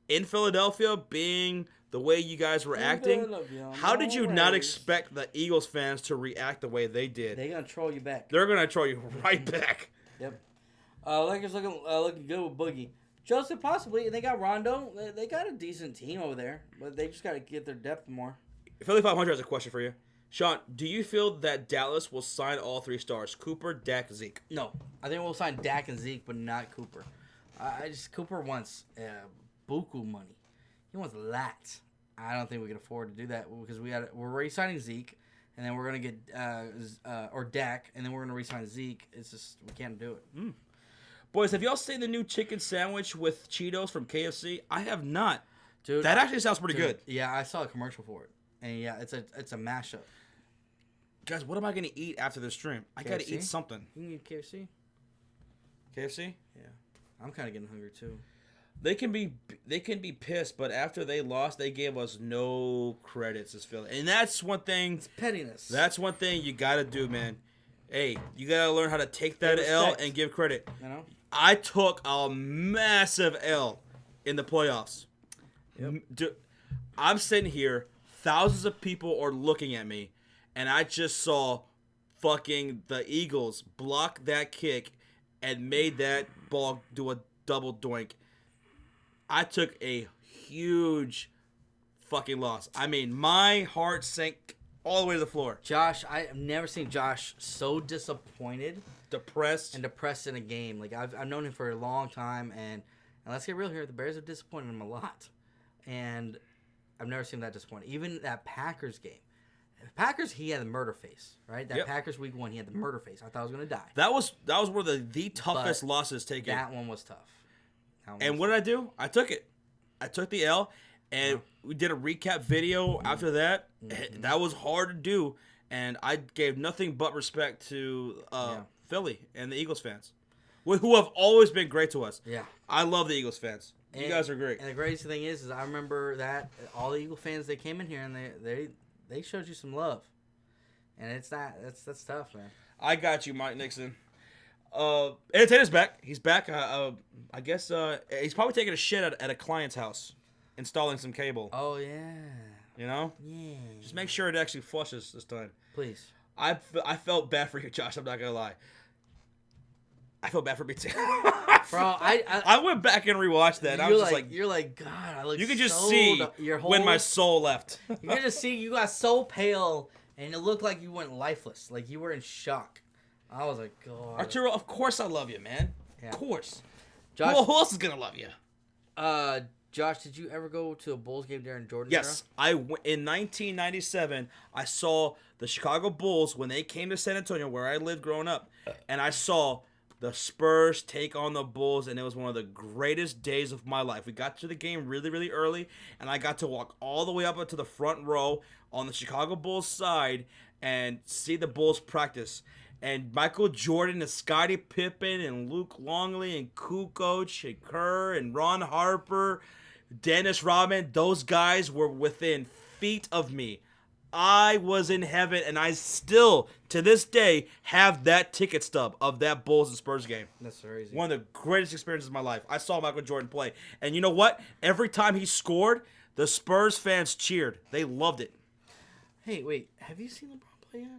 in Philadelphia, being the way you guys were acting, how did you not expect the Eagles fans to react the way they did? They're going to troll you back. They're going to troll you right back. Yep. Lakers looking good with Boogie. Joseph, possibly. And they got Rondo. They got a decent team over there, but they just got to get their depth more. Philly 500 has a question for you. Sean, do you feel that Dallas will sign all 3 stars? Cooper, Dak, Zeke? No. I think we'll sign Dak and Zeke, but not Cooper. Cooper wants buku money. He wants lots. I don't think we can afford to do that because we're re-signing Zeke, and then we're going to get or Dak, and then we're going to re-sign Zeke. It's just, we can't do it. Boys, have y'all seen the new chicken sandwich with Cheetos from KFC? I have not. Dude, that actually sounds pretty good. Yeah, I saw a commercial for it. And yeah, it's a mashup. Guys, what am I going to eat after this stream? I got to eat something. You can eat KFC? KFC? Yeah. I'm kind of getting hungry too. They can be pissed, but after they lost, they gave us no credits as Philly. And that's one thing. It's pettiness. That's one thing you got to do, man. Hey, you got to learn how to take that L and give credit. You know? I took a massive L in the playoffs. Yep. I'm sitting here, thousands of people are looking at me, and I just saw fucking the Eagles block that kick and made that ball do a double doink. I took a huge fucking loss. I mean, my heart sank all the way to the floor. Josh, I've never seen Josh so disappointed, Depressed. in a game. Like I've known him for a long time, and let's get real here, the Bears have disappointed him a lot, and I've never seen him that disappointed. Even that Packers game, Packers, he had the murder face, right? That Packers week 1, he had the murder face. I thought I was gonna die. That was one of the toughest losses taken. That one was tough. And what did I do? I took it. I took the L, and we did a recap video after that. Mm-hmm. That was hard to do, and I gave nothing but respect to Philly and the Eagles fans, who have always been great to us. Yeah. I love the Eagles fans. You guys are great. And the crazy thing is I remember that all the Eagle fans, they came in here, and they showed you some love. And it's that's tough, man. I got you, Mike Nixon. Entertainer's back. He's back. I guess he's probably taking a shit at a client's house, installing some cable. Oh, yeah. You know? Yeah. Just make sure it actually flushes this time. Please. I felt bad for you, Josh. I'm not going to lie. I felt bad for me, too. Bro, I went back and rewatched that. And I was just like... You're like, God, I look You could just see when my soul left. You could just see you got so pale, and it looked like you went lifeless. Like you were in shock. I was like, God. Arturo, of course I love you, man. Yeah. Of course. Josh, who else is gonna love you? Josh, did you ever go to a Bulls game during Jordan's Yes, in 1997. I saw the Chicago Bulls when they came to San Antonio, where I lived growing up, and I saw the Spurs take on the Bulls, and it was one of the greatest days of my life. We got to the game really, really early, and I got to walk all the way up to the front row on the Chicago Bulls side and see the Bulls practice. And Michael Jordan and Scottie Pippen and Luke Longley and Kukoc and Kerr and Ron Harper, Dennis Rodman, those guys were within feet of me. I was in heaven, and I still, to this day, have that ticket stub of that Bulls and Spurs game. That's crazy. One of the greatest experiences of my life. I saw Michael Jordan play. And you know what? Every time he scored, the Spurs fans cheered. They loved it. Hey, wait. Have you seen LeBron play yet?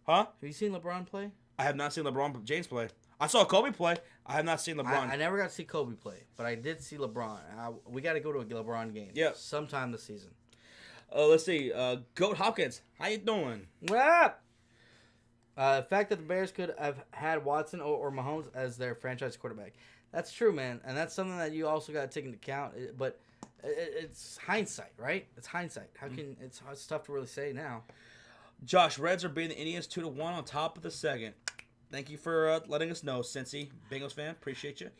Huh? Have you seen LeBron play? I have not seen LeBron James play. I saw Kobe play. I have not seen LeBron. I never got to see Kobe play, but I did see LeBron. We got to go to a LeBron game. Yeah. Sometime this season. Let's see. Goat Hopkins, how you doing? What up? The fact that the Bears could have had Watson or Mahomes as their franchise quarterback. That's true, man. And that's something that you also got to take into account. But it's hindsight, right? It's hindsight. How can it's tough to really say now. Josh, Reds are beating the Indians 2-1 on top of the second. Thank you for letting us know, Cincy. Bengals fan, appreciate you.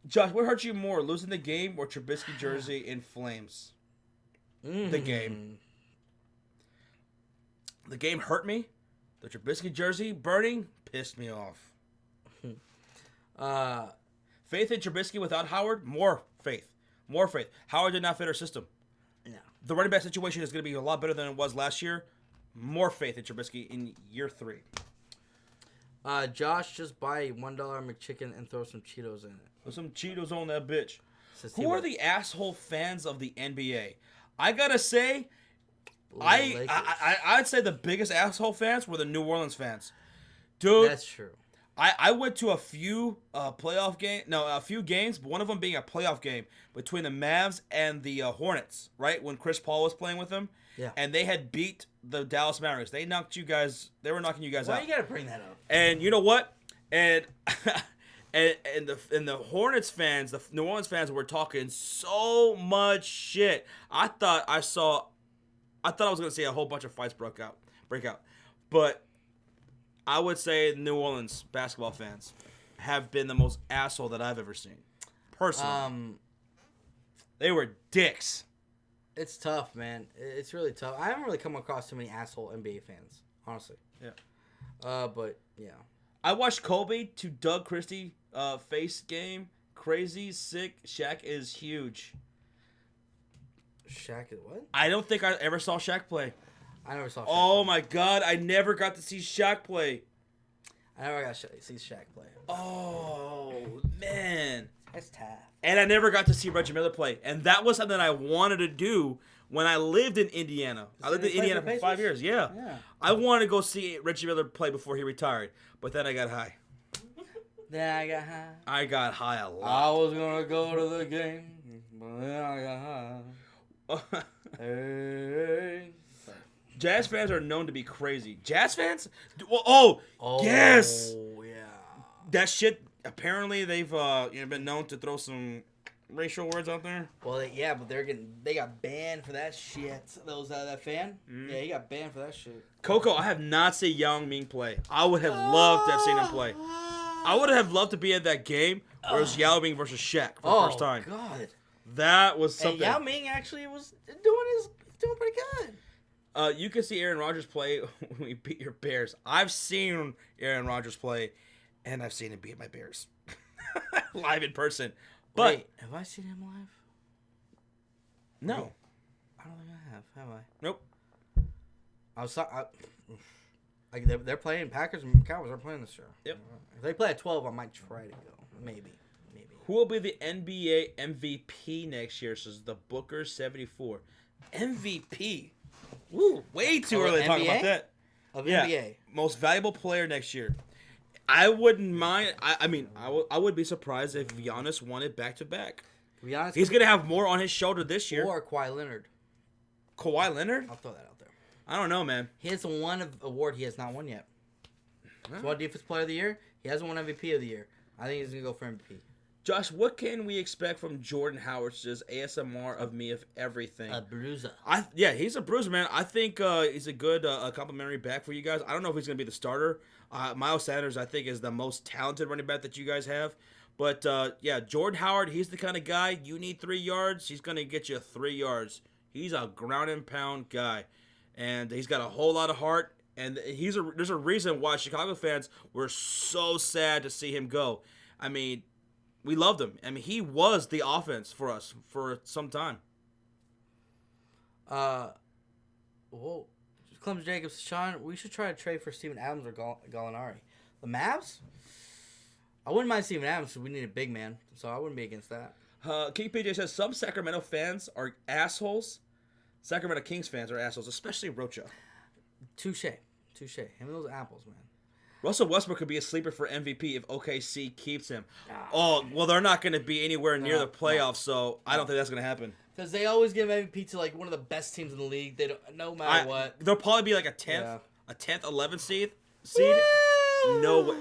Josh, what hurt you more, losing the game or Trubisky jersey in flames? The game. The game hurt me. The Trubisky jersey burning pissed me off. Faith in Trubisky without Howard? More faith. More faith. Howard did not fit our system. No. The running back situation is going to be a lot better than it was last year. More faith in Trubisky in year 3. Josh, just buy a $1 McChicken and throw some Cheetos in it. Put some Cheetos on that bitch. Says Who are the asshole fans of the NBA? I gotta say, I'd say the biggest asshole fans were the New Orleans fans. Dude, that's true. I went to a few a few games, but one of them being a playoff game between the Mavs and the Hornets, right? When Chris Paul was playing with them. Yeah. And they had beat the Dallas Mavericks. They were knocking you guys out. Why you gotta bring that up? And you know what? And and the Hornets fans, the New Orleans fans were talking so much shit. I thought I was gonna see a whole bunch of fights break out. But I would say the New Orleans basketball fans have been the most asshole that I've ever seen. Personally. They were dicks. It's tough, man. It's really tough. I haven't really come across too many asshole NBA fans, honestly. Yeah. But yeah. I watched Kobe to Doug Christie face game. Crazy, sick. Shaq is huge. Shaq is what? I don't think I ever saw Shaq play. I never saw Shaq Oh play. my God, I never got to see Shaq play. I never got to see Shaq play. Oh, man. That's tough. And I never got to see Reggie Miller play. And that was something I wanted to do when I lived in Indiana. I lived in Indiana for 5 years. Yeah. I wanted to go see Reggie Miller play before he retired. But then I got high. Then I got high. I got high a lot. I was going to go to the game, but then I got high. Hey. Jazz fans are known to be crazy. Jazz fans? Oh, yes. Yeah. That shit, apparently they've been known to throw some racial words out there. Well, but they got banned for that shit. That fan? Yeah, he got banned for that shit. Coco, I have not seen Yao Ming play. I would have loved to have seen him play. I would have loved to be at that game where it was Yao Ming versus Shaq for the first time. Oh, God. That was something. And Yao Ming actually was doing pretty good. You can see Aaron Rodgers play when we beat your Bears. I've seen Aaron Rodgers play, and I've seen him beat my Bears. Live in person. But wait, have I seen him live? No. I don't think I have I? Nope. I was they're playing Packers and Cowboys are playing this year. Yep. If they play at 12, I might try to go. Maybe. Who will be the NBA MVP next year? Says the Booker 74. MVP. Woo, way too early to talk about that. Of NBA. Most valuable player next year. I wouldn't mind. I would be surprised if Giannis won it back to back. To be honest, he's gonna have more on his shoulder this year. Or Kawhi Leonard. Kawhi Leonard? I'll throw that out there. I don't know, man. He has one award he has not won yet. Squad Defense Player of the Year. He hasn't won MVP of the year. I think he's gonna go for MVP. Josh, what can we expect from Jordan Howard? Just ASMR of me of everything. A bruiser. He's a bruiser, man. I think he's a good complimentary back for you guys. I don't know if he's going to be the starter. Miles Sanders, I think, is the most talented running back that you guys have. But, Jordan Howard, he's the kind of guy, you need 3 yards, he's going to get you 3 yards. He's a ground and pound guy. And he's got a whole lot of heart. And there's a reason why Chicago fans were so sad to see him go. I mean, we loved him. I mean, he was the offense for us for some time. Clemson Jacobs, Sean, we should try to trade for Steven Adams or Gallinari. The Mavs? I wouldn't mind Steven Adams because we need a big man, so I wouldn't be against that. King PJ says some Sacramento fans are assholes. Sacramento Kings fans are assholes, especially Rocha. Touche. Him and those apples, man. Russell Westbrook could be a sleeper for MVP if OKC keeps him. Oh, well, they're not going to be anywhere near the playoffs, so I don't think that's going to happen. Because they always give MVP to like one of the best teams in the league. They don't, no matter what. They'll probably be like a 10th, 11th seed. No way.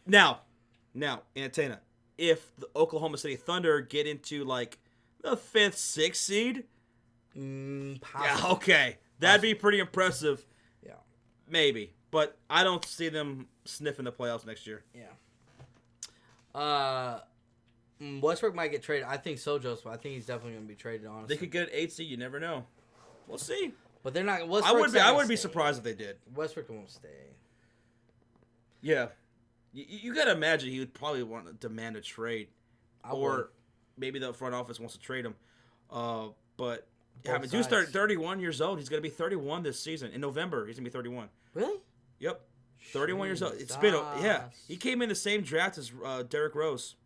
Now, Antenna, if the Oklahoma City Thunder get into like the 5th, 6th seed, yeah, okay, that'd be pretty impressive. Yeah, maybe, but I don't see them sniffing the playoffs next year. Yeah. Westbrook might get traded. I think so, Joseph. I think he's definitely going to be traded, honestly. They could get an 8 seed. You never know. We'll see. But they're not. I would be surprised if they did. Westbrook won't stay. Yeah. You got to imagine he would probably want to demand a trade. Or maybe the front office wants to trade him. But yeah, I mean, dude's 31 years old. He's going to be 31 this season. In November, he's going to be 31. Really? Yep. 31 years old. It's been, he came in the same draft as Derrick Rose.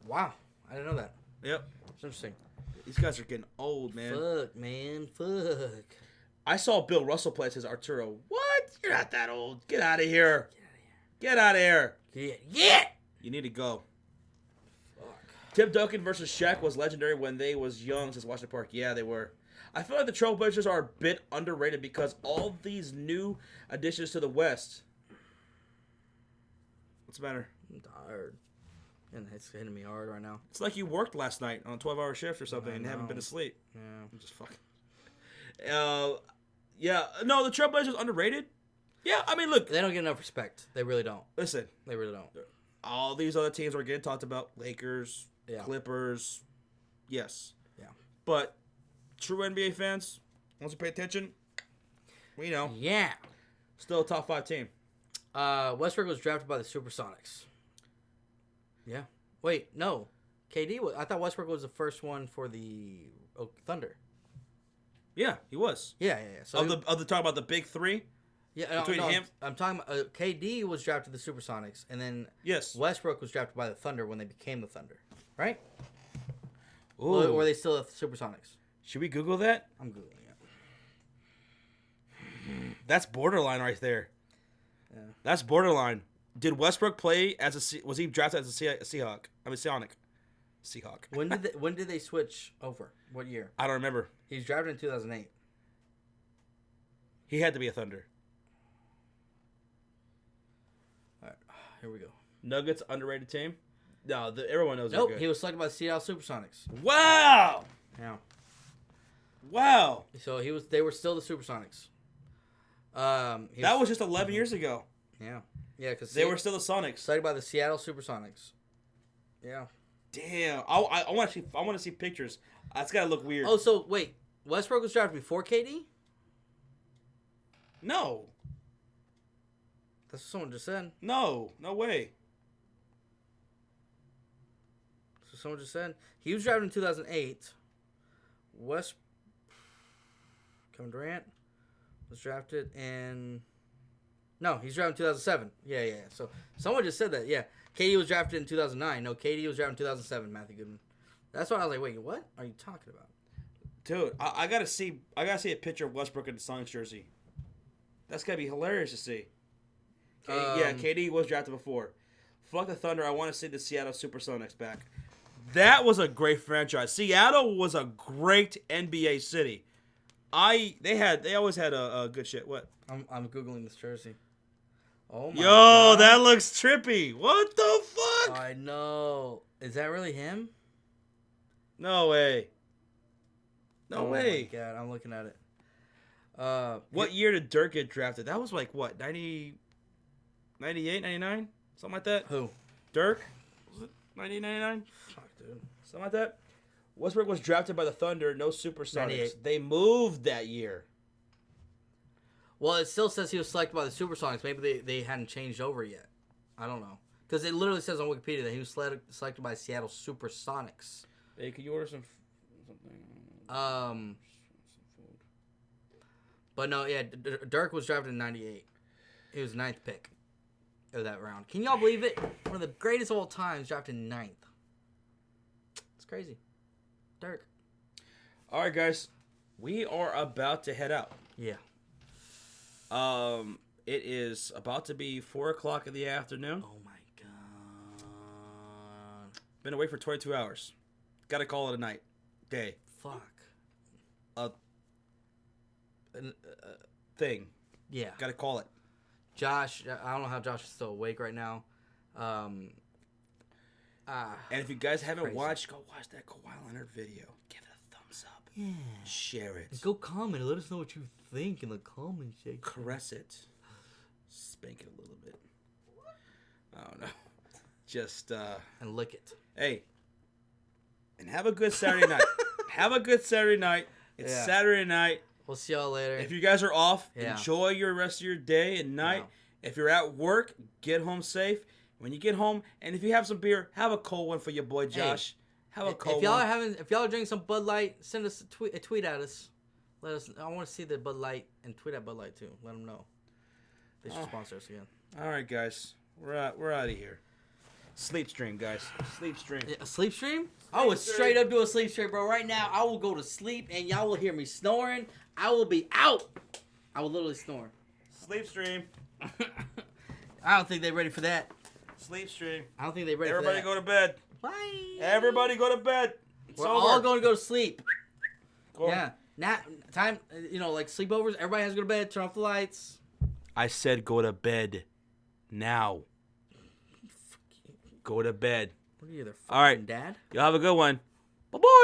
Wow. I didn't know that. Yep. It's interesting. These guys are getting old, man. Fuck, man. Fuck. I saw Bill Russell play as his Arturo. What? You're not that old. Get out of here. Get out of here. Yeah. You need to go. Fuck. Tim Duncan versus Shaq was legendary when they was young since Washington Park. Yeah, they were. I feel like the Trailblazers are a bit underrated because all these new additions to the West. What's the matter? I'm tired. And it's hitting me hard right now. It's like you worked last night on a 12-hour shift or something and haven't been asleep. Yeah. I'm just fucking. Yeah. No, the Trailblazers underrated. Yeah, I mean, look. They don't get enough respect. They really don't. Listen. They really don't. All these other teams were getting talked about. Lakers, Clippers. Yes. Yeah. But true NBA fans, once you pay attention, we know. Yeah. Still a top 5 team. Westbrook was drafted by the Supersonics. Yeah. Wait, no. KD was. I thought Westbrook was the first one for the Thunder. Yeah, he was. Yeah. So of the talk about the big 3. Yeah, between him. I'm talking about KD was drafted to the Supersonics, and then Yes. Westbrook was drafted by the Thunder when they became the Thunder, right? Ooh. Or were they still the Supersonics? Should we Google that? I'm googling it. That's borderline right there. Yeah. That's borderline. Did Westbrook play as a? Was he drafted as a Seahawk? I mean, Seahawk. When did they switch over? What year? I don't remember. He was drafted in 2008. He had to be a Thunder. All right, here we go. Nuggets underrated team. No, everyone knows. Nope, They're good. he was selected by the Seattle Supersonics. Wow. Yeah. Wow. So they were still the Supersonics. That was just 11 years ago. Yeah. Yeah, because They were still the Sonics. selected by the Seattle Supersonics. Yeah. Damn. I want to see pictures. That's gotta look weird. Oh, so wait, Westbrook was drafted before KD? No. That's what someone just said. No way. That's what someone just said. He was drafted in 2008. Kevin Durant was drafted in... No, he's drafted in 2007. Yeah. So someone just said that. Yeah. KD was drafted in 2009. No, KD was drafted in 2007, Matthew Goodman. That's why I was like, wait, what are you talking about? Dude, I gotta see a picture of Westbrook in the Sonics jersey. That's gotta be hilarious to see. KD was drafted before. Fuck the Thunder. I want to see the Seattle Supersonics back. That was a great franchise. Seattle was a great NBA city. They always had a good shit. What? I'm googling this jersey. Oh my Yo, God. that looks trippy. What the fuck? I know. Is that really him? No way. No way. Oh my God, I'm looking at it. What year did Dirk get drafted? That was like what, 90, 98, 99? Something like that? Who? Dirk? Was it 1999? Fuck, dude. Something like that? Westbrook was drafted by the Thunder, no Supersonics. 98. They moved that year. Well, it still says he was selected by the Supersonics. Maybe they hadn't changed over yet. I don't know. Because it literally says on Wikipedia that he was selected by Seattle Supersonics. Hey, could you order something? But no, yeah, Dirk was drafted in 98. He was 9th pick of that round. Can y'all believe it? One of the greatest of all times, drafted 9th. It's crazy. Dirk. All right, guys. We are about to head out. Yeah. It is about to be 4 o'clock in the afternoon. Oh my God. Been away for 22 hours. Got to call it a night. Day. Fuck. Thing. Yeah. Got to call it. Josh, I don't know how Josh is still awake right now. And if you guys haven't crazy. watched, go watch that Kawhi Leonard video. Give it a thumbs up. Yeah. Share it. Go comment and let us know what you think in the comment section. Caress it. Spank it a little bit. I don't know. Just, And lick it. hey. And have a good Saturday night. Have a good Saturday night. It's Yeah. Saturday night. We'll see y'all later. If you guys are off, Yeah. enjoy your rest of your day and night. Yeah. If you're at work, get home safe. When you get home, and if you have some beer, have a cold one for your boy Josh. Have a cold if y'all one. if y'all are drinking some Bud Light, send us a tweet at us. Let us. I want to see the Bud Light and tweet at Bud Light too. Let them know. They should sponsor us again. All right, guys, we're out of here. Sleep stream, guys. Sleep stream. Yeah, a sleep stream? I would straight up do a sleep stream, bro. Right now, I will go to sleep and y'all will hear me snoring. I will be out. I will literally snore. Sleep stream. I don't think they're ready for that. Sleep stream. I don't think they're ready Everybody for that. go to bed. Bye. Everybody go to bed. It's We're over. all going to go to sleep. Go. Yeah. Time, like sleepovers. Everybody has to go to bed. Turn off the lights. I said go to bed. Now. Go to bed. What are you, their All right. fucking dad? Y'all have a good one. Bye-bye.